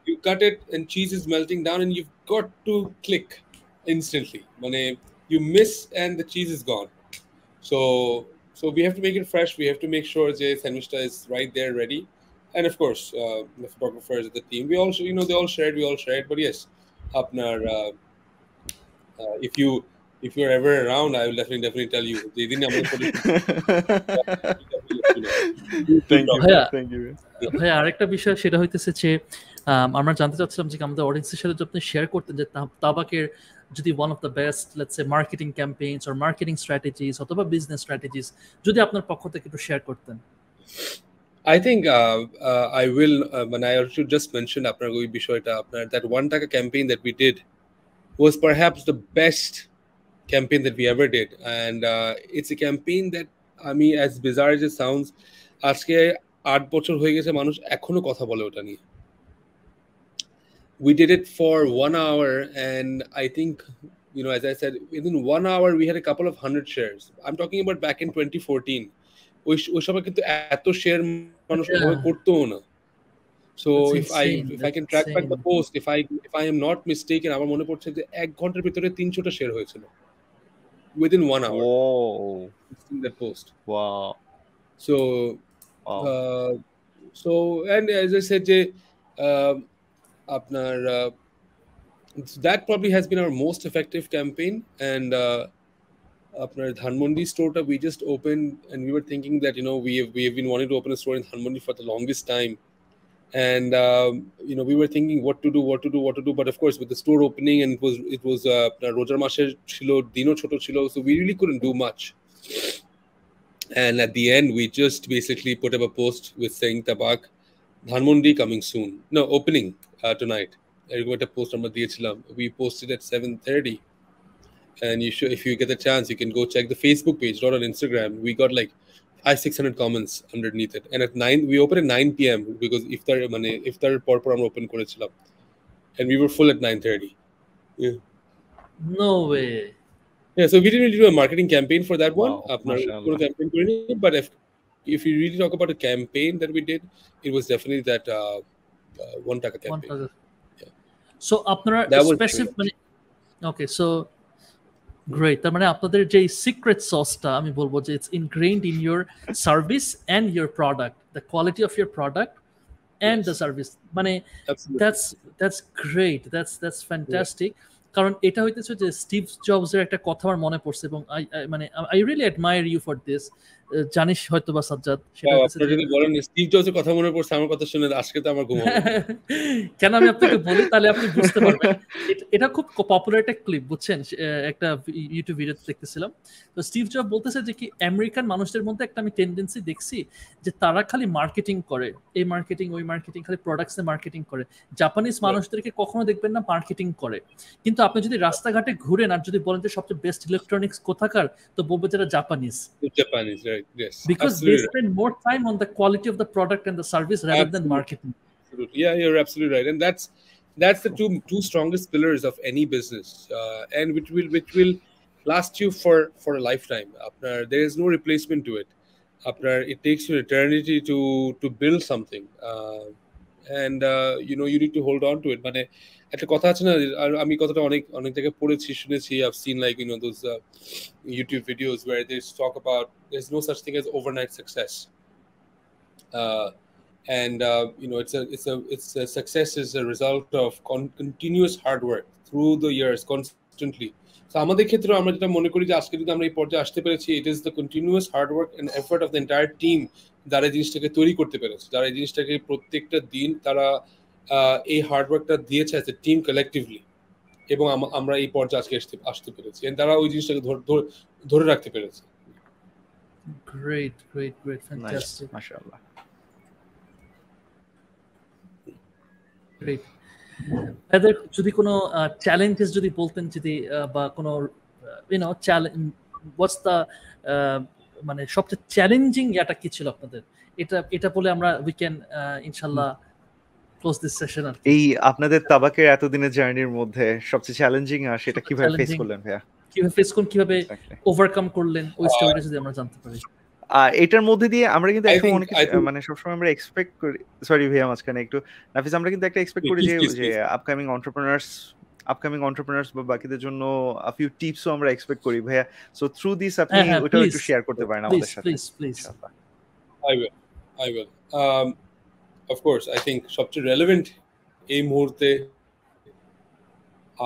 Speaker 2: you cut it and cheese is melting down and you've got to click instantly. মানে you miss and the cheese is gone. So we have to make it fresh. We have to make sure the sandwich is right there ready. And of course, the photographers, the team, we also they all shared. But yes, আপনার if you're ever around, I will definitely tell you.
Speaker 1: ভাইয়া আরেকটা বিষয় সেটা হইতেছে যে আমরা জানতে চাচ্ছিলাম যে আমাদের অডিয়েন্সের সাথে যদি আপনি শেয়ার করতেন যে তাবাকের যদি one of the best let's say marketing campaigns or marketing strategies অথবা বিজনেস স্ট্র্যাটেজিস যদি আপনার পক্ষ থেকে একটু শেয়ার করতেন।
Speaker 2: I think I will. When I should just mention আপনার ওই বিষয়টা, আপনার that ৳1 campaign that we did was perhaps the best campaign that we ever did, and it's a campaign that, I mean, as bizarre as it sounds, আজকে 8 বছর হয়ে গেছে মানুষ এখনো কথা বলে ওটা নিয়ে. We did it for 1 hour, and I think, you know, as I said, within 1 hour we had a couple of 100 shares. I'm talking about back in 2014. ওই সময় কিন্তু এত শেয়ার মানুষ করতো না. So if I can track back the post, if I am not mistaken, আমার মনে পড়ছে যে 1 ঘন্টার ভিতরে 300টা শেয়ার হয়েছিল within 1 hour.
Speaker 3: Whoa.
Speaker 2: In that post.
Speaker 3: Wow.
Speaker 2: So
Speaker 3: Wow.
Speaker 2: So, and as I said, আপনার that probably has been our most effective campaign, and আপনার Dhanmondi স্টোরটা we just opened, and we were thinking that, you know, we have been wanting to open a store in Dhanmondi for the longest time, and you know, we were thinking what to do, but of course with the store opening, and it was রোজার মাসের ছিল, দিনও ছোট ছিল, so we really couldn't do much. And at the end, we just basically put up a post with saying TABAQ Dhanmondi coming soon. No, opening tonight. A post we posted at 7:30, and you should, if you get the chance, you can go check the Facebook page, not on Instagram. We got like 500-600 comments underneath it. And at 9, we opened at 9 p.m. because iftar porpor amra open korechilam, and we were full at 9:30. Yeah.
Speaker 1: No way.
Speaker 2: Yeah, so we didn't really do a marketing campaign for that one. But if you really talk about a campaign that we did, it was definitely that ৳1 campaign.
Speaker 1: Yeah. So আপনারা specific মানে okay, so great. তার মানে আপনাদের যে secret sauce-টা আমি বলবো যে it's ingrained in your service and your product, the quality of your product and the service. মানে that's great. That's fantastic. কারণ এটা হইতেছে যে স্টিভ জবসের একটা কথা আমার মনে পড়ছে, এবং I really admire you for this. জানিস হয়তো বা সাজ্জাদ,
Speaker 2: সেটা আপনি যদি বলেন স্টিভ জবসের কথা মনে পড়ছে, আমার কথা শুনে আজকে তো আমার ঘুম হবে।
Speaker 1: কেন আমি আপনাকে বলি, তাহলে আপনি বুঝতে পারবেন। এটা খুব পপুলার একটা ক্লিপ, বুঝছেন, একটা ইউটিউব ভিডিওতে দেখতেছিলাম। তো স্টিভ জব বলতেছে যে কি আমেরিকান মানুষদের মধ্যে একটা আমি টেন্ডেন্সি দেখছি যে তারা খালি মার্কেটিং করে, এই মার্কেটিং ওই মার্কেটিং, খালি প্রোডাক্টসে মার্কেটিং করে। জাপানিজ মানুষদেরকে কখনো দেখবেন না মার্কেটিং করে, কিন্তু আপনি যদি রাস্তাঘাটে ঘুরেন আর যদি বলেন যে সবচেয়ে বেস্ট ইলেকট্রনিক্স কোথাকার, তো বলবে যারা Japanese,
Speaker 2: right? Yes,
Speaker 1: because they spend more time on the quality of the product and the service rather than marketing.
Speaker 2: Absolutely. Yeah, you're absolutely right, and that's the two strongest pillars of any business, and which will last you for a lifetime. There is no replacement to it. It takes you eternity to build something, and you know, you need to hold on to it. মানে একটা কথা আছে না, আমি কথাটা অনেক জায়গায় পড়েছি, শুনেছি, I've seen, like, you know, those YouTube videos where they talk about there's no such thing as overnight success, and you know, it's a success is a result of continuous hard work through the years, constantly. So আমাদের ক্ষেত্রে আমরা যেটা মনে করি যে আজকে যদি আমরা এই পর্যায়ে আসতে পেরেছি, it is the continuous hard work and effort of the entire team যারা এই জিনিসটাকে তৈরি করতে পেরেছে, যারা এই জিনিসটাকে প্রত্যেকটা দিন তারা এই হার্ড ওয়ার্কটা দিয়েছে as a team collectively, এবং আমরা এই পর্যায়ে আজকে আসতে পেরেছি, and তারা ওই জিনিসটাকে ধরে রাখতে পেরেছে।
Speaker 1: Great, fantastic.
Speaker 3: মাশাআল্লাহ।
Speaker 1: Great. এদের যদি কোনো চ্যালেঞ্জেস যদি বলতেন, যদি বা কোনো চ্যালেঞ্জ, হোয়াটস দ্য মানে সবচেয়ে চ্যালেঞ্জিং ইয়াটা কি ছিল আপনাদের, এটা বলে আমরা উই ক্যান ইনশাআল্লাহ ক্লোজ দিস সেশন।
Speaker 3: এই আপনাদের তাবাকের এতদিনের জার্নির মধ্যে সবচেয়ে চ্যালেঞ্জিং আর সেটা কিভাবে ফেস করলেন ভাইয়া? কিভাবে
Speaker 1: ওভারকাম করলেন, ওই স্টোরিটা যদি আমরা জানতে পারি।
Speaker 3: এটার মধ্যে দিয়ে আমরা কিন্তু এখন অনেক মানে সবসময় আমরা এক্সপেক্ট করি, সরি ভাইয়া মাঝখানে একটু নাফিস, আমরা কিন্তু একটা এক্সপেক্ট করি যে আপকামিং এন্টারপ্রেনার্স বা বাকিদের জন্য a few টিপসও আমরা এক্সপেক্ট করি ভাইয়া। সো থ্রু দিস আপনি ওটাও একটু শেয়ার করতে পারেন আমাদের সাথে।
Speaker 1: Please.
Speaker 2: I will. Of course, I think সবচেয়ে রেলেভেন্ট এই মুহূর্তে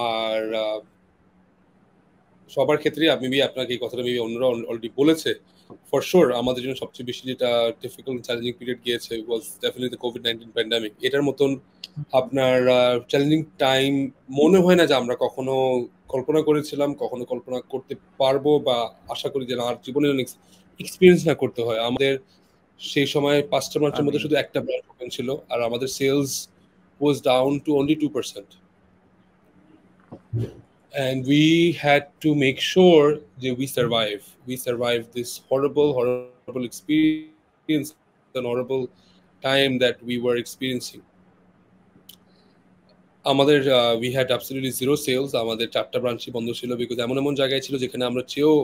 Speaker 2: আর সবার ক্ষেত্রে, আপনাকে এই কথাটা অন্যরা অলরেডি বলেছে, ফর শিওর আমাদের জন্য সবচেয়ে বেশি যেটা ডিফিকাল্ট চ্যালেঞ্জিং পিরিয়ড গিয়েছে ওয়াজ ডেফিনেটলি দ্য কোভিড-19 প্যান্ডেমিক। এটার মতন আপনার চ্যালেঞ্জিং টাইম মনে হয় না যে আমরা কখনো কল্পনা করেছিলাম, কখনো কল্পনা করতে পারবো, বা আশা করি যে আর জীবনে এক্সপিরিয়েন্স না করতে হয়। আমাদের সেই সময় 5টা ব্রাঞ্চের মধ্যে শুধু একটা ব্রাঞ্চ ওপেন ছিল, আর আমাদের sales was down to only 2%. And we had to make sure that we survive this horrible experience and horrible time that we were experiencing. আমাদের we had absolutely zero sales. আমাদের 4টা ব্রাঞ্চই বন্ধ ছিল, because এমন জায়গায় ছিল যেখানে আমরা চেয়েও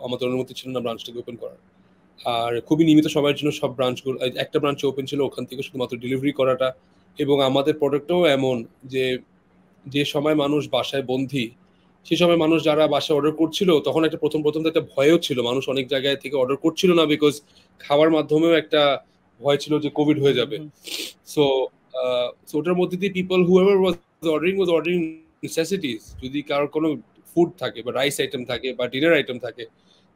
Speaker 2: আমাদের অনুমতি ছিল না ব্রাঞ্চটাকে ওপেন করার। আর খুবই নিয়মিত সবার জন্য সব ব্রাঞ্চগুলো, একটা ব্রাঞ্চ ওপেন ছিল, ওখান থেকে শুধুমাত্র ডেলিভারি করাটা। এবং আমাদের প্রোডাক্টটাও এমন যে সময় মানুষ বাসায় বন্দী, সেই সময় মানুষ যারা বাসায় অর্ডার করছিল, তখন একটা প্রথম তো একটা ভয়ও ছিল, মানুষ অনেক জায়গায় থেকে অর্ডার করছিল না, বিকজ খাওয়ার মাধ্যমেও একটা ভয় ছিল যে কোভিড হয়ে যাবে। সো ওটার মধ্যে দিয়ে people whoever was ordering necessities, যদি কারোর কোনো ফুড থাকে বা রাইস আইটেম থাকে বা ডিনার আইটেম থাকে,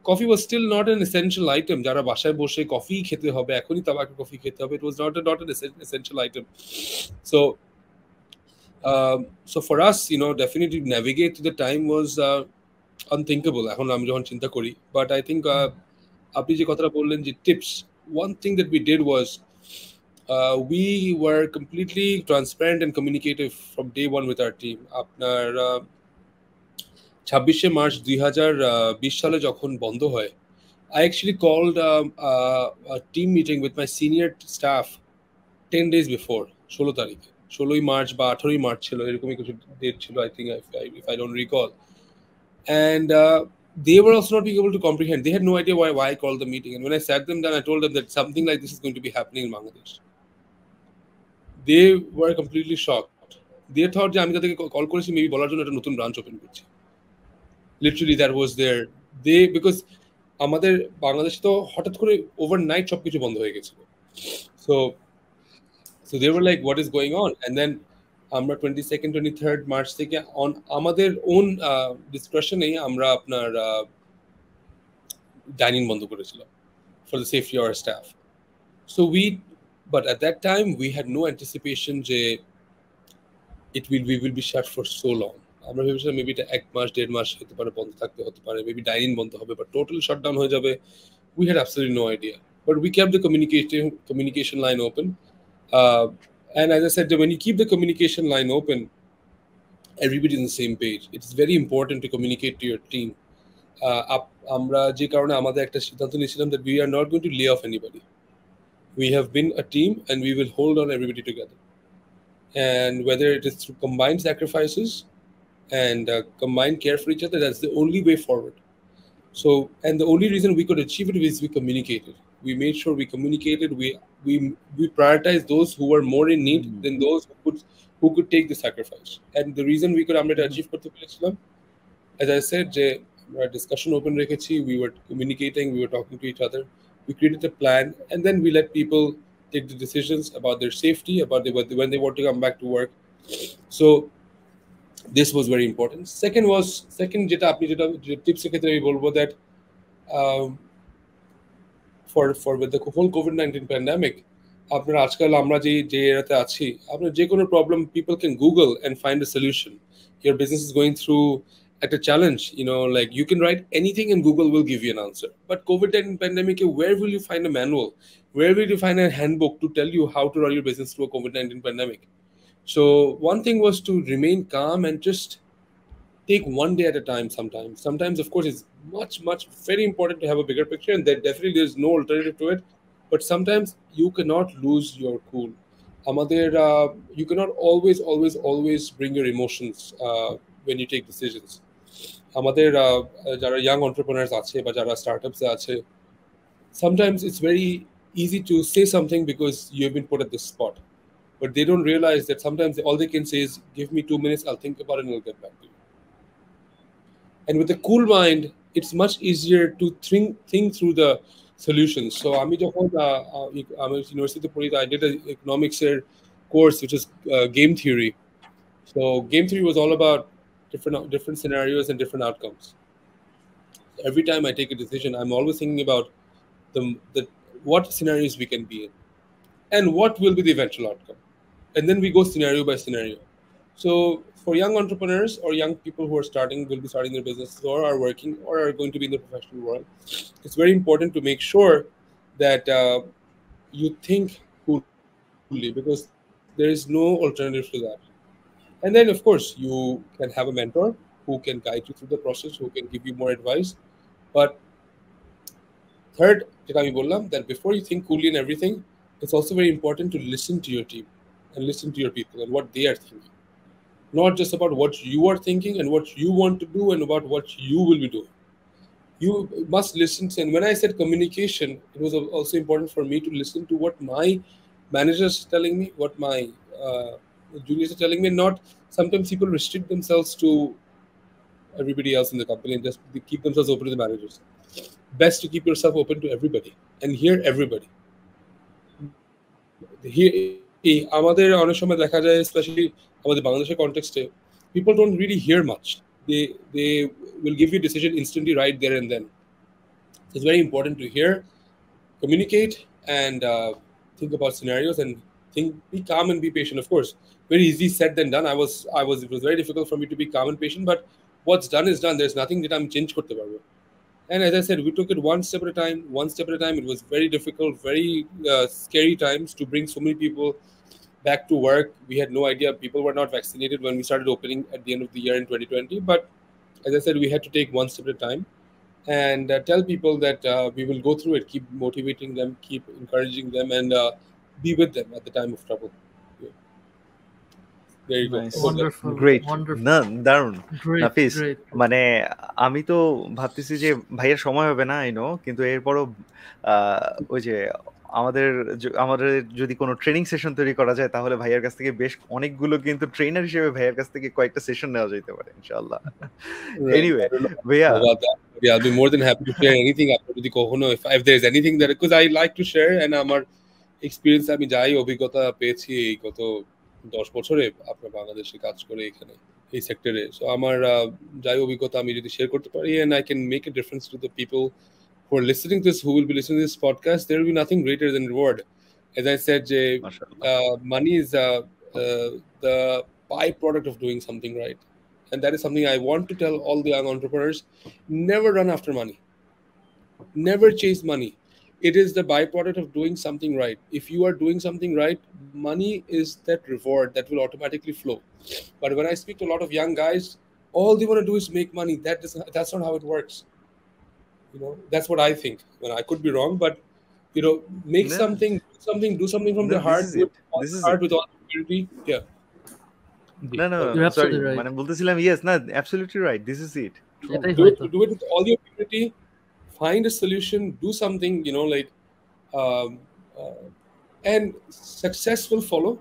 Speaker 2: coffee was still not an essential item. যারা বাসায় বসে কফি খেতে হবে, এখনই তাবাকু কফি খেতে হবে, it was not an essential item. So for us, definitely navigate to the time was unthinkable. এখন আমি যখন চিন্তা করি, but I think আপনি যে কথাটা বললেন যে tips, one thing that we did was we were completely transparent and communicative from day one with our team. আপনার 26শে মার্চ 2020 সালে যখন বন্ধ হয়, I actually called a team meeting with my senior staff 10 days before, 16 তারিখে, 16ই March বা 18ই March ছিল, এরকমই কিছু ডেট ছিল, I think, if I don't recall. And they were also not being able to comprehend. They had no idea why I called the meeting. And when I sat them down, I told them that something like this is going to be happening in Bangladesh. They were completely shocked. They thought যে আমি তাদেরকে call করেছি maybe বলার জন্য একটা নতুন branch open করছি। Literally that was because আমাদের বাংলাদেশে তো হঠাৎ করে ওভারনাইট সবকিছু বন্ধ হয়ে গেছিল। So they were like, what is going on? And then আমরা 22nd 23rd মার্চ থেকে আমাদের ওন ডিসক্রিপশনে আমরা আপনার ডাইনিং বন্ধ করেছিলাম for the safety of our staff. But at that time we had no anticipation যে we will be shut for so long. আমরা ভেবেছিলাম মেবি এটা 1 মাস 1.5 মাস হতে পারে, বন্ধ হতে পারে, মেবি ডাইনিং বন্ধ হবে, বাট টোটাল শাটডাউন হয়ে যাবে, we had absolutely no idea. But we kept the communication line open. And as I said, when you keep the communication line open, everybody is on the same page. It's very important to communicate to your team. আমরা যে কারণে আমাদের একটা সিদ্ধান্ত নিয়েছিলাম that we are not going to lay off anybody. We have been a team and we will hold on everybody together. And whether it is through combined sacrifices and combined care for each other, that's the only way forward. And the only reason we could achieve it is we communicated. We made sure we communicated. We prioritized those who were more in need than those who could take the sacrifice. And the reason we could achieve করতে পেরেছিলাম, as I said, our discussion open রেখেছি, we were communicating, we were talking to each other, we created a plan, and then we let people take the decisions about their safety, about when they want to come back to work. So this was very important. Second যেটা আপনি যেটা tips ক্ষেত্রে আমি বলবো that for with the whole COVID-19 pandemic, আপনার আজকাল আমরা যে এরাতে আছি, আপনার যে কোনো problem people can Google and find a solution. Your business is going through a challenge, like you can write anything and Google will give you an answer. But COVID-19 pandemic, where will you find a manual? Where will you find a handbook to tell you how to run your business through a COVID-19 pandemic? So one thing was to remain calm and just take one day at a time. Sometimes of course it's much very important to have a bigger picture, and that definitely there's no alternative to it, but sometimes you cannot lose your cool. You cannot always bring your emotions when you take decisions. আমাদের যারা young entrepreneurs আছে বা যারা startups আছে, sometimes it's very easy to say something because you have been put at this spot, but they don't realize that sometimes all they can say is give me 2 minutes, I'll think about it and I'll get back to you. And with a cool mind, it's much easier to think through the solutions. So আমি যখন আমি ইউনিভার্সিটিতে পড়ি, I did an economics course which is game theory. So game theory was all about different scenarios and different outcomes. Every time I take a decision, I'm always thinking about the what scenarios we can be in and what will be the eventual outcome, and then we go scenario by scenario. So for young entrepreneurs or young people who will be starting their businesses or are working or are going to be in the professional world, it's very important to make sure that you think coolly, because there is no alternative to that. And then, of course, you can have a mentor who can guide you through the process, who can give you more advice. But third, that before you think coolly and everything, it's also very important to listen to your team and listen to your people and what they are thinking. Not just about what you are thinking and what you want to do and about what you will be doing. You must listen to, and when I said communication, it was also important for me to listen to what my managers are telling me, what my juniors are telling me. Not sometimes people restrict themselves to everybody else in the company and just keep themselves open to the managers. Best to keep yourself open to everybody and hear everybody. আমাদের অনেক সময় দেখা যায়, especially আমাদের বাংলাদেশের কনটেক্সটে, people don't really hear much. They will give you a decision instantly right there and then. So it's very important to hear, communicate, and think about scenarios and be calm and be patient. Of course, very easy said than done. It was very difficult for me to be calm and patient, but what's done is done. There's nothing that I'm change korte parbo. And as I said, we took it one step at a time. It was very difficult, very scary times to bring so many people back to work. We had no idea. People were not vaccinated when we started opening at the end of the year in 2020. But as I said, we had to take one step at a time and tell people that we will go through it, keep motivating them, keep encouraging them, and be with them at the time of trouble. Yeah. There you
Speaker 3: Nice.
Speaker 2: go.
Speaker 1: Wonderful.
Speaker 3: Great.
Speaker 1: Wonderful.
Speaker 3: না দারুণ নাফিস,
Speaker 1: Great.
Speaker 3: মানে আমি তো ভাবতেছি যে ভাইয়ের সময় হবে না, আই নো, কিন্তু এরপরও ওই যে আমাদের যদি কোনো ট্রেনিং সেশন তৈরি করা যায় তাহলে ভাইয়ের কাছ থেকে বেশ অনেকগুলো কিন্তু ট্রেনার হিসেবে ভাইয়ের কাছ থেকে কয়েকটা সেশন নেওয়া যেতে পারে ইনশাআল্লাহ। এনিওয়ে ভাইয়া,
Speaker 2: yeah, I'll be more than happy to share anything যদি কখনো if there's anything that, because I like to share, and আমার এক্সপেরিয়েন্স, আমি যাই অভিজ্ঞতা পেয়েছি এই গত 10 বছরে আপনার বাংলাদেশে কাজ করে এখানে এই সেক্টরে, সো আমার যাই অভিজ্ঞতা আমি যদি শেয়ার করতে পারি and I can make a difference to the people who are listening to this, who will be listening to this podcast, there will be nothing greater than reward. As I said, money is the byproduct of doing something right, and that is something I want to tell all the young entrepreneurs: never run after money, never chase money. It is the byproduct of doing something right. If you are doing something right, money is that reward that will automatically flow. But when I speak to a lot of young guys, all they want to do is make money. That's not how it works. You know, that's what I think. Well, I could be wrong, but you know, make something, do something from the heart, with all purity. Yeah.
Speaker 3: No,
Speaker 1: You're absolutely right.
Speaker 3: মানে বলতেছিলাম, yes, না, absolutely right. This is it.
Speaker 2: Do it with all your purity. Find a solution. Do something. You know, like, and success will follow.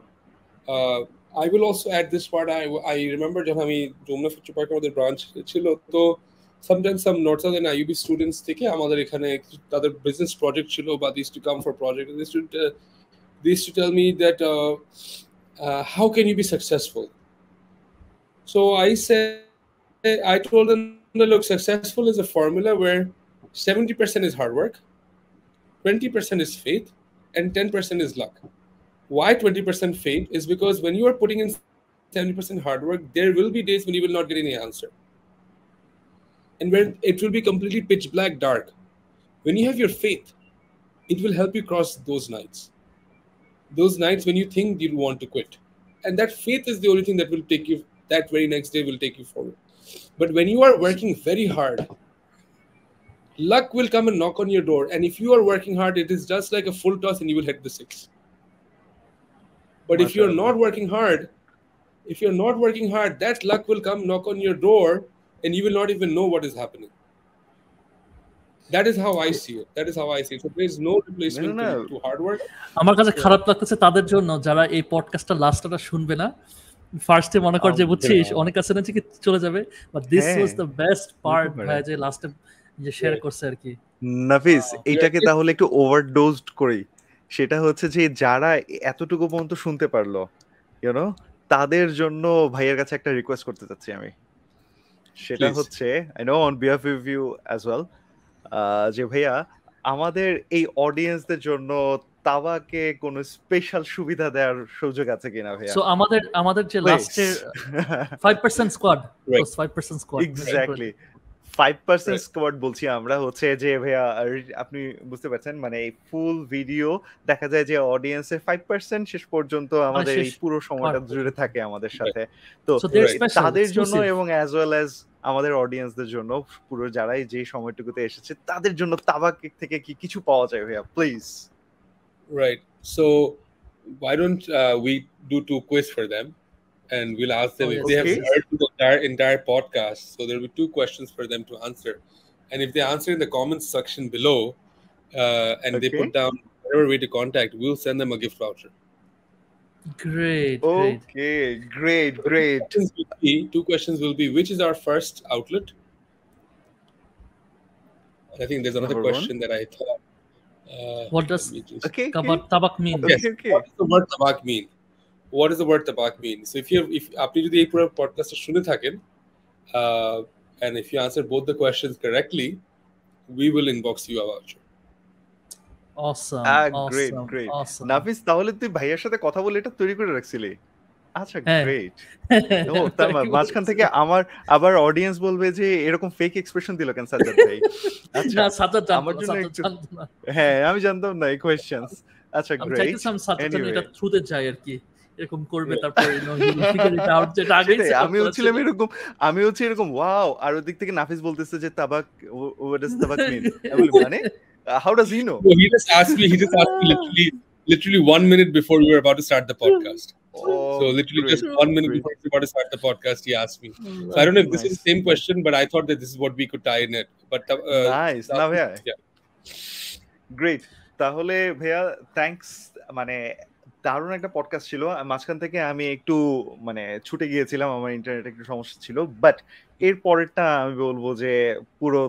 Speaker 2: I will also add this part. I remember যখন আমি Jamuna future পার্কে আমাদের branch ছিল, তো sometimes some North Southern IUB students থেকে আমাদের এখানে তাদের business project ছিল, বা they used to come for project, and they used to tell me that how can you be successful? So I told them that, look, successful is a formula where 70% is hard work, 20% is faith, and 10% is luck. Why 20% faith? Is because when you are putting in 70% hard work, there will be days when you will not get any answer, and when it will be completely pitch black dark. When you have your faith, it will help you cross those nights when you think you want to quit, and that faith is the only thing that will take you, that very next day will take you forward. But when you are working very hard, luck will come and knock on your door, and if you are working hard, it is just like a full toss and you will hit the 6. But if you're not working hard, that luck will come knock on your door and you will not even know what is happening. That is how I see it. So there is no replacement to hard work.
Speaker 1: আমার কাছে খারাপ লাগতেছে তাদের জন্য যারা এই পডকাস্টটা লাস্টটা শুনবে না, ফার্স্টে মনে কর যে বুঝছিস অনেক আছে না যে চলে যাবে, but this was the best part ভাই, যে লাস্টে যে শেয়ার করছে আর কি।
Speaker 3: নাফিস, এইটাকে তাহলে একটু ওভারডোজড করি, সেটা হচ্ছে যে যারা এতটুকু পর্যন্ত শুনতে পারলো, ইউ নো, তাদের জন্য ভাইয়ের কাছে একটা রিকোয়েস্ট করতে চাচ্ছি আমি। সেটা হচ্ছে, I know on behalf of you as well, যে ভাইয়া আমাদের এই অডিয়েন্সদের জন্য তাবাকে কোনো স্পেশাল সুবিধা দেওয়ার সুযোগ আছে কিনা ভাইয়া?
Speaker 1: সো আমাদের যে লাস্টের 5% স্কোয়াড, 5% স্কোয়াড,
Speaker 3: এক্স্যাক্টলি 5% স্কোয়াড বলছি আমরা হচ্ছে যে ভাইয়া আপনি বুঝতে পারছেন মানে ফুল ভিডিও দেখা যায় যে অডিয়েন্সের 5% শেষ পর্যন্ত আমাদের এই পুরো সময়টা জুড়ে থাকে আমাদের সাথে তো তাদের জন্য এবং অ্যাজ ওয়েল অ্যাজ আমাদের অডিয়েন্সদের জন্য পুরো যারাই যে সময়টুকুতে এসেছে তাদের জন্য তাবাক থেকে কি কিছু পাওয়া যায় ভাইয়া please
Speaker 2: write so why don't we do 2 quiz for them and we'll ask them if they have heard the entire podcast. So there will be 2 questions for them to answer. And if they answer in the comments section below and they put down whatever way to contact, we'll send them a gift voucher.
Speaker 1: Great.
Speaker 3: Okay, great.
Speaker 2: 2 questions will be, which is our first outlet? And I think there's another question that I thought.
Speaker 1: What does TABAQ mean?
Speaker 2: Yes. Okay. What does the word TABAQ mean? What does the word TABAQ mean? So if আপনি যদি এই পুরো পডকাস্টটা শুনে থাকেন and if you answer both the questions correctly, we will inbox you a voucher.
Speaker 1: Awesome.
Speaker 3: Great. নাফিস তাহলে তুই ভাইয়ার সাথে কথা বলে এটা তৈরি করে রাখছিলি আচ্ছা গ্রেট ও তার মাঝখান থেকে আমার আবার অডিয়েন্স বলবে যে এরকম ফেক এক্সপ্রেশন দিল কেন সাজ্জাদ ভাই
Speaker 1: আচ্ছা সাজ্জাদ আমার জন্য
Speaker 3: হ্যাঁ আমি জানতাম না এই কোশ্চেনস আচ্ছা গ্রেট
Speaker 1: আমি সাজ্জাদ এটা থ্রুতে যাই আর কি এরকম করবে তারপর ফিগার ইট আউট যেটা আগে
Speaker 3: আমি হচ্ছে এরকম ওয়াও আর ওদিক থেকে নাফিস বলতেছে যে তাবাক হোয়াট ডাজ তাবাক মিন মানে how does he know?
Speaker 2: He just asked me literally 1 minute before we were about to start the podcast. So literally just 1 minute before we were about to start the podcast, he asked me. So I don't know if this is the same question, but I thought that this is what we could tie in it. But
Speaker 3: nice. Now yeah. Great. তাহলে ভাইয়া thanks মানে দারুণ একটা podcast ছিল মাঝখান থেকে আমি একটু মানে ছুটে গিয়েছিলাম আমার ইন্টারনেটে একটু সমস্যা ছিল বাট এর পরেরটা আমি বলবো যে পুরো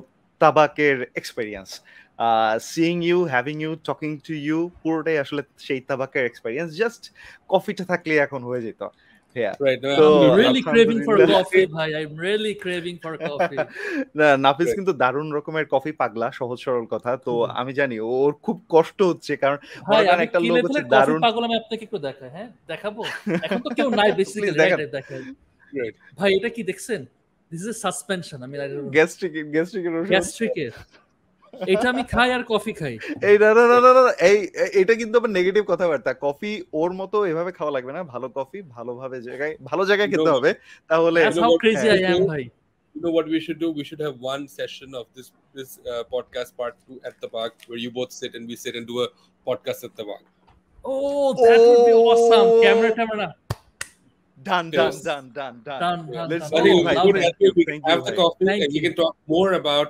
Speaker 3: তাবাকের experience seeing you, having you, talking to you পুরোটাই আসলে সেই তাবাকের এক্সপেরিয়েন্স জাস্ট কফিটা থাকলে এখন হয়ে যেত
Speaker 2: Right. No,
Speaker 1: I'm really craving for coffee, bhai. I'm really craving for coffee.
Speaker 3: না নাফিস কিন্তু দারুণ রকমের কফি পাগলা সহজ সরল কথা তো আমি জানি ওর খুব কষ্ট হচ্ছে কারণ একটা লোক হচ্ছে দারুণ
Speaker 1: পাগল আমি আপনাকে একটু দেখাই হ্যাঁ দেখাবো এখন তো কেউ নাই বেসিক্যালি দেখাই ভাই এটা কি দেখছেন দিস ইজ সাসপেনশন আমি গ্যাস্ট্রিকের এটা আমি খাই আর কফি খাই
Speaker 3: এই না এটা কিন্তু আবার নেগেটিভ কথাবার্তা কফি ওর মতো এভাবে খাওয়া লাগবে না ভালো কফি ভালো জায়গায় খেতে হবে তাহলে
Speaker 1: how crazy I am ভাই
Speaker 2: You know what we should do? We should have one session of this podcast part 2 at the park where you both sit and we sit and do a podcast at the park.
Speaker 1: Oh, that would be awesome. Camera.
Speaker 3: Done.
Speaker 2: Let's have the coffee and we can talk more about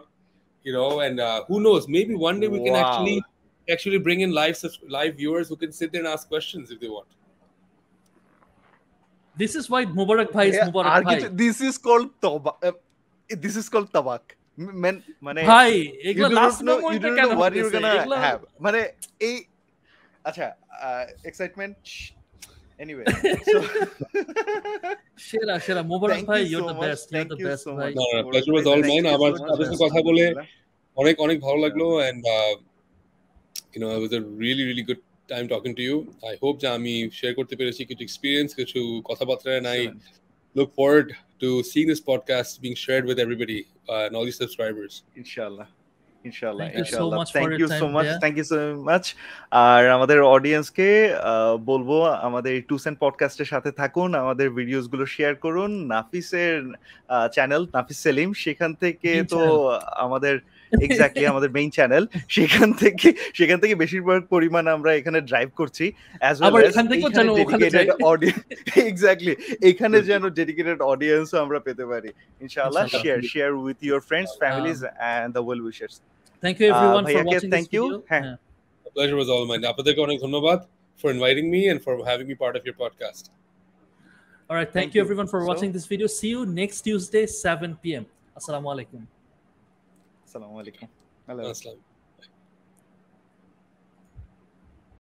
Speaker 2: and who knows, maybe one day we can actually bring in live viewers who can sit there and ask questions if they want.
Speaker 1: This is why Mubarak bhai is Mubarak bhai.
Speaker 3: This is called tabak. মানে
Speaker 1: ভাই এগুলা last মোমেন্টে কেন
Speaker 3: what you're gonna have মানে এই আচ্ছা excitement anyway so
Speaker 1: shera Mubarak bhai you're the best bhai
Speaker 2: no pleasure was all mine আমার আপনার সাথে কথা বলে অনেক ভালো লাগলো and it was a really good time talking to you. I hope যে আমি শেয়ার করতে পেরেছি কিছু এক্সপেরিয়েন্স কিছু কথাবার্তা and I look forward to seeing this podcast being shared with everybody and all these subscribers.
Speaker 3: Inshallah. Thank you so much আর আমাদের অডিয়েন্সকে বলবো আমাদের এই 2 সেন্ট পডকাস্টের সাথে থাকুন আমাদের ভিডিওস গুলো শেয়ার করুন নাফিসের চ্যানেল নাফিস সেলিম সেখান থেকে তো আমাদের এক্স্যাক্টলি আমাদের মেইন চ্যানেল সেখান থেকে বেশিরভাগ পরিমাণ আমরা এখানে ড্রাইভ করছি as well as dedicated audience exactly এখানে যেন ডেডিকেটেড অডিয়েন্সও আমরা পেতে পারি ইনশাআল্লাহ share with your friends families and the well wishers
Speaker 1: Thank you everyone for watching this video.
Speaker 2: The pleasure was all mine. আপনাদেরকে অনেক ধন্যবাদ for inviting me and for having me part of your podcast.
Speaker 1: All right, thank you everyone for watching this video. See you next Tuesday 7 p.m. Assalamu alaikum.
Speaker 3: Assalamu alaikum.
Speaker 2: Hello.